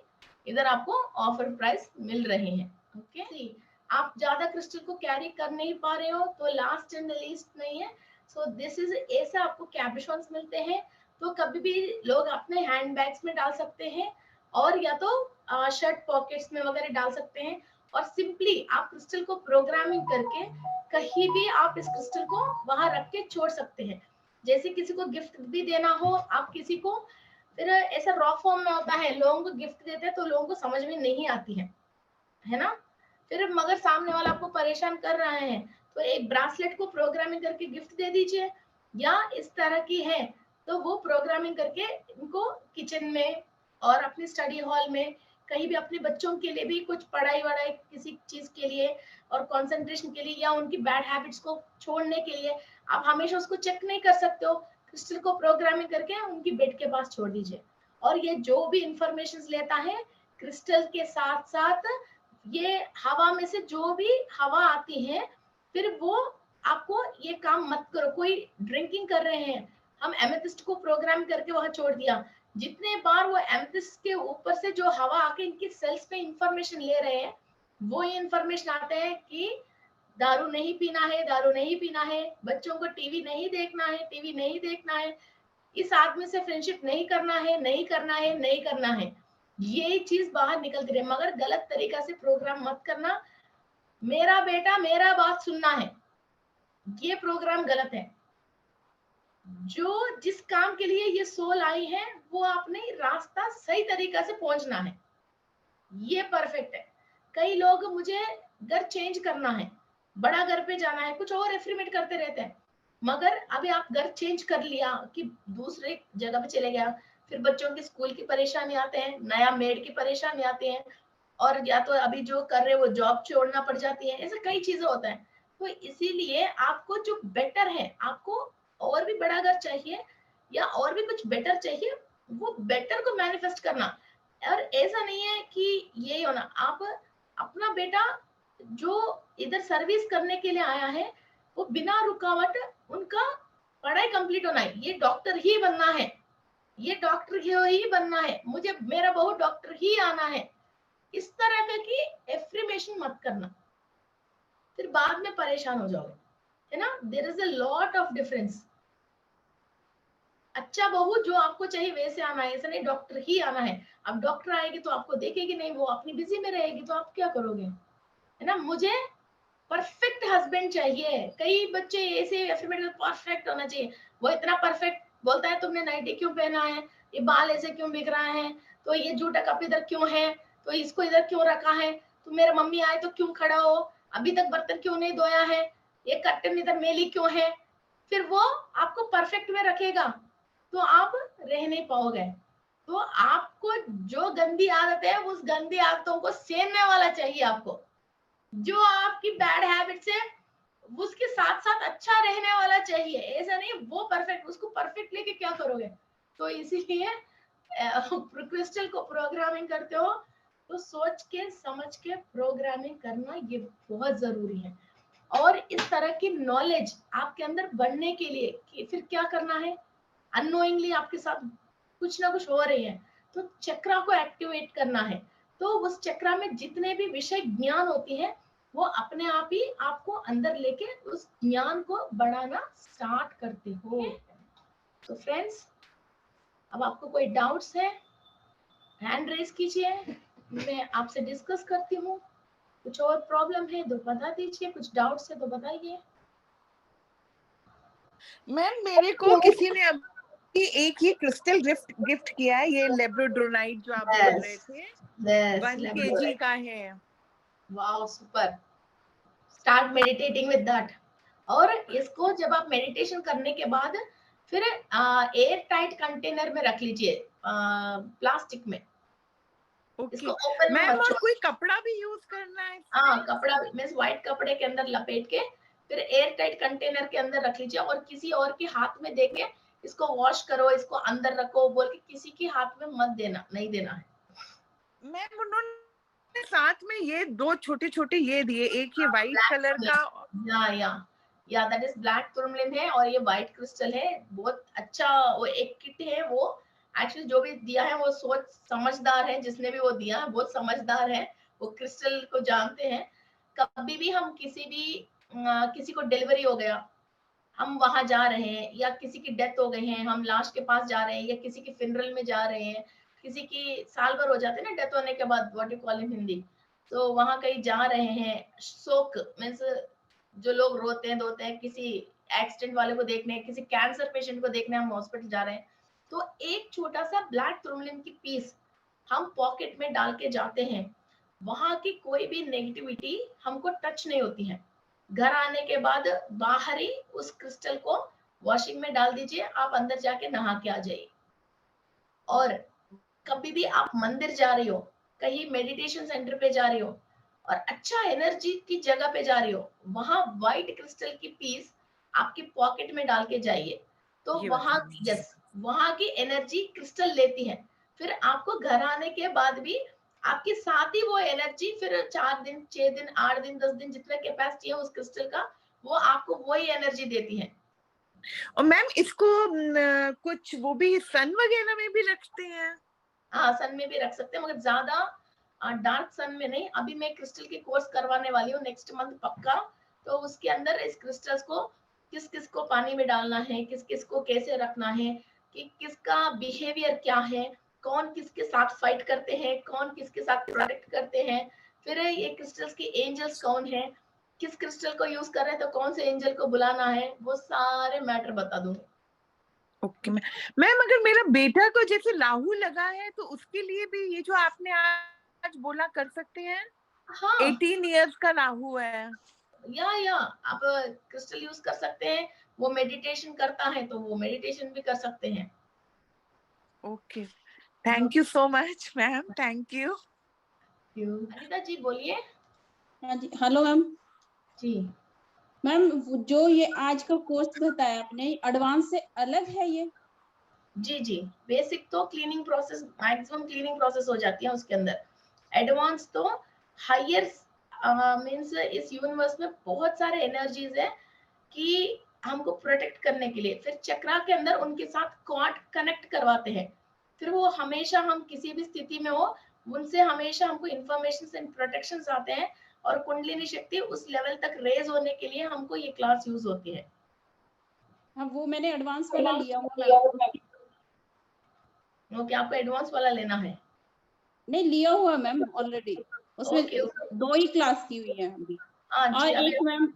इधर आपको ऑफर प्राइस मिल रहे हैं। ओके, आप ज्यादा क्रिस्टल को कैरी कर नहीं पा रहे हो तो लास्ट एंड लीस्ट नहीं है, सो दिस इज ऐसा आपको कैप्शॉन्स मिलते हैं, तो कभी भी लोग अपने हैंड बैग्स में डाल सकते हैं, और या तो शर्ट पॉकेट्स में वगैरह डाल सकते हैं, और सिंपली आप क्रिस्टल को प्रोग्रामिंग करके कहीं भी आप इस क्रिस्टल को वहां रख के छोड़ सकते हैं। जैसे किसी को गिफ्ट भी देना हो, आप किसी को, फिर ऐसा रॉ फॉर्म में होता है, लोगों को गिफ्ट देते हैं तो लोगों को समझ में नहीं आती है ना, फिर मगर सामने वाला आपको परेशान कर रहा है तो एक ब्रासलेट को प्रोग्रामिंग करके गिफ्ट दे दीजिए, या इस तरह की है तो वो प्रोग्रामिंग करके इनको किचन में और अपनी स्टडी हॉल में कहीं भी अपने बच्चों के लिए भी कुछ पढ़ाई वढ़ाई किसी चीज के लिए और कंसंट्रेशन के लिए या उनकी बैड हैबिट्स को छोड़ने के लिए आप हमेशा उसको चेक नहीं कर सकते हो, क्रिस्टल को प्रोग्रामिंग करके उनकी बेड के पास छोड़ दीजिए। और ये जो भी इंफॉर्मेशन लेता है क्रिस्टल के साथ साथ ये हवा में से जो भी हवा आती है, फिर वो आपको ये काम मत करो। कोई ड्रिंकिंग कर रहे हैं, हम एमेथिस्ट को प्रोग्राम करके वहां छोड़ दिया, जितने बार वो एमेथिस्ट के ऊपर से जो हवा आके इनकी सेल्स पे इंफॉर्मेशन ले रहे हैं, वो ये इंफॉर्मेशन आते हैं कि दारू नहीं पीना है, दारू नहीं पीना है, बच्चों को टीवी नहीं देखना है, टीवी नहीं देखना है, इस आदमी से फ्रेंडशिप नहीं करना है, नहीं करना है, नहीं करना है, ये चीज बाहर निकलती रहे, मगर गलत तरीका से प्रोग्राम मत करना। मेरा बेटा मेरा बात सुनना है, ये प्रोग्राम गलत है। जो जिस काम के लिए ये सोल आई है वो आपने रास्ता सही तरीका से पहुंचना है, ये परफेक्ट है। कई लोग मुझे घर चेंज करना है, बड़ा घर पे जाना है, कुछ और एफर्मेट करते रहते हैं, मगर अभी आप घर चेंज कर लिया कि दूसरे जगह पे चले गया, फिर बच्चों की स्कूल की परेशानी आते हैं, नया मेड की परेशानी आती है, और या तो अभी जो कर रहे हैं वो जॉब छोड़ना पड़ जाती है, ऐसे कई चीजें होता है। तो इसीलिए आपको जो बेटर है, आपको और भी बड़ा घर चाहिए या और भी कुछ बेटर चाहिए, वो बेटर को मैनिफेस्ट करना। और ऐसा नहीं है कि ये होना, आप अपना बेटा जो इधर सर्विस करने के लिए आया है, वो बिना रुकावट उनका पढ़ाई कंप्लीट होना है, ये डॉक्टर ही बनना है, ये डॉक्टर ही बनना है, मुझे मेरा बहू डॉक्टर ही आना है, इस तरह की एफ्रीमेशन मत करना, फिर बाद में परेशान हो जाओगे, है ना। There is a lot of difference. अच्छा बहू जो आपको चाहिए वैसे आना है, ऐसा नहीं डॉक्टर ही आना है। अब डॉक्टर आएगी तो आपको देखेगी नहीं, वो अपनी बिजी में रहेगी, तो आप क्या करोगे, है ना। मुझे परफेक्ट हस्बैंड चाहिए, कई बच्चे ऐसे एफर्मेटिव परफेक्ट होना चाहिए, वो इतना परफेक्ट बोलता है तुमने नाइटी क्यों पहना है, ये बाल ऐसे क्यों बिक रहा है, तो ये जूता कप इधर क्यों है, तो इसको इधर क्यों रखा है, तो मेरे मम्मी आए तो क्यों खड़ा हो, अभी तक बर्तन क्यों नहीं धोया है, ये कर्टन इधर मेली क्यों है। फिर वो आपको परफेक्ट में रखेगा तो आप रह नहीं पाओगे। तो आपको जो गंदी आदत है उस गंदी आदतों को सेने वाला चाहिए आपको, जो आपकी बैड हैबिट्स है उसके साथ साथ अच्छा रहने वाला चाहिए, ऐसा नहीं वो परफेक्ट, उसको परफेक्ट लेके क्या करोगे। तो इसीलिए क्रिस्टल को प्रोग्रामिंग करते हो तो सोच के समझ के प्रोग्रामिंग करना ये बहुत जरूरी है। और इस तरह की नॉलेज आपके अंदर बढ़ने के लिए कि फिर क्या करना है, अननोइंगली आपके साथ कुछ ना कुछ हो रही है, तो चक्रा को एक्टिवेट करना है। तो उस चक्रा में जितने भी विषय ज्ञान होती है वो अपने आप ही आपको अंदर लेके उस ज्ञान को बढ़ाना स्टार्ट करते हो। तो फ्रेंड्स, अब आपको कोई डाउट्स है हैंड रेज कीजिए, मैं आपसे डिस्कस करती हूँ। कुछ और प्रॉब्लम है तो बता दीजिए, कुछ डाउट्स है तो बताइए। मैम मेरे को किसी ने अभी एक ये क्रिस्टल गिफ्ट किया है, ये लेब्रोडोनाइट जो आप बोल रहे थे, 1 kg का है। Wow super, start meditating with that. और इसको जब आप मेडिटेशन करने के बाद फिर एयर टाइट कंटेनर में रख लीजिए, प्लास्टिक में। ओके इसको ओपन में मैम, मत और छोड़िए। कोई कपड़ा भी यूज करना है हाँ, इसमें? कपड़ा मीन्स व्हाइट कपड़े के अंदर लपेट के फिर एयर टाइट कंटेनर के अंदर रख लीजिए, और किसी और के हाथ में देके इसको वॉश करो, इसको अंदर रखो बोल के किसी के हाथ में मत देना, नहीं देना है। मैम उन्होंने साथ में ये 2 छोटे छोटे ये दिए, एक ये व्हाइट कलर ब्लैक, का। या दैट इज ब्लैक टूरमलिन है, और ये व्हाइट क्रिस्टल है, बहुत अच्छा। वो एक किट है, वो एक्चुअली जो भी दिया है वो सोच समझदार है, जिसने भी वो दिया है बहुत समझदार है, वो क्रिस्टल को जानते हैं। कभी भी हम किसी को डिलीवरी हो गया, हम वहां जा रहे हैं, या किसी की डेथ हो गई है, हम लाश के पास जा रहे हैं, या किसी की फिनरल में जा रहे हैं, किसी की साल भर हो जाते हैं ना डेथ होने के बाद, what you call in Hindi, तो वहां कहीं जा रहे हैं, शोक मीन्स जो लोग रोते हैं धोते हैं, किसी एक्सीडेंट वाले को देखने, किसी कैंसर पेशेंट को देखने हम हॉस्पिटल जा रहे हैं, तो एक छोटा सा ब्लैक टूरमलिन की पीस हम पॉकेट में डाल के जाते हैं, वहां की कोई भी नेगेटिविटी हमको टच नहीं होती है। घर आने के बाद बाहर ही उस क्रिस्टल को वॉशिंग में डाल दीजिए, आप अंदर जाके नहा के आ जाइए। और कभी भी आप मंदिर जा रही हो, कहीं मेडिटेशन सेंटर पे जा रही हो, और अच्छा एनर्जी की जगह पे जा रही हो, वहां व्हाइट क्रिस्टल की पीस आपकी पॉकेट में डाल के जाइए, तो वहां की एनर्जी क्रिस्टल लेती है। फिर आपको घर आने के बाद भी आपके साथ ही वो एनर्जी फिर 4 दिन 6 दिन 8 दिन 10 दिन जितना कैपेसिटी है उस क्रिस्टल का, वो आपको वही एनर्जी देती है। और मैम इसको कुछ वो भी सन वगैरह में भी रखते हैं? हाँ, सन में भी रख सकते हैं, मगर ज्यादा डार्क सन में नहीं। अभी मैं क्रिस्टल की कोर्स करवाने वाली हूँ नेक्स्ट मंथ पक्का, तो उसके अंदर इस क्रिस्टल्स को किस किस को पानी में डालना है, किस किस को कैसे रखना है, कि किसका बिहेवियर क्या है, कौन किसके साथ फाइट करते हैं, कौन किसके साथ प्रोटेक्ट करते हैं, फिर ये क्रिस्टल्स की एंजल्स कौन है, किस क्रिस्टल को यूज कर रहे हैं तो कौन से एंजल को बुलाना है, वो सारे मैटर बता दूंगी। ओके मैम, अगर मेरा बेटा को जैसे राहु लगा है तो उसके लिए भी ये जो आपने आज बोला कर सकते हैं? हाँ 18 इयर्स का राहु है। या आप क्रिस्टल यूज कर सकते हैं, वो मेडिटेशन करता है तो वो मेडिटेशन भी कर सकते हैं। Okay, thank you so much ma'am, thank you. Anita ji बोलिए। हाँ जी, हेलो मैम। जी मैम जो ये आज का कोर्स बताया आपने, एडवांस से अलग है ये? जी जी, बेसिक तो cleaning process, maximum cleaning process हो जाती है उसके अंदर। एडवांस तो हायर मींस इस यूनिवर्स में बहुत सारे एनर्जीज है कि हमको प्रोटेक्ट करने के लिए। फिर चक्रा के अंदर उनके साथ कॉर्ड कनेक्ट करवाते हैं, फिर वो हमेशा, हम किसी भी स्थिति में हो, उनसे हमेशा हमको इंफॉर्मेशन एंड प्रोटेक्शन आते हैं, और कुंडलिनी शक्ति उस लेवल तक रेज होने के लिए हमको ये क्लास यूज होती है। हाँ, वो मैंने एडवांस वाला लिया हुआ मैम। ओके, आपको एडवांस वाला लेना है? नहीं, लिया हुआ मैम ऑलरेडी। उसमें ओके 2 ही क्लास की हुई है अभी। हाँ और जी, अभी एक मैम,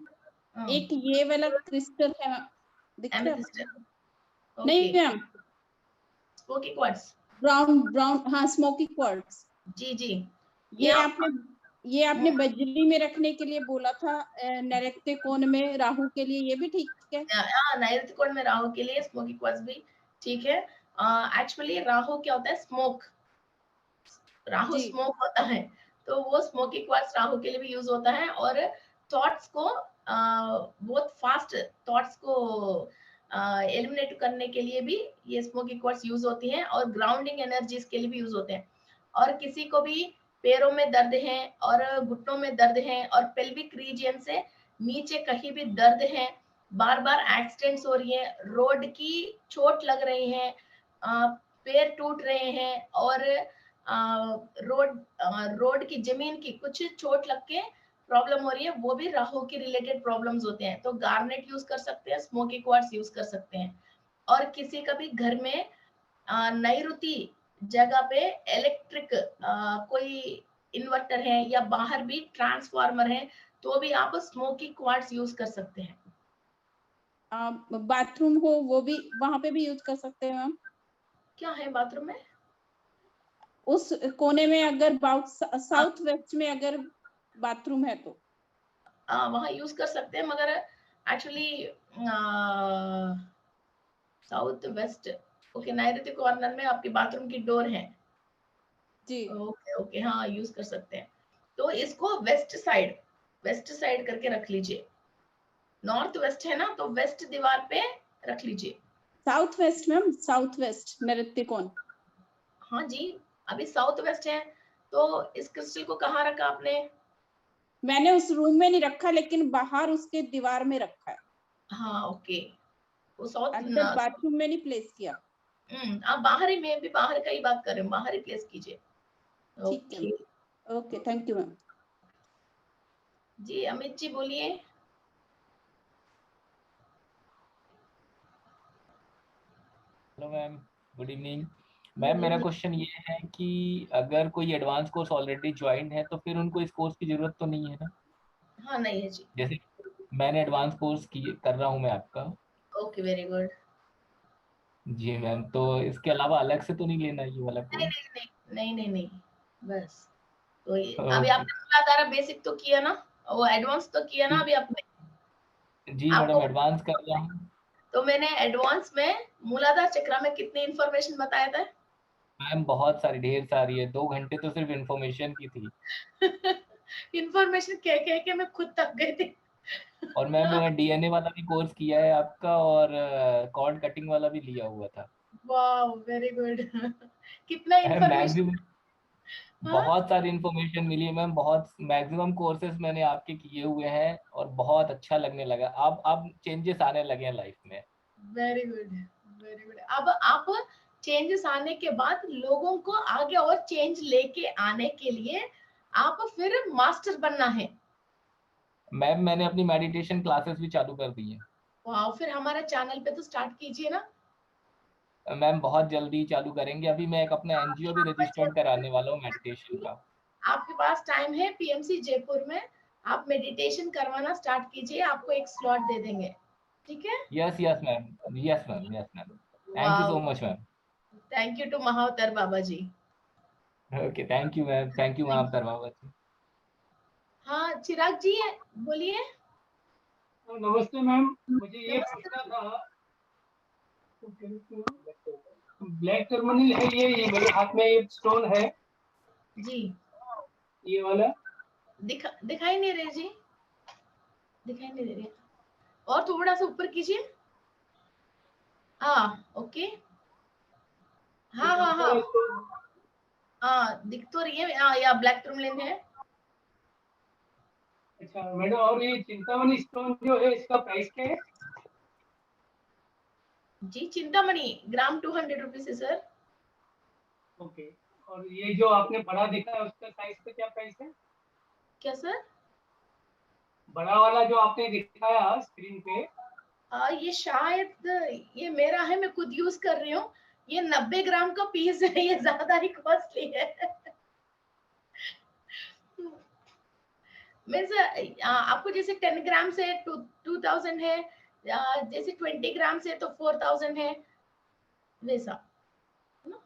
एक ये वाला क्रिस्टल है, दिख रहा है? एमेथिस्ट। नहीं okay, ma'am, smoky quartz. Brown brown, हाँ, स्मोकी क्वार्ट्ज। जी जी, ये आप आपने बजरी में रखने के लिए बोला था, नैऋत्य कोण में राहु के लिए, ये भी ठीक है? नैऋत्य कोण में राहु के लिए स्मोकी क्वार्ट्ज भी ठीक है। एक्चुअली राहु क्या होता है? स्मोक, राहु जी स्मोक होता है, तो वो स्मोकी क्वार्ट्ज राहु के लिए भी यूज होता है। और थॉट्स को बहुत फास्ट थॉट्स को एलिमिनेट करने के लिए भी ये स्मोकी क्वार्ट्ज यूज होती हैं, और ग्राउंडिंग एनर्जीज के लिए भी यूज होते हैं। और किसी को भी पैरों में दर्द है और घुटनों में दर्द है और पेल्विक रीजन से नीचे कहीं भी दर्द है, बार बार एक्सीडेंट्स हो रही है, रोड की चोट लग रही है, पैर टूट रहे हैं, और रोड की जमीन की कुछ चोट लग के प्रॉब्लम हो रही है, वो भी राहु की रिलेटेड प्रॉब्लम्स होते हैं। तो गार्नेट यूज कर सकते हैं, स्मोकी क्वार्ट्ज यूज कर सकते हैं। और किसी का भी घर में नैऋति जगह पे इलेक्ट्रिक कोई इन्वर्टर है या बाहर भी ट्रांसफार्मर है, तो भी आप स्मोकी क्वार्ट्ज यूज कर सकते हैं। बाथरूम हो, वो भी वहां पे भी यूज कर सकते हैं मैम? क्या है बाथरूम में? उस कोने में अगर साउथ वेस्ट में अगर बाथरूम है तो वहां यूज कर सकते हैं, मगर एक्चुअली साउथ वेस्ट, ओके, नैऋत्य कॉर्नर में आपके बाथरूम की डोर है। जी। ओके ओके, हाँ यूज कर सकते हैं। तो इसको वेस्ट साइड करके रख लीजिए। नॉर्थ वेस्ट है ना, तो वेस्ट दीवार पे रख लीजिए। South west ma'am, south west नैऋत्य कोण। हाँ जी, अभी साउथ वेस्ट है, तो इस क्रिस्टल को कहाँ रखा आपने? मैंने उस रूम में नहीं रखा, लेकिन बाहर उसके दीवार में रखा है। हाँ ओके, वो साउथ। अंदर बाथरूम में नहीं प्लेस किया। आप बाहर ही, मैं भी बाहर का ही बात कर रही हूँ, बाहर ही प्लेस कीजिए। ठीक है, ओके, थैंक यू मैम। जी अमित जी बोलिए। Hello ma'am, good evening. Ma'am मेरा क्वेश्चन ये है कि अगर कोई एडवांस कोर्स ऑलरेडी ज्वाइन है तो फिर उनको इस कोर्स की जरूरत तो नहीं है ना? हाँ नहीं है जी। जैसे मैंने एडवांस कोर्स कर रहा हूँ मैं आपका। Okay, very good. जी मैम, तो इसके अलावा अलग से तो नहीं लेना ये वाला नहीं कोर्स? नहीं नहीं नहीं नहीं नहीं, बस। तो ये अभी ओके। आपने मूलाधारा बेसिक तो किया ना, वो एडवांस तो किया ना अभी आपने? जी आपको मैडम, एडवांस कर रहा हूँ। तो मैंने एडवांस में मूलाधार चक्र में कितनी इंफॉर्मेशन बताया था? मैम बहुत सारी, ढेर सारी है, 2 घंटे तो सिर्फ इन्फॉर्मेशन की थी। इंफॉर्मेशन कह के मैं खुद थक गई थी। और मैम मैंने डीएनए वाला भी कोर्स किया है आपका, और कॉर्ड कटिंग वाला भी लिया हुआ था। वाह, वेरी गुड। कितना इंफॉर्मेशन। मैक्सिमम हाँ, बहुत सारी इन्फॉर्मेशन मिली है मैम, बहुत मैक्सिमम कोर्सेज मैंने आपके किए हुए हैं और बहुत अच्छा लगने लगा। अब चेंजेस आने लगे हैं लाइफ में। Very good, very good. अब आप चेंजेस आने के बाद लोगों को आगे और चेंज लेके आने के लिए आप फिर मास्टर बनना है। मैम मैंने अपनी मेडिटेशन क्लासेस भी चालू कर दी हैं। वाह, फिर हमारे चैनल पे तो स्टार्ट कीजिए ना। मैम बहुत जल्दी चालू करेंगे, अभी मैं एक अपना एनजीओ भी रजिस्टर्ड कराने वाला हूँ मेडिटेशन का। आपके पास टाइम है, पीएमसी जयपुर में आप मेडिटेशन करवाना स्टार्ट कीजिए, आपको एक स्लॉट दे देंगे, ठीक है? Yes yes ma'am, yes ma'am, yes ma'am. Thank you वाह, so much ma'am. Thank you to Mahavatar Baba ji. Okay, thank you ma'am, thank you ma'am करवावत। हाँ चिराग जी बोलिए। नमस्ते मैम, मुझे ये नमस्ते। पूछना था। ब्लैक टर्मिनल है ये मेरे हाथ में एक स्टोन है जी, ये वाला। दिखाई नहीं रहे जी, दिखाई नहीं दे रही। और थोड़ा सा ऊपर कीजिए। हाँ, ओके, हाँ हाँ हाँ हाँ, दिख तो रही है। हाँ, या ब्लैक टर्मलिन है। अच्छा मैडम, और ये चिंतामणि स्टोन जो है इसका प्राइस क्या है? जी, चिंतामणि ग्राम 200 रुपीज है सर। ओके, और ये जो आपने बड़ा देखा है उसका साइज का क्या प्राइस है? क्या सर? बड़ा वाला जो आपने दिखाया स्क्रीन पे, ये शायद ये मेरा है, मैं खुद यूज कर रही हूँ। ये 90 ग्राम का पीस है, ये ज्यादा ही कॉस्टली है। मीन्स आपको जैसे 10 ग्राम से 2000 है, जैसे 20 ग्राम से तो 4000 है, वैसा ना।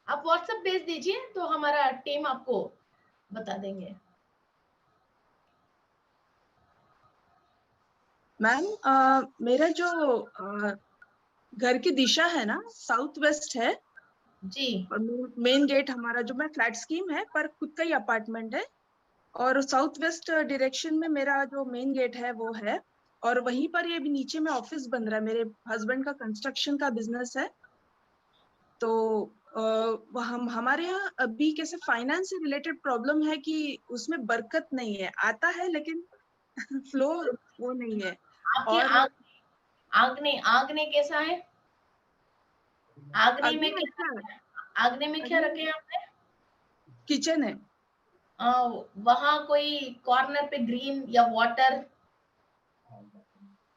आप व्हाट्सएप भेज दीजिए तो हमारा टीम आपको बता देंगे। मैम मेरा जो घर की दिशा है ना साउथ वेस्ट है जी, और मेन गेट हमारा जो मैं फ्लैट स्कीम है पर खुद का ही अपार्टमेंट है और साउथ वेस्ट डायरेक्शन में मेरा जो मेन गेट है वो है और वहीं पर ये भी नीचे में ऑफिस बन रहा है। मेरे हस्बैंड का कंस्ट्रक्शन का बिजनेस है तो हम हमारे यहाँ अभी कैसे फाइनेंस से रिलेटेड प्रॉब्लम है कि उसमें बरकत नहीं है, आता है लेकिन फ्लो वो नहीं है। आपके और आग्ने आग्ने कैसा है? आग्ने में अग्नि क्या, अच्छा आग्ने में क्या रखे हैं आपने? किचन है। वहां कोई कॉर्नर पे ग्रीन या वाटर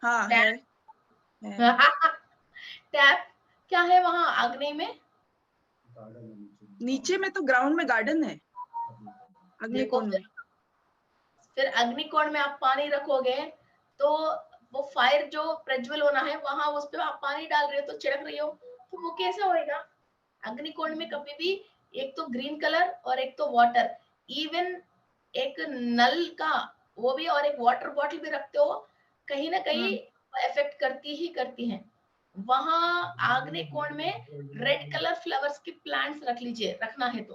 हाँ टैप? है। टैप क्या है वहां आग्नेय में? नीचे में तो ग्राउंड में गार्डन है अगले देखो, कोण में। फिर अग्निकोण में आप पानी रखोगे तो वो फायर जो प्रज्वल होना है वहां उस पे आप पानी डाल रहे हो तो छिड़क रही हो, तो वो कैसे होएगा? अग्निकोण में कभी भी एक तो ग्रीन कलर और एक तो वाटर, इवन एक नल का वो भी और एक वाटर बॉटल भी रखते हो, कहीं ना कहीं इफेक्ट करती ही करती हैं। वहां आग्नेय कोण में रेड कलर फ्लावर्स की प्लांट्स रख लीजिए, रखना है तो,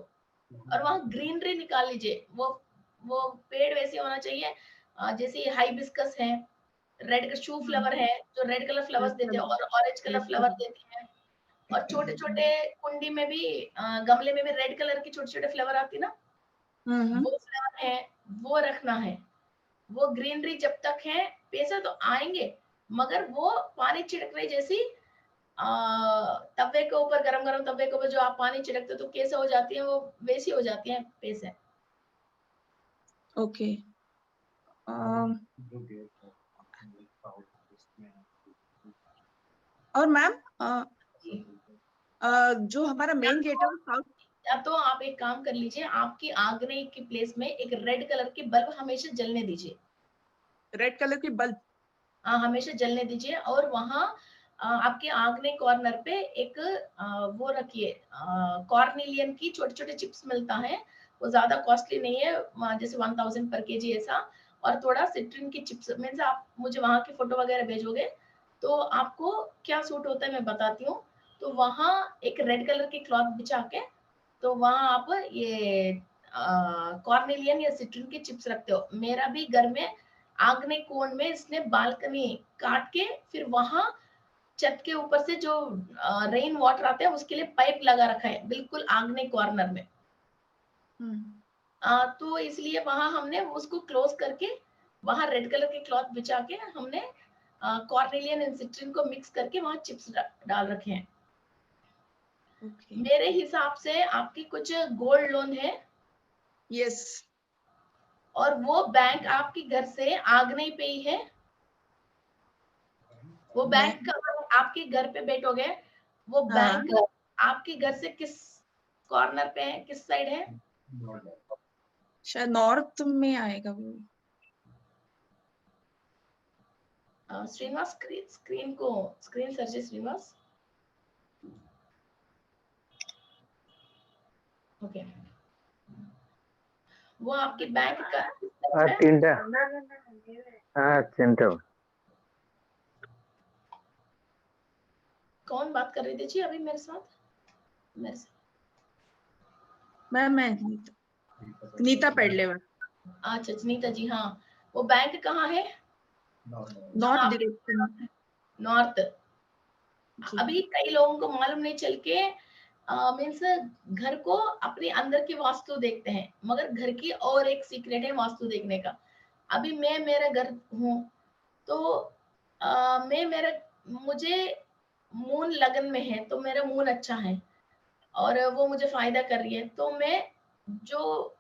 और वहां ग्रीनरी निकाल लीजिए। वो पेड़ वैसे होना चाहिए जैसे हाइबिस्कस है, रेड शू फ्लावर है जो रेड कलर फ्लावर्स देते हैं और ऑरेंज कलर फ्लावर देते हैं। और छोटे छोटे कुंडी में भी गमले में भी रेड कलर की छोटे छोटे फ्लावर आती है ना, वो फ्लावर है, वो रखना है। वो ग्रीनरी जब तक है, पैसे तो आएंगे, मगर वो पानी छिड़क रही जैसी तवे के ऊपर, गरम गरम तवे के ऊपर जो आप पानी छिड़कते हो तो कैसे हो जाती है, वो वैसी हो जाती है पैसे। ओके और मैम जो हमारा मेन गेट है वो साउथ। या तो आप एक काम कर लीजिए, आपकी आग्नेय की प्लेस में एक रेड कलर की बल्ब हमेशा जलने दीजिए। रेड कलर की बल्ब हमेशा जलने दीजिए। और वहां आपके आग्नेय कॉर्नर पे एक वो रखिए, कॉर्निलियन की छोटे छोटे चिप्स मिलता है, वो ज्यादा कॉस्टली नहीं है, जैसे 1000 पर केजी ऐसा। और थोड़ा सिट्रिन की चिप्स, मीन्स आप मुझे वहां की फोटो वगैरह भेजोगे तो आपको क्या सूट होता है मैं बताती हूँ। तो वहां एक रेड कलर की क्लॉथ बिछा के, तो वहां आप ये कॉर्नेलियन या सिट्रिन की चिप्स रखते हो। मेरा भी घर में आग्नेय कोण में इसने बालकनी काट के फिर वहां छत के ऊपर से जो रेन वाटर आता है उसके लिए पाइप लगा रखा है बिल्कुल आग्नेय कॉर्नर में। तो इसलिए वहां हमने उसको क्लोज करके वहां रेड कलर की क्लॉथ बिछा के हमने कॉर्नेलियन एंड सिट्रिन को मिक्स करके वहां चिप्स डाल रखे हैं। मेरे हिसाब से आपकी कुछ गोल्ड लोन है। यस। और वो बैंक आपके घर से आग्नेय पे ही है। वो बैंक आपके घर पे बैठोगे, वो बैंक आपके घर से किस कॉर्नर पे है, किस साइड है? शायद नॉर्थ में आएगा वो। Srinivas screen search Srinivas. Okay, वो आपकी बैंक का चिंता चिंता कौन बात कर रही थी जी अभी मेरे साथ? मैं नीता पेडलेवर। अच्छा नीता जी, हाँ। वो बैंक कहाँ है? North direction. नॉर्थ। अभी कई लोगों को मालूम नहीं चल के मीन्स घर को अपने अंदर की वास्तु देखते हैं, मगर घर की और एक सीक्रेट है वास्तु देखने का। अभी मैं मेरा घर हूँ तो मुझे मून लगन में है, तो मेरा मून अच्छा है और वो मुझे फायदा कर रही है, तो मैं जो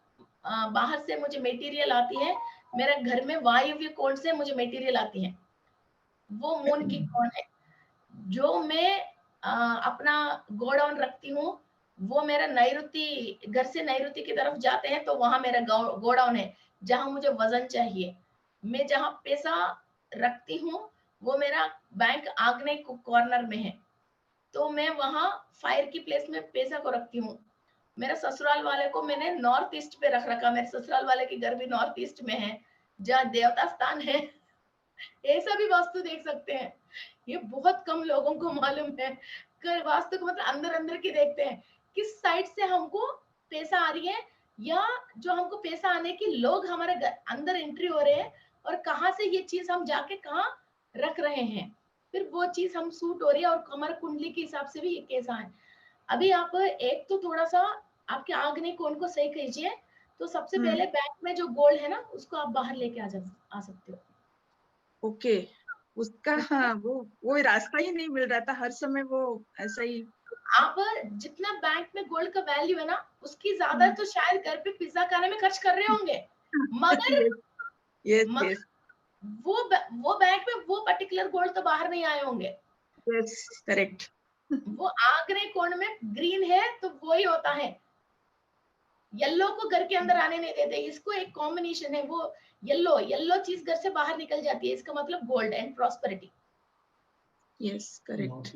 बाहर से मुझे मटेरियल आती है, मेरा घर में वायव्य कोण से मुझे मटेरियल आती है, वो मून की कोण है। जो मैं अपना गोडाउन रखती हूँ, वो मेरा नैऋति, घर से नैऋति की तरफ जाते हैं, तो वहां मेरा गोडाउन है जहां मुझे वजन चाहिए। मैं जहां पैसा रखती हूँ वो मेरा बैंक आग्नेय कॉर्नर में है, तो मैं वहां फायर की प्लेस में पैसा को रखती हूँ। मेरा ससुराल वाले को मैंने नॉर्थ ईस्ट पे रख रखा, मेरे ससुराल वाले की घर भी नॉर्थ ईस्ट में है जहाँ देवता स्थान है। ऐसा भी वास्तु देख सकते हैं, ये बहुत कम लोगों को मालूम है। वास्तु को मतलब अंदर अंदर की देखते हैं, किस साइड से हमको पैसा आ रही है, या जो हमको पैसा आने की लोग हमारे अंदर एंट्री हो रहे हैं, और कहाँ से ये चीज हम जाके कहाँ रख रहे हैं, फिर वो चीज हम सूट हो रही है, और हमारे कुंडली के हिसाब से भी ये कैसा है। अभी आप एक तो थोड़ा सा आपके आग्नेय कोण को सही कीजिए, तो सबसे पहले बैंक में जो गोल्ड है ना, उसको आप बाहर लेके आ सकते हो। ओके, उसका हाँ, वो रास्ता ही नहीं मिल रहा था, हर समय वो ऐसा ही। आप जितना बैंक में गोल्ड का वैल्यू है ना, उसकी ज्यादा तो शायद घर पे पिज्जा खाने में खर्च कर रहे होंगे, मगर यस वो बैंक में वो पर्टिकुलर गोल्ड तो बाहर नहीं आए होंगे। Yes correct. वो आग्नेय कोण में ग्रीन है तो वो ही होता है, येलो को घर के अंदर आने नहीं देते, इसको एक कॉम्बिनेशन है, वो येलो चीज घर से बाहर निकल जाती है, इसका मतलब gold and prosperity. Yes correct.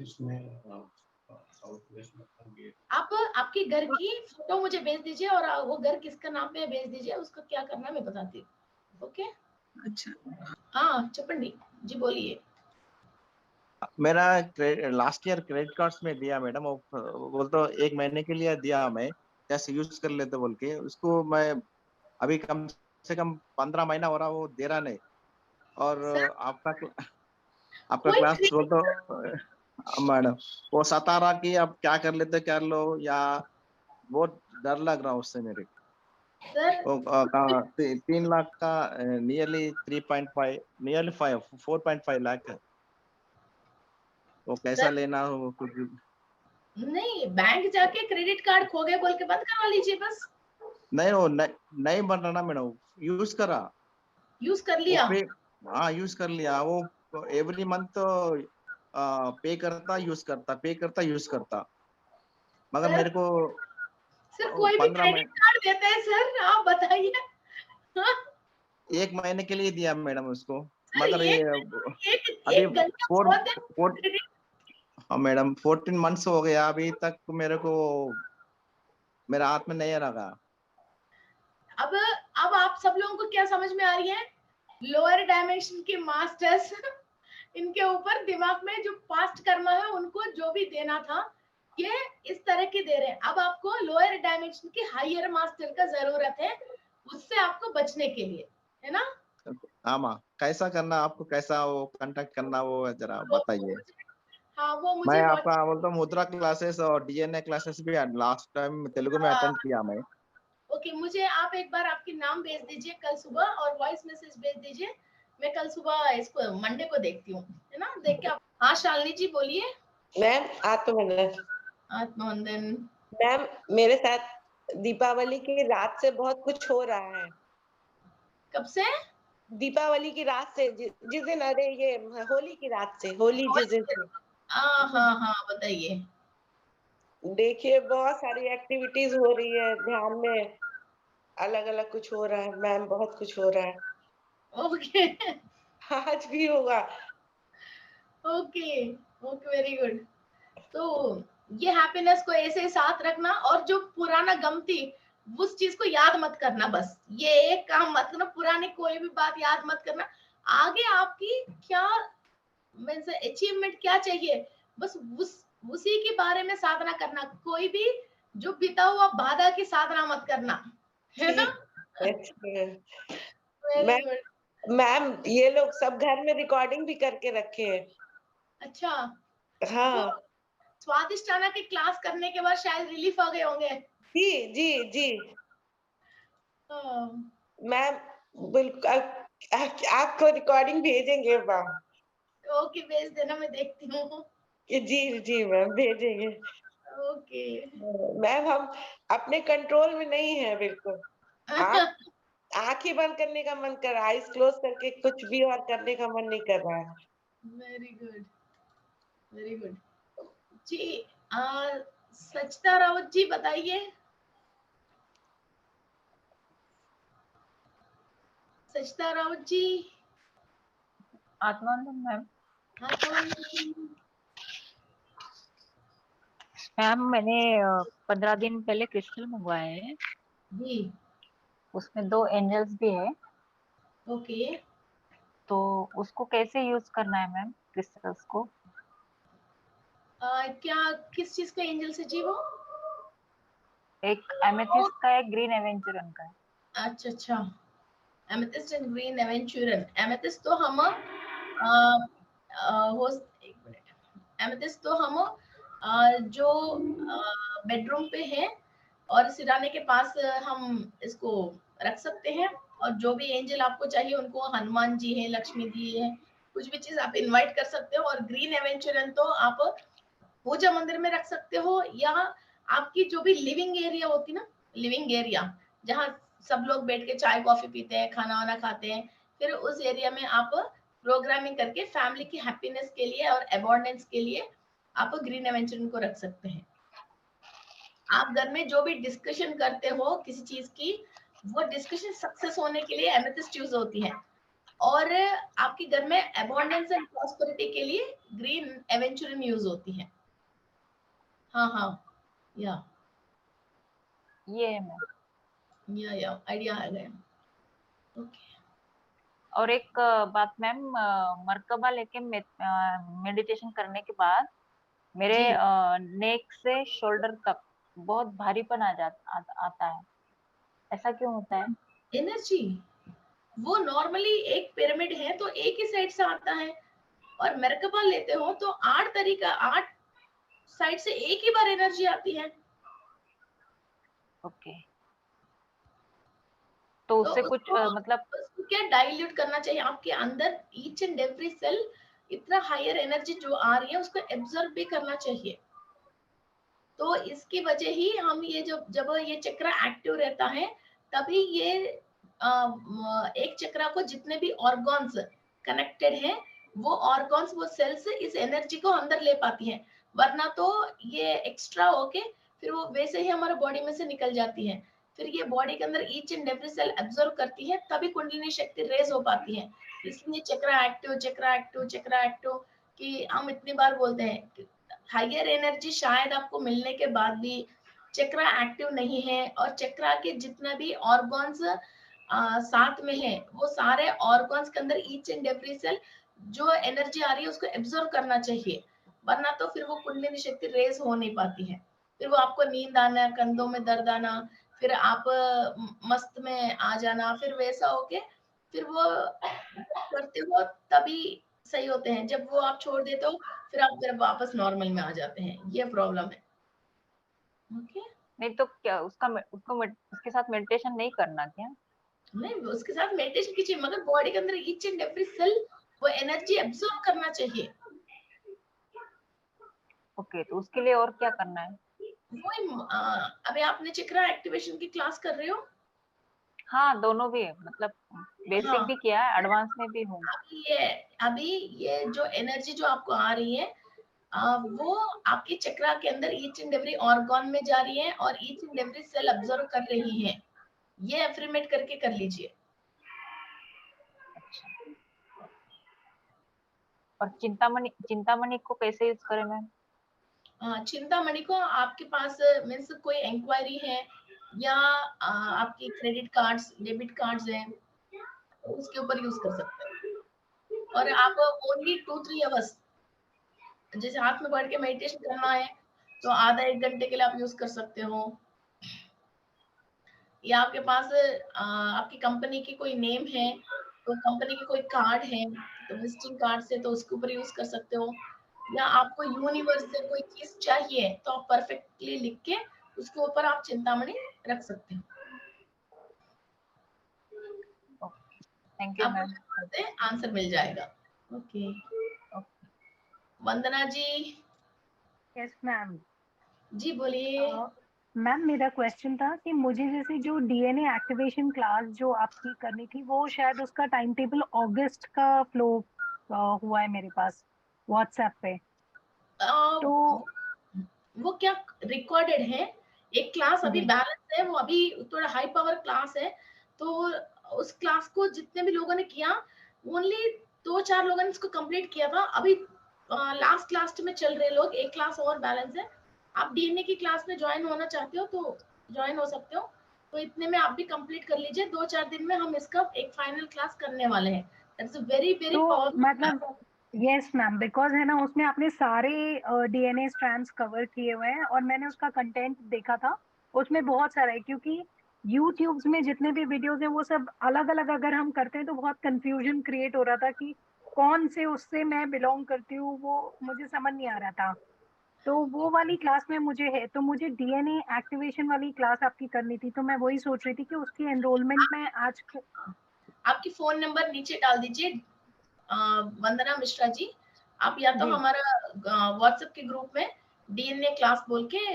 आप आपके घर की फोटो मुझे भेज दीजिए, और वो घर किसका नाम पे भेज दीजिए, उसका क्या करना है मैं बताती हूँ। ओके, अच्छा हाँ चपंडी जी बोलिए। मेरा लास्ट ईयर क्रेडिट कार्ड्स में दिया मैडम, वो बोल तो 1 महीने के लिए दिया, मैं जैसे यूज कर लेते बोल के उसको, मैं अभी कम से कम 15 महीना हो रहा वो दे रहा नहीं। और सर, आपका कोई क्लास बोल क्रेडिट तो मैडम वो सता रहा कि अब क्या कर लेते कर लो, या बहुत डर लग रहा उससे मेरे को। सर, वो 3 लाख का नियरली 3.5 नियरली 4.5 लाख है, वो कैसा सर लेना हो कुछ। नहीं, बैंक जाके क्रेडिट कार्ड खो गए बोल के बंद करवा लीजिए बस। नहीं वो नहीं बन रहा ना मैडम, यूज करा यूज कर वो लिया। पे, हाँ यूज कर लिया वो, एवरी मंथ पे करता यूज करता, पे करता यूज करता, मगर सर, मेरे को सर कोई भी 15 क्रेडिट कार्ड देता है सर, आप बताइए। हाँ? 1 महीने के लिए दिया मैडम उसको, सर मगर ये एक अभी एक घंटा फोर बहुत है फोर क्रेडिट। हाँ मैडम 14 मंथ्स हो गया अभी तक मेरे को, मेरा हाथ में नहीं लगा। अब आप सब लोगों को क्या समझ में आ रही है, लोअर डायमेंशन के मास्टर्स इनके ऊपर दिमाग में जो पास्ट कर्मा है उनको जो भी देना था, ये इस तरह के दे रहे हैं। अब आपको लोअर डायमेंशन के हायर मास्टर का जरूरत है, उससे आपको बचने के लिए, है ना। आमा कैसा करना, आपको कैसा वो कांटेक्ट करना, वो जरा बताइए। हाँ वो मैं मुझे आपका बोलता हूँ मुद्रा क्लासेस और डीएनए क्लासेस भी लास्ट टाइम तेलुगु में अटेंड किया मैं। ओके, मुझे आप एक बार आपकी नाम भेज दीजिए कल सुबह, और वॉइस मैसेज भेज दीजिए, मैं कल सुबह इसको मंडे को देखती हूँ, है ना, देख के आप। हाँ शालिनी जी बोलिए। मैम आत्मवंदन। आत्मवंदन। मैम मेरे साथ दीपावली की रात से बहुत कुछ हो रहा है। कब से? दीपावली की रात से, जिस दिन, अरे ये होली की रात से, होली जिस दिन से। हाँ हाँ हाँ बताइए। देखिए बहुत सारी एक्टिविटीज हो रही है, ध्यान में अलग अलग कुछ हो रहा है मैम, बहुत कुछ हो रहा है। ओके आज भी होगा। Okay okay, very good. तो ये हैप्पीनेस को ऐसे साथ रखना, और जो पुराना गम थी उस चीज को याद मत करना, बस ये एक काम मत करना, पुरानी कोई भी बात याद मत करना। आगे आपकी क्या मीन्स अचीवमेंट क्या चाहिए, बस उसी के बारे में साधना करना, कोई भी जो बीता हुआ बाधा की साधना मत करना, है ना? Very good. मैम ये लोग सब घर में रिकॉर्डिंग भी करके रखे हैं। अच्छा, हाँ तो स्वादिष्टाना की क्लास करने के बाद शायद रिलीफ आ गए होंगे। जी जी जी हाँ, मैम, बिल्कुल आपको रिकॉर्डिंग भेजेंगे मैम। ओके, भेज देना, मैं देखती हूँ। जी जी मैम भेजेंगे। ओके। मैम हम अपने कंट्रोल में नहीं है बिल्कुल। आप आंखें बंद करने का मन कर रहा है, आईज क्लोज करके कुछ भी और करने का मन नहीं कर रहा है। Very good, very good. जी, सचता रावत जी बताइए। सचता रावत जी। आत्मानंद मैम। आत्मानंद मैम मैंने 15 दिन पहले क्रिस्टल मंगवाए हैं, जी। उसमें 2 एंजल्स भी है, ओके। तो उसको कैसे यूज करना है मैम क्रिस्टल्स को? क्या किस चीज का एंजल से जी वो? एक एमेथिस्ट का है, ग्रीन एवेंचुरन का है। अच्छा अच्छा, amethyst and green aventurine. Amethyst तो हम हो, एक मिनट, एमेथिस्ट तो हम जो बेडरूम पे है और सिराने के पास हम इसको रख सकते हैं, और जो भी एंजल आपको चाहिए उनको, हनुमान जी हैं, लक्ष्मी जी हैं, कुछ भी चीज आप इनवाइट कर सकते हो। और ग्रीन एवेंचुरन तो आप पूजा मंदिर में रख सकते हो, या आपकी जो भी लिविंग एरिया होती ना, लिविंग एरिया जहाँ सब लोग बैठ के चाय कॉफी पीते हैं, खाना वाना खाते हैं, फिर उस एरिया में आप प्रोग्रामिंग करके फैमिली की हैप्पीनेस के लिए और अबॉर्डेंस के लिए आप ग्रीन एवेंचुरन को रख सकते हैं। आप घर में जो भी डिस्कशन करते हो किसी चीज की, वो डिस्कशन सक्सेस होने के लिए एमेथिस्ट यूज होती है, और आपके घर में अबॉन्डेंस एंड प्रॉस्पेरिटी के लिए ग्रीन एवेंचुरन यूज होती है। हाँ हाँ, या ये है मैम। या आइडिया आ गया। ओके। और एक बात मैम, मरकबा लेके मेडिटेशन करने के बाद मेरे जी, नेक से शोल्डर तक बहुत भारीपन आता है, ऐसा क्यों होता है? एनर्जी, वो नॉर्मली एक पिरामिड है तो एक ही साइड से आता है, और मरकबा लेते हो तो 8 साइड से एक ही बार एनर्जी आती है। ओके, तो तो उससे कुछ उसको मतलब उसको क्या डाइल्यूट करना चाहिए आपके अंदर, ईच एंड एवरी सेल इतना हायर एनर्जी जो आ रही है उसको एब्जॉर्ब भी करना चाहिए। तो इसकी वजह ही हम ये जब ये चक्र एक्टिव रहता है, तभी ये एक चक्र को जितने भी ऑर्गन्स कनेक्टेड हैं, वो ऑर्गन्स, वो सेल्स इस एनर्जी को अंदर ले पाती हैं, वरना तो ये एक्स्ट्रा होके फिर वो वैसे ही हमारे बॉडी में से निकल जाती है। फिर ये बॉडी के अंदर each and every cell absorb करती है, तभी कुंडलिनी शक्ति रेज हो पाती है। इसलिए चक्र एक्टिव, चक्र एक्टिव, चक्र एक्टिव कि हम इतनी बार बोलते हैं। हायर एनर्जी शायद आपको मिलने के बाद भी चक्र एक्टिव नहीं है, और चक्र के जितना भी ऑर्गन्स साथ में है, वो सारे ऑर्गन्स के अंदर ईच एंड एवरी सेल जो एनर्जी आ रही है उसको एब्जॉर्ब करना चाहिए, वरना तो फिर वो कुंडलिनी शक्ति रेज हो नहीं पाती है। फिर वो आपको नींद आना, कंधों में दर्द आना, फिर आप मस्त में आ जाना, फिर वैसा होके फिर वो करते हो तभी सही होते हैं। जब वो आप छोड़ देते हो फिर आप फिर वापस नॉर्मल में आ जाते हैं, ये प्रॉब्लम है। ओके। नहीं तो क्या उसके साथ मेडिटेशन नहीं करना क्या? नहीं, उसके साथ मेडिटेशन कीजिए, मगर बॉडी के अंदर ईच एंड एवरी सेल वो एनर्जी एब्जॉर्ब करना चाहिए। ओके, तो उसके लिए और क्या करना है? वही अभी आपने चक्रा एक्टिवेशन की क्लास कर रहे हो? हाँ, दोनों भी है, मतलब बेसिक हाँ, भी किया है, एडवांस में भी हूँ। अभी ये जो एनर्जी जो आपको आ रही है, वो आपके चक्रा के अंदर ईच एंड एवरी ऑर्गन में जा रही है, और each and every cell observe कर रही है। ये एफर्मेट करके कर लीजिए। और चिंतामणि को कैसे यूज करें मैम? चिंतामणि को आपके पास मीन्स कोई इंक्वायरी है, या आपकी क्रेडिट कार्ड्स, डेबिट कार्ड्स हैं, तो उसके ऊपर यूज कर सकते हैं। और आप ओनली 2-3 आवर्स जैसे हाथ में पकड़ के मेडिटेशन करना है तो आधा 1 घंटे के लिए आप यूज कर सकते हो, या आपके पास आपकी कंपनी की कोई नेम है तो कंपनी की कोई कार्ड है तो विजिटिंग कार्ड से तो उसके ऊपर यूज कर सकते हो, या आपको यूनिवर्स से कोई चीज चाहिए तो आप परफेक्टली लिख के उसके ऊपर आप चिंतामणि रख सकते हो। Thank you ma'am. आपको आंसर मिल जाएगा। Okay Vandana ji. Yes ma'am. जी बोलिए। मैम मेरा क्वेश्चन था कि मुझे जैसे जो डीएनए एक्टिवेशन क्लास जो आपकी करनी थी वो शायद उसका टाइम टेबल अगस्त का फ्लो हुआ है मेरे पास व्हाट्सएप पे। तो वो क्या रिकॉर्डेड है, एक क्लास अभी बैलेंस है, वो अभी थोड़ा हाई पावर क्लास है, तो उस क्लास को जितने भी लोगों ने किया ओनली 2-4 लोगों ने इसको कंप्लीट किया था। अभी लास्ट में चल रहे लोग, एक क्लास और बैलेंस है। आप डीएनए की क्लास में ज्वाइन होना चाहते हो तो ज्वाइन हो सकते हो, तो इतने में आप भी कंप्लीट कर लीजिए। 2-4 दिन में हम इसका एक फाइनल क्लास करने वाले हैं। That's a very very powerful. मतलब यस मैम, बिकॉज है ना उसमें आपने सारे डीएनए स्ट्रैंड्स कवर किए हुए हैं और मैंने उसका कंटेंट देखा था, उसमें बहुत सारा है, क्योंकि यूट्यूब में जितने भी वीडियोस हैं वो सब अलग अलग अगर हम करते हैं तो बहुत कंफ्यूजन क्रिएट हो रहा था कि कौन से उससे मैं बिलोंग करती हूँ, वो मुझे समझ नहीं आ रहा था। तो वो वाली क्लास में मुझे है, तो मुझे डीएनए एक्टिवेशन वाली क्लास आपकी करनी थी, तो मैं वही सोच रही थी कि उसकी एनरोलमेंट में आज आपकी फोन नंबर नीचे डाल दीजिए वंदना मिश्रा जी। आप या तो हमारा व्हाट्सएप के ग्रुप में डीएनए क्लास बोल के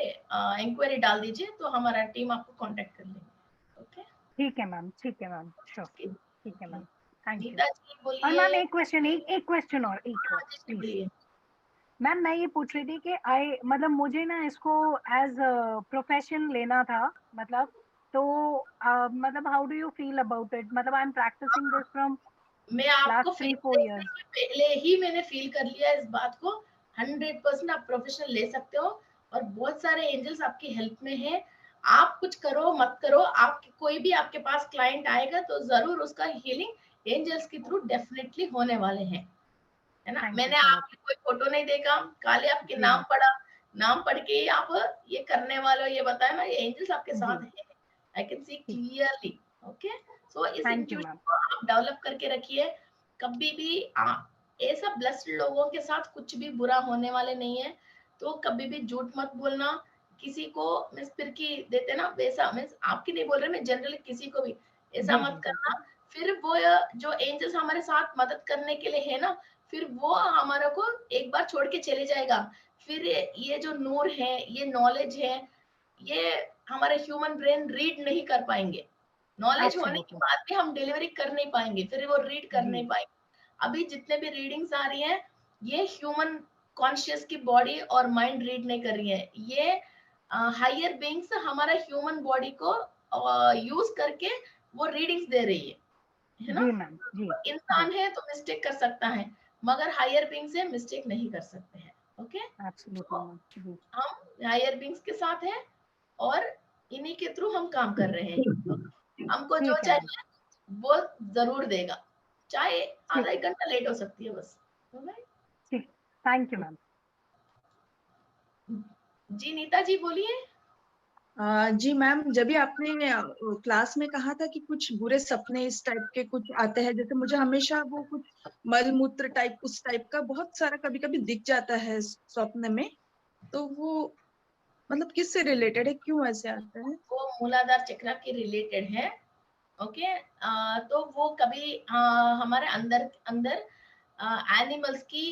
इंक्वायरी डाल दीजिए तो हमारा टीम आपको कांटेक्ट कर लेंगे। ओके ठीक है मैम, ठीक है मैम, श्योर, ठीक है ma'am, thank you. Nita ji बोलिए। और मैम एक क्वेश्चन और प्लीज। मैम मैं ये पूछ रही थी कि मतलब मुझे ना इसको एज प्रोफेशन लेना था, मतलब तो मतलब how do you feel about it, मतलब I am practising this from मैं आपको लास्ट 3-4 years। पहले ही मैंने फील कर लिया इस बात को। 100% आप प्रोफेशनल ले सकते हो और बहुत सारे एंजल्स आपकी हेल्प में है। आप कुछ करो मत करो, आप कोई भी आपके पास क्लाइंट आएगा तो जरूर उसका हीलिंग एंजल्स के थ्रू डेफिनेटली होने वाले हैं, है ना। मैंने आपकी कोई फोटो नहीं देखा, खाली आपके नाम पढ़ा, नाम पढ़ के आप ये करने वाले हो ये बताया ना, ये एंजल्स आपके साथ है। I can see clearly. Okay so इस इंट्यूशन को आप डेवलप करके रखिए। कभी भी ऐसा ब्लेस्ड लोगों के साथ कुछ भी बुरा होने वाले नहीं है, तो कभी भी झूठ मत बोलना। किसी को मीन्स फिरकी देते ना वैसा, मीन्स आपकी नहीं बोल रहे, मैं जनरली किसी को भी ऐसा मत करना। फिर वो जो एंजल्स हमारे साथ मदद करने के लिए है ना, फिर वो हमारा को एक बार छोड़ के चले जाएगा। फिर ये जो नूर है, ये नॉलेज है, ये हमारे ह्यूमन ब्रेन रीड नहीं कर पाएंगे। नॉलेज होने के बाद भी हम डिलीवरी कर नहीं पाएंगे, फिर वो रीड कर नहीं पाएंगे। अभी जितने भी रीडिंग्स आ रही हैं ये ह्यूमन कॉन्शियस की बॉडी और माइंड रीड नहीं कर रही है, ये हायर बीइंग्स हमारा ह्यूमन बॉडी को यूज करके वो रीडिंग्स दे रही है ना। इंसान है तो मिस्टेक कर सकता है, मगर हायर बीइंग से मिस्टेक नहीं कर सकते हैं। ओके हम हायर बीइंग्स के साथ हैं और इन्हीं के थ्रू हम काम कर रहे हैं। हमको जो चाहिए वो जरूर देगा, चाहे आधा 1 घंटा लेट हो सकती है बस। Thank you ma'am. जी नीता जी बोलिए। जी मैम, जब भी आपने क्लास में कहा था कि कुछ बुरे सपने इस टाइप के कुछ आते हैं, जैसे मुझे हमेशा वो कुछ मल मूत्र टाइप उस टाइप का बहुत सारा कभी कभी दिख जाता है स्वप्न में, तो वो मतलब किससे रिलेटेड है, क्यों ऐसे आता है? वो मूलाधार चक्र के रिलेटेड है। ओके तो वो कभी हमारे अंदर एनिमल्स की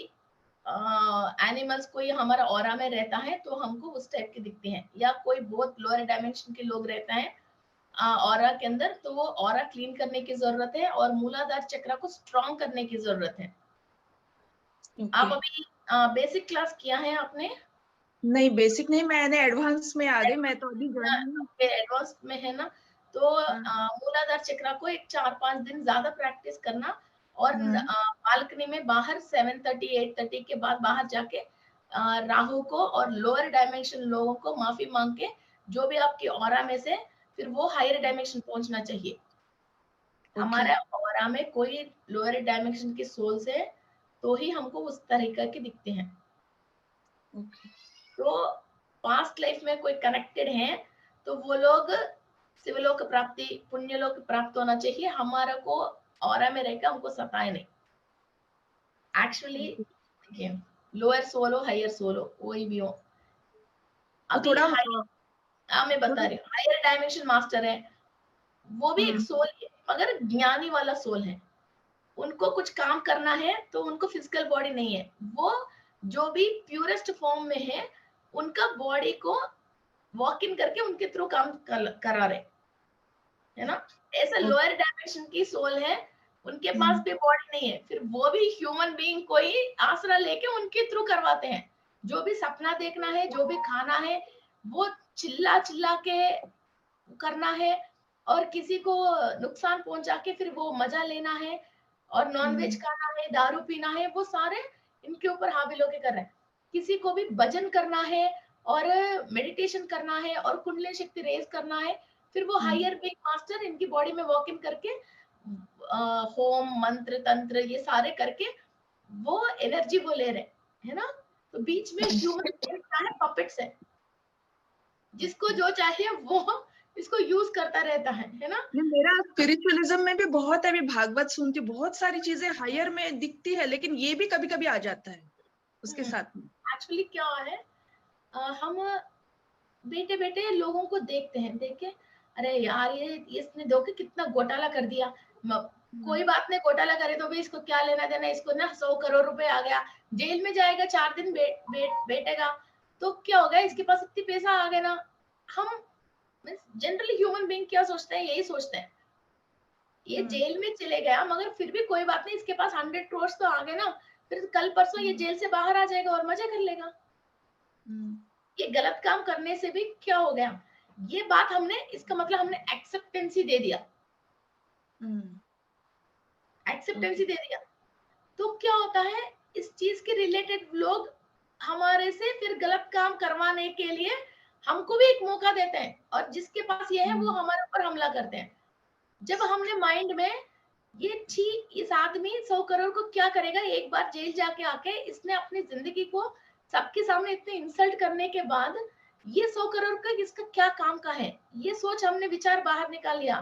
एनिमल्स कोई हमारा ऑरा में रहता है तो हमको उस टाइप के दिखते हैं, या कोई बहुत लोअर डायमेंशन के लोग रहते हैं ऑरा के अंदर, तो वो ऑरा क्लीन करने की जरूरत है और मूलाधार चक्र को स्ट्रॉन्ग करने की जरूरत है। आप अभी बेसिक क्लास किया है आपने? नहीं बेसिक नहीं, मैंने एडवांस में आ गई, मैं तो अभी एडवांस में है ना, तो मूलाधार चक्र को एक 4-5 दिन ज्यादा प्रैक्टिस करना और बालकनी में बाहर 7:30-8:30 के बाद बाहर जाके राहु को और लोअर डायमेंशन लोगों को माफी मांग के जो भी आपकी ऑरा में से फिर वो हायर डायमेंशन पहुंचना चाहिए। हमारे ऑरा में कोई लोअर डायमेंशन की सोल्स है तो ही हमको उस तरीके के दिखते हैं। तो पास्ट लाइफ में कोई कनेक्टेड है तो वो लोग शिवलोक प्राप्ति, पुण्यलोक प्राप्त होना चाहिए। हमारा को ऑरा में रहेगा, हमको सताए नहीं। एक्चुअली देखिए, लोअर सोल हो, हायर सोल हो, कोई भी हो, अभी थोड़ा मैं बता रही हूँ, हायर डायमेंशन मास्टर है, वो भी एक सोल है, मगर ज्ञानी वाला सोल है। उनको कुछ काम करना है तो उनको फिजिकल बॉडी नहीं है, वो जो भी प्यूरेस्ट फॉर्म में है उनका बॉडी को वॉक इन करके उनके थ्रू काम करा रहे, है ना। ऐसा लोअर डायमेंशन की सोल है, उनके पास भी बॉडी नहीं है, फिर वो भी ह्यूमन बीइंग कोई आसरा लेके उनके थ्रू करवाते हैं। जो भी सपना देखना है, जो भी खाना है, वो चिल्ला चिल्ला के करना है, और किसी को नुकसान पहुंचा के फिर वो मजा लेना है, और नॉनवेज खाना है, दारू पीना है, वो सारे इनके ऊपर हावी होके कर रहे हैं। किसी को भी भजन करना है और मेडिटेशन करना है और कुंडलिनी शक्ति रेज करना है, फिर वो हायर बीइंग मास्टर इनकी बॉडी में वॉक इन करके होम मंत्र तंत्र ये सारे करके वो एनर्जी वो ले रहे है ना। तो बीच में ह्यूमन क्या है, पपेट्स है, जिसको जो चाहिए वो इसको यूज करता रहता है ना। मेरा स्पिरिचुअलिज्म में भी बहुत है, भागवत सुनती, बहुत सारी चीजें हायर में दिखती है, लेकिन ये भी कभी कभी आ जाता है उसके साथ में। एक्चुअली क्या है, हम बेटे बेटे लोगों को देखते हैं, देख के अरे यार ये इसने देखो कितना घोटाला कर दिया, कोई बात नहीं, घोटाला करे तो भी इसको क्या लेना देना, इसको ना 100 करोड़ रुपए आ गया, जेल में जाएगा 4 दिन बैठेगा, तो क्या होगा, इसके पास इतनी पैसा आ गया ना। हम जनरली ह्यूमन बीइंग क्या सोचते हैं, यही सोचते हैं, ये जेल में चले गया मगर फिर भी कोई बात नहीं, इसके पास 100 करोड़ तो आ गए ना, फिर कल परसों ये जेल से बाहर आ जाएगा और मजा कर लेगा। ये गलत काम करने से भी क्या हो गया, ये बात हमने, इसका मतलब हमने एक्सेप्टेंसी दे दिया, एक्सेप्टेंसी दे दिया। तो क्या होता है, इस चीज के रिलेटेड लोग हमारे से फिर गलत काम करवाने के लिए हमको भी एक मौका देते हैं, और जिसके पास ये है वो हमारे ऊपर हमला करते हैं। जब हमने माइंड में ये ठीक, इस आदमी 100 करोड़ को क्या करेगा, एक बार जेल जाके आके इसने अपनी जिंदगी को सबके सामने इतने इंसल्ट करने के बाद ये 100 करोड़ का इसका क्या काम का है, ये सोच हमने विचार बाहर निकाल लिया,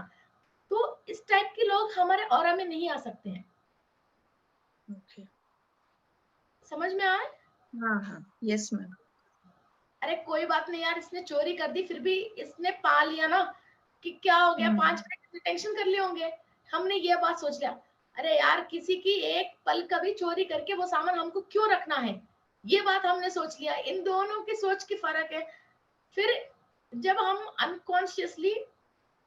तो इस टाइप के लोग हमारे ऑरा में नहीं आ सकते हैं। समझ में आए? हाँ, यस मैम। अरे कोई बात नहीं यार, इसने चोरी कर दी, फिर भी इसने पा लिया ना, कि क्या हो गया, 5 मिनट टेंशन कर लिए होंगे, हमने ये बात सोच लिया, अरे यार किसी की एक पल का भी चोरी करके वो सामान हमको क्यों रखना है, ये बात हमने सोच लिया। इन दोनों की सोच की फर्क है। फिर जब हम अनकॉन्शियसली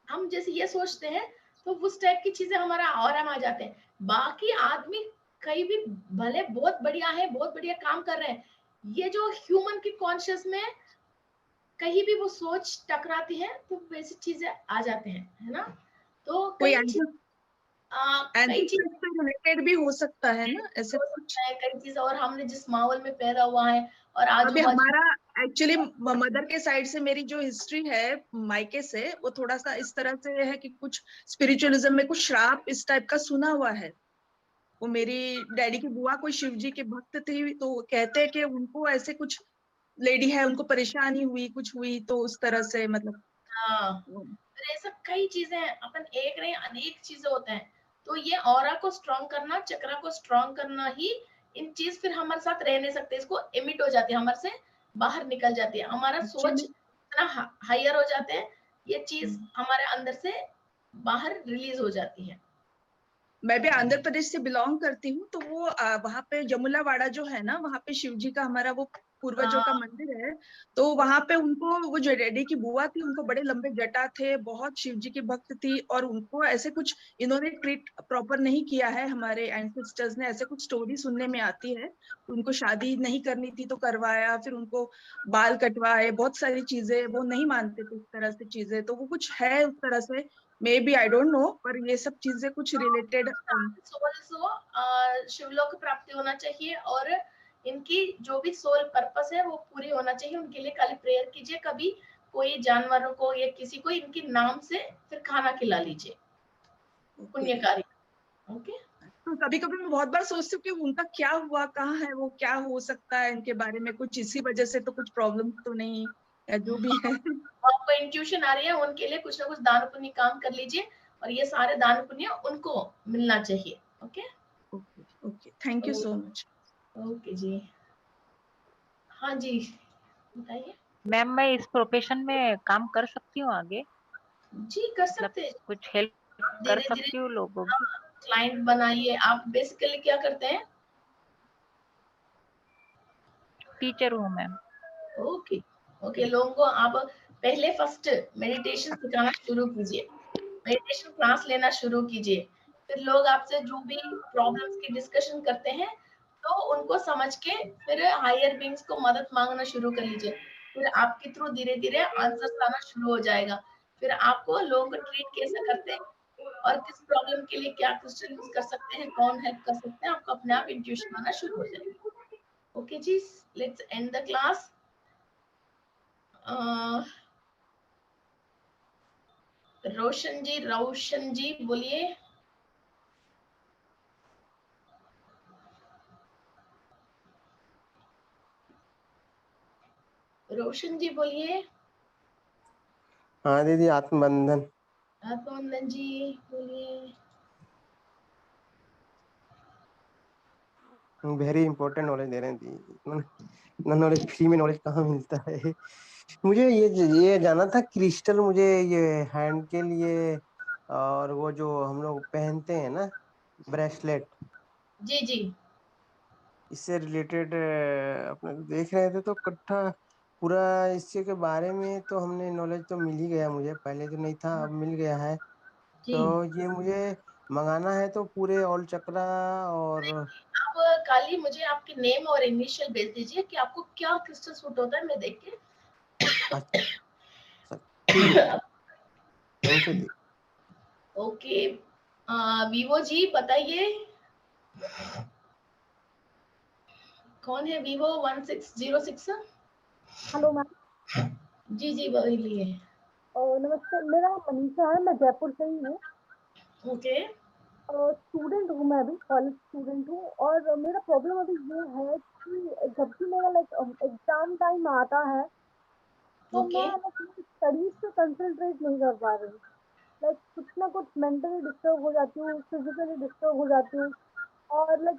हम जैसे ये सोचते हैं तो उस टाइप की चीजें हमारा ऑरा में आ जाते हैं। बाकी आदमी कहीं भी भले बहुत बढ़िया है, बहुत बढ़िया काम कर रहे हैं, ये जो ह्यूमन की कॉन्शियस में कहीं भी वो सोच टकराती है तो वैसी चीजें आ जाते हैं, है ना। तो कोई कई चीज रिलेटेड भी हो सकता है ना, ऐसे कुछ कई चीज, और हमने जिस माहौल में पैदा हुआ है, और अभी हमारा एक्चुअली मदर के साइड से मेरी जो हिस्ट्री है मायके से, वो थोड़ा सा इस तरह से है कि कुछ स्पिरिचुअलिज्म में कुछ श्राप इस टाइप का सुना हुआ है। वो मेरी डैडी की बुआ कोई शिव जी के भक्त थी, तो कहते हैं कि उनको ऐसे कुछ लेडी है, उनको परेशानी हुई, कुछ हुई, तो उस तरह से मतलब ऐसा कई चीजें हैं, अपन एक नहीं अनेक चीजें होते हैं। तो ये ऑरा को स्ट्रॉन्ग करना, चक्रा को स्ट्रॉन्ग करना ही इन चीज फिर हमारे साथ रह नहीं सकते, इसको एमिट हो जाती है, हमारे से बाहर निकल जाती है, हमारा सोच इतना हायर हो जाते हैं, ये चीज हमारे अंदर से बाहर रिलीज हो जाती है। मैं भी आंध्र प्रदेश से बिलोंग करती हूँ, तो वो वहाँ पे जमुलावाड़ा जो है ना, वहाँ पे शिव जी का हमारा वो पूर्वजों का मंदिर है। तो वहाँ पे उनको, वो जो डैडी की बुआ थी, उनको बड़े लंबे जटा थे, बहुत शिव जी की भक्त थी, और उनको ऐसे कुछ इन्होंने ट्रीट प्रॉपर नहीं किया है, हमारे एंसेस्टर्स ने, ऐसे कुछ स्टोरी सुनने में आती है। उनको शादी नहीं करनी थी तो करवाया, फिर उनको बाल कटवाए, बहुत सारी चीजें, वो नहीं मानते थे इस तरह से चीजें, तो वो कुछ है उस तरह से, maybe I don't know, पर ये सब चीजें कुछ रिलेटेड शिवलोक प्राप्ति होना चाहिए, और इनकी जो भी सोल पर्पस है वो पूरी होना चाहिए। उनके लिए खाली प्रेयर कीजिए, कभी कोई जानवरों को या किसी को इनके नाम से फिर खाना खिला लीजिए, पुण्यकारी। ओके, तो कभी कभी मैं बहुत बार सोचती हूँ कि उनका क्या हुआ, कहाँ है वो, क्या हो सकता है इनके बारे में, कुछ इसी वजह से तो कुछ प्रॉब्लम तो नहीं, या जो भी है। आपको इंट्यूशन आ रही है, उनके लिए कुछ ना कुछ दान पुण्य काम कर लीजिए, और ये सारे दान पुण्य उनको मिलना चाहिए। Okay okay okay, thank you so much. Okay जी, हाँ जी बताइए। मैम मैं इस प्रोफेशन में काम कर सकती हूँ आगे? जी कर सकते हैं, कुछ हेल्प कर धीरे सकती हूँ लोगों की? क्लाइंट बनाइए। आप बेसिकली क्या करते हैं? टीचर हूँ मैम। ओके ओके, लोगों को आप पहले फर्स्ट मेडिटेशन सिखाना शुरू कीजिए, मेडिटेशन क्लास लेना शुरू कीजिए, फिर लोग आपसे जो भी प्रॉब्लम्स की डिस्कशन करते हैं तो उनको समझ के फिर हायर बीइंग्स को मदद मांगना शुरू कर लीजिए, फिर आपके थ्रू धीरे धीरे आंसर्स आना शुरू हो जाएगा। फिर आपको लोगों को ट्रीट कैसे करते हैं और किस प्रॉब्लम के लिए क्या क्रिस्टल यूज कर सकते हैं, कौन हेल्प कर सकते हैं, आपको अपने आप इंट्यूशन आना शुरू हो जाएगा। ओके जी, let's end the class. Roshan ji बोलिए। रोशन जी बोलिए। हाँ दीदी, आत्मबंधन। आत्मबंधन जी बोलिए। वेरी इंपॉर्टेंट नॉलेज दे रहे हैं दी, इतना नॉलेज फ्री में नॉलेज कहाँ मिलता है। मुझे ये जाना था, क्रिस्टल मुझे ये हैंड के लिए, और वो जो हम लोग पहनते हैं ना ब्रेसलेट, जी जी इससे रिलेटेड अपने देख रहे थे, तो इकट्ठा पूरा इससे के बारे में तो हमने नॉलेज तो मिल ही गया, मुझे पहले तो नहीं था, अब मिल गया है। जी। तो ये मुझे मंगाना है तो पूरे ऑल चक्रा, और आप काली मुझे आपके नेम और इनिशियल भेज दीजिए कि आपको क्या क्रिस्टल सूट होता है, मैं देख के। अच्छा ठीक है, थैंक यू दी। ओके, वीवो जी बताइए, कौन है वीवो 1606? Hello ma'am. जी जी बोलिए। नमस्ते, मेरा मनीषा है, मैं जयपुर से ही हूँ। ओके स्टूडेंट हूँ मैं, अभी कॉलेज स्टूडेंट हूँ, और मेरा प्रॉब्लम अभी ये है कि जब भी मेरा एग्जाम टाइम आता है तो ओके मैं स्टडीज पे कंसंट्रेट नहीं कर पा रही हूँ। कुछ ना कुछ मेंटली डिस्टर्ब हो जाती हूँ, फिजिकली डिस्टर्ब हो जाती हूँ, और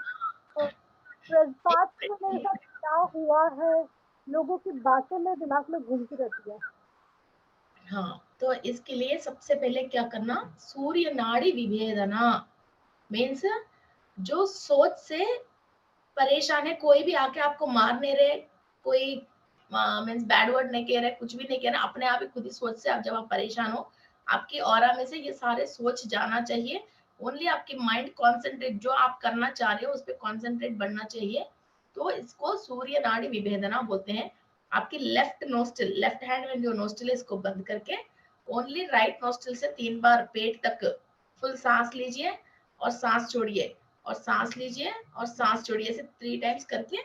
पास्ट में मेरे साथ क्या हुआ है, लोगों की बातें मेरे दिमाग में घूमती रहती है। हाँ, तो इसके लिए सबसे पहले क्या करना, सूर्य नाड़ी विभेदना मीन्स जो सोच से परेशान है, कोई भी आके आपको मार नहीं रहे, कोई मीन्स बैड वर्ड नहीं कह रहे, कुछ भी नहीं कह रहे, अपने आप ही खुद ही सोच से आप जब आप परेशान हो, आपकी ऑरा में से ये सारे सोच जाना चाहिए। ओनली आपकी माइंड कॉन्सेंट्रेट, जो आप करना चाह रहे हो उस पर कॉन्सेंट्रेट बढ़ना चाहिए। तो इसको सूर्य नाड़ी विभेदना बोलते हैं। आपकी लेफ्ट नोस्टिल, लेफ्ट हैंड में जो नोस्टिल है इसको बंद करके ओनली राइट नोस्टिल से 3 बार पेट तक फुल सांस लीजिए और सांस छोड़िए, और सांस लीजिए और सांस छोड़िए, ऐसे 3 टाइम्स करके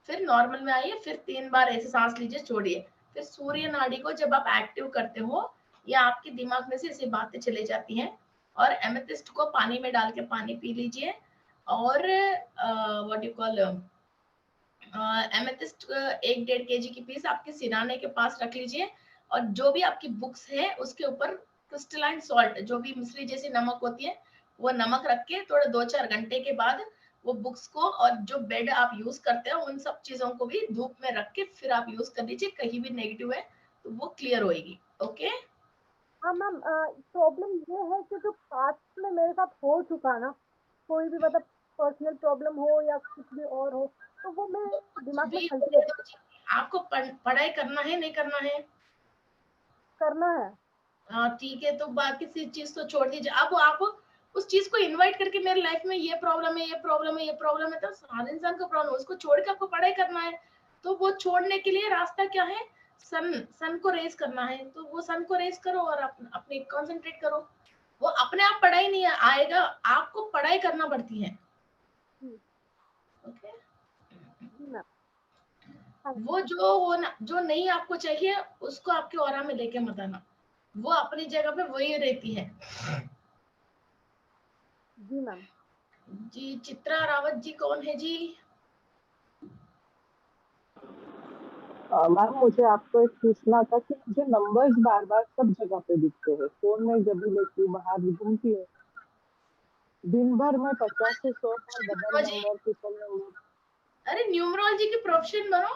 फिर नॉर्मल में आइए, फिर 3 बार ऐसे सांस लीजिए छोड़िए। फिर सूर्य नाड़ी को जब आप एक्टिव करते हो, या आपके दिमाग में से ऐसी बातें चली जाती हैं। और एमेथिस्ट को पानी में डाल के पानी पी लीजिए, और what you call amethyst 1-1.5 kg की पीस आपके सिराने के पास रख लीजिए, और जो भी आपकी बुक्स है उसके ऊपर क्रिस्टलाइन सॉल्ट, जो भी मिश्री जैसी नमक होती है, वो नमक रख के थोड़े 2-4 घंटे के बाद वो बुक्स को और जो बेड आप यूज करते हो उन सब चीजों को भी धूप में रख के फिर आप यूज कर लीजिए, कहीं भी नेगेटिव है तो वो क्लियर होएगी। ओके हाँ मैम, प्रॉब्लम ये है कि जो पास्ट में मेरे साथ हो चुका ना, कोई भी पर्सनल प्रॉब्लम हो या कुछ भी और हो, तो वो मेरे दिमाग में चलती रहती है। आपको पढ़ाई करना है नहीं करना है? करना है। हाँ ठीक है, तो बाकी चीज तो छोड़ दीजिए। अब आप उस चीज को इनवाइट करके मेरे लाइफ में ये प्रॉब्लम है, ये प्रॉब्लम है, ये प्रॉब्लम है, तो हर इंसान का प्रॉब्लम है, उसको छोड़ के आपको पढ़ाई करना है। तो वो छोड़ने के लिए रास्ता क्या है, सन को रेज करना है, तो वो सन को रेज करो और अपने कंसंट्रेट करो। वो अपने आप पढ़ाई नहीं आएगा, आपको पढ़ाई करना पड़ती है। ओके वो जो नहीं आपको चाहिए उसको आपके ऑरा में लेके मत आना, वो अपनी जगह पे वही रहती है। जी मैम। जी चित्रा रावत जी कौन है जी? मैम मुझे आपको एक पूछना था कि मुझे नंबर्स बार बार सब जगह पे दिखते हैं। फोन में जब भी लेती हूँ, बाहर भी घूमती हूँ, दिन भर में 50 से 100 बार डबल जी नंबर, ट्रिपल नंबर। अरे न्यूमरोलॉजी की प्रोफेशन बनो,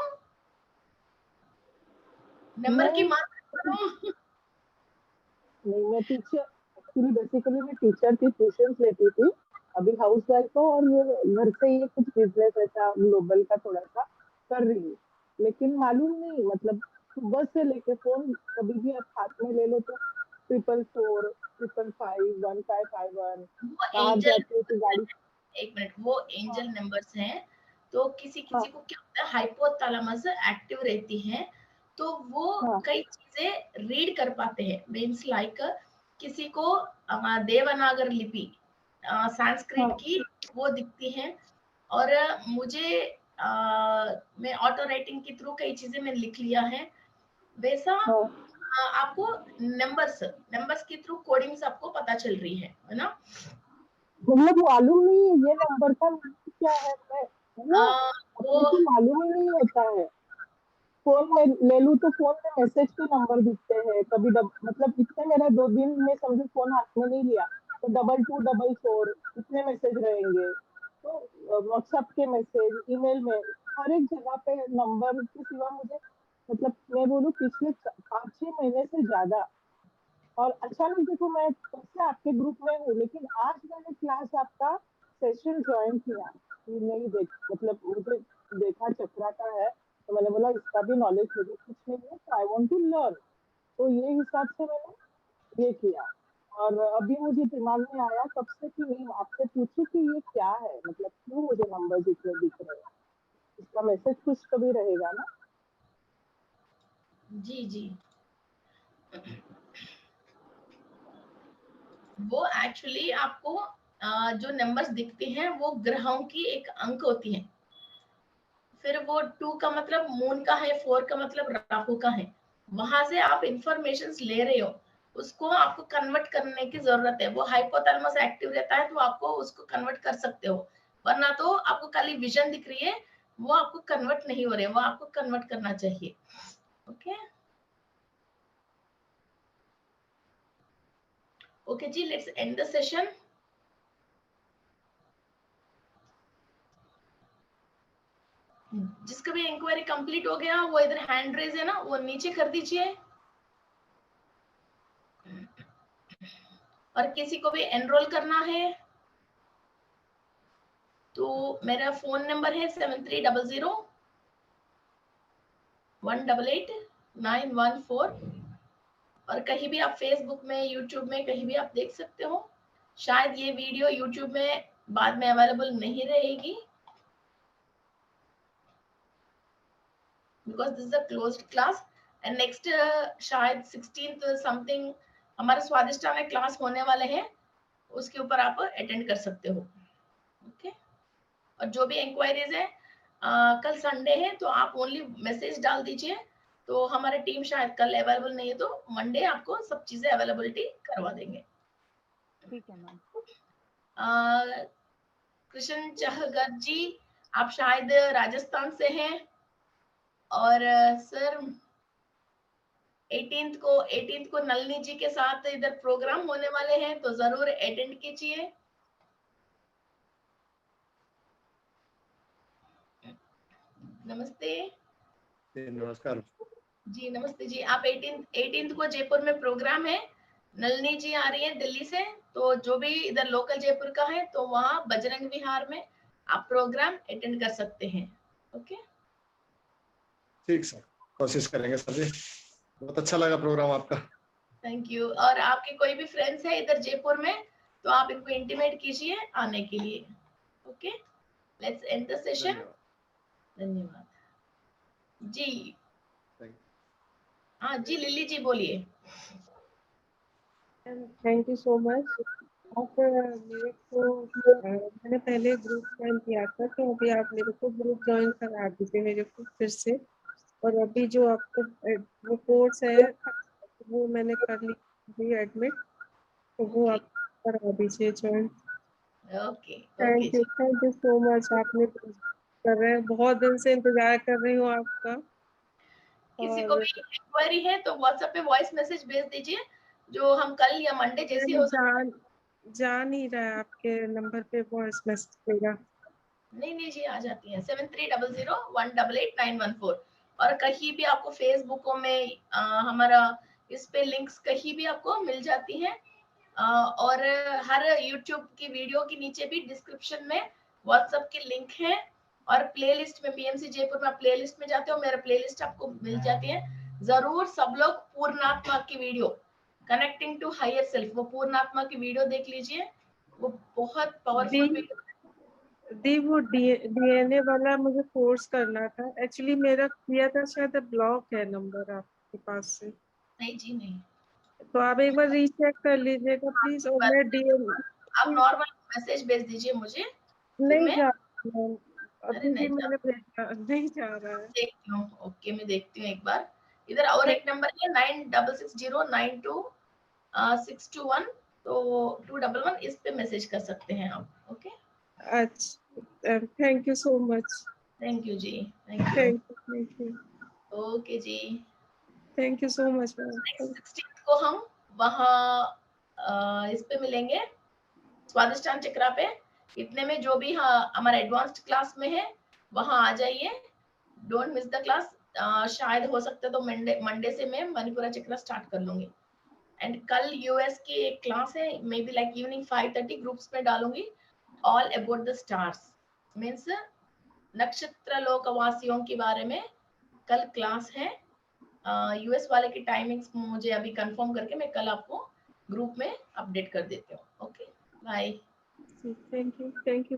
नंबर की नहीं मात्र बनो। नहीं, मैं टीचर एक्चुअली बेसिकली मैं टीचर थी, ट्यूशन लेती थी। अभी हाउस वाइफ हूँ और ये घर से ही कुछ बिजनेस ऐसा ग्लोबल का थोड़ा सा कर रही हूँ। लेकिन मालूम नहीं, मतलब सुबह से लेके फोन कभी भी आप हाथ में ले लो तो 444, 555, 1551, वो बाहर एंजल, जाती हूँ तो गाड़ी। एक मिनट, वो एंजल नंबर्स हैं। तो किसी किसी को क्या होता है, हाइपोथैलेमस एक्टिव रहती है, तो वो कई चीजें रीड कर पाते हैं। मीन्स लाइक किसी को देवनागर लिपि संस्कृत की वो दिखती है, और मुझे मैं ऑटो राइटिंग के थ्रू कई चीजें मैंने लिख लिया है। वैसा आपको नंबर्स नंबर्स के थ्रू कोडिंग्स आपको पता चल रही है ना? मतलब मालूम नहीं है ये नंबर का क्या है, मैं वो अपने को मालूम ही नहीं होता है। फोन में ले लूं तो फोन में मैसेज के नंबर दिखते हैं कभी मतलब इतने मेरा 2 दिन में समझो फोन हाथ में नहीं लिया तो 2244 इतने मैसेज रहेंगे। तो व्हाट्सएप के मैसेज, ईमेल में, हर एक जगह पे नंबर के सिवा मुझे, मतलब मैं बोलूं पिछले 5-6 महीने से ज्यादा। और अचानक देखो मैं कब से आपके ग्रुप में हूँ, लेकिन आज मैंने क्लास आपका सेशन ज्वाइन किया। कि नहीं देख, मतलब मुझे देखा चक्रा का है तो मैंने बोला इसका भी नॉलेज मुझे कुछ नहीं है, तो आई वांट टू लर्न। तो ये हिसाब से मैंने ये किया। और अभी मुझे दिमाग में आया कब से कि नहीं आपसे पूछूं कि ये क्या है, मतलब क्यों मुझे नंबर इतने दिख रहे हैं, इसका मैसेज कुछ तो भी रहेगा ना। जी जी, वो एक्चुअली आपको जो नंबर्स दिखते हैं वो ग्रहों की एक अंक होती है। फिर वो 2 का मतलब मून का है, 4 का मतलब राहु का है। वहां से आप इंफॉर्मेशन ले रहे हो, उसको आपको कन्वर्ट करने की जरूरत है। वो हाइपोथैलेमस एक्टिव रहता है तो आपको उसको कन्वर्ट कर सकते हो, वरना तो आपको खाली विजन दिख रही है, वो आपको कन्वर्ट नहीं हो रहे, वो आपको कन्वर्ट करना चाहिए। ओके ओके जी, लेट्स एंड द सेशन। जिसका भी इंक्वायरी कंप्लीट हो गया वो इधर हैंड रेज है ना, वो नीचे कर दीजिए। और किसी को भी एनरोल करना है तो मेरा फोन नंबर है 7300-188-914। और कहीं भी आप फेसबुक में, यूट्यूब में, कहीं भी आप देख सकते हो। शायद ये वीडियो यूट्यूब में बाद में अवेलेबल नहीं रहेगी, because this is a closed class. And next शायद 16th समथिंग हमारे स्वादिष्टा में क्लास होने वाले हैं, उसके ऊपर आप अटेंड कर सकते हो। ओके और जो भी इंक्वायरीज है, कल संडे है तो आप ओनली मैसेज डाल दीजिए, तो हमारी टीम शायद कल अवेलेबल नहीं है तो मंडे आपको सब चीजें अवेलेबिलिटी करवा देंगे। ठीक है मैम। कृष्ण चहगर जी, आप शायद राजस्थान से हैं, और सर 18th को नलिनी जी के साथ इधर प्रोग्राम होने वाले हैं, तो जरूर अटेंड कीजिए। नमस्ते नमस्कार जी, नमस्ते जी। आप 18th को जयपुर में प्रोग्राम है, नलिनी जी आ रही है दिल्ली से, तो जो भी इधर लोकल जयपुर का है तो वहाँ बजरंग विहार में आप प्रोग्राम अटेंड कर सकते हैं। ओके ठीक सर, कोशिश करेंगे सर जी। बहुत अच्छा लगा प्रोग्राम आपका। Thank you. और आपके कोई भी फ्रेंड्स है इधर जयपुर में तो आप इनको इंटीमेट कीजिए आने के लिए। Okay let's end the session. धन्यवाद जी। हाँ जी, लिली जी बोलिए। Thank you so much. आप मेरे को मैंने पहले ग्रुप ज्वाइन किया था, तो अभी आप मेरे को ग्रुप ज्वाइन करा दीजिए मेरे को फिर से। और अभी जो आपका वो कोर्स है वो मैंने कर ली एडमिट, तो वो आप करा दीजिए join. Okay thank you so much. आपने कर रहे हैं, बहुत दिन से इंतजार कर रही हूँ आपका। किसी को भी इंक्वायरी है तो व्हाट्सएप पे वॉइस मैसेज भेज दीजिए, जो हम कल या मंडे जैसे हो जा नहीं रहा है आपके नंबर पे वॉइस मैसेज देगा। नहीं जी, आ जाती है 7300188914। और कहीं भी आपको फेसबुक में हमारा इस पे लिंक्स कहीं भी आपको मिल जाती है। और हर यूट्यूब की वीडियो के नीचे भी डिस्क्रिप्शन में व्हाट्सएप के लिंक है। और प्लेलिस्ट में पीएमसी जयपुर में प्लेलिस्ट में जाते हो, मेरा प्लेलिस्ट आपको मिल जाती है। जरूर सब लोग पूर्णात्मा की video, connecting to higher self, वो पूर्णात्मा की वीडियो देख लीजिए, वो बहुत पावरफुल वीडियो। दी वो डीएनए वाला मुझे कोर्स करना था, एक्चुअली मेरा किया था, शायद ब्लॉक है नंबर आपके पास से। नहीं जी नहीं, तो आप एक बार रीचेक कर लीजिएगा प्लीज। और मैं डीएनए आप नॉर्मल मैसेज भेज दीजिए मुझे। नहीं जा अभी भी नहीं मैंने भेजा, नहीं जा रहा है। देखती हूँ, ओके मैं देखती हूँ एक बार। इधर और एक नंबर है 9660922621, तो 211, इस पे मैसेज कर सकते हैं आप। ओके अच्छा, thank you so much. Thank you जी, थैंक यू। ओके जी, thank you so much ma'am. 16 को हम वहाँ इस पे मिलेंगे, स्वादिष्टान चक्रा पे। इतने में जो भी हमारा एडवांस्ड क्लास में है वहाँ आ जाइए, डोंट मिस द क्लास। शायद हो सकता है तो मंडे से मैं मणिपुरा चक्रा स्टार्ट कर लूंगी। एंड कल यूएस की एक क्लास है, may be like evening 5:30 groups में डालूंगी, all about the stars, means नक्षत्र लोकवासियों के बारे में कल क्लास है। यूएस वाले की टाइमिंग्स मुझे अभी कंफर्म करके मैं कल आपको ग्रुप में अपडेट कर देती हूँ। Okay bye. Thank you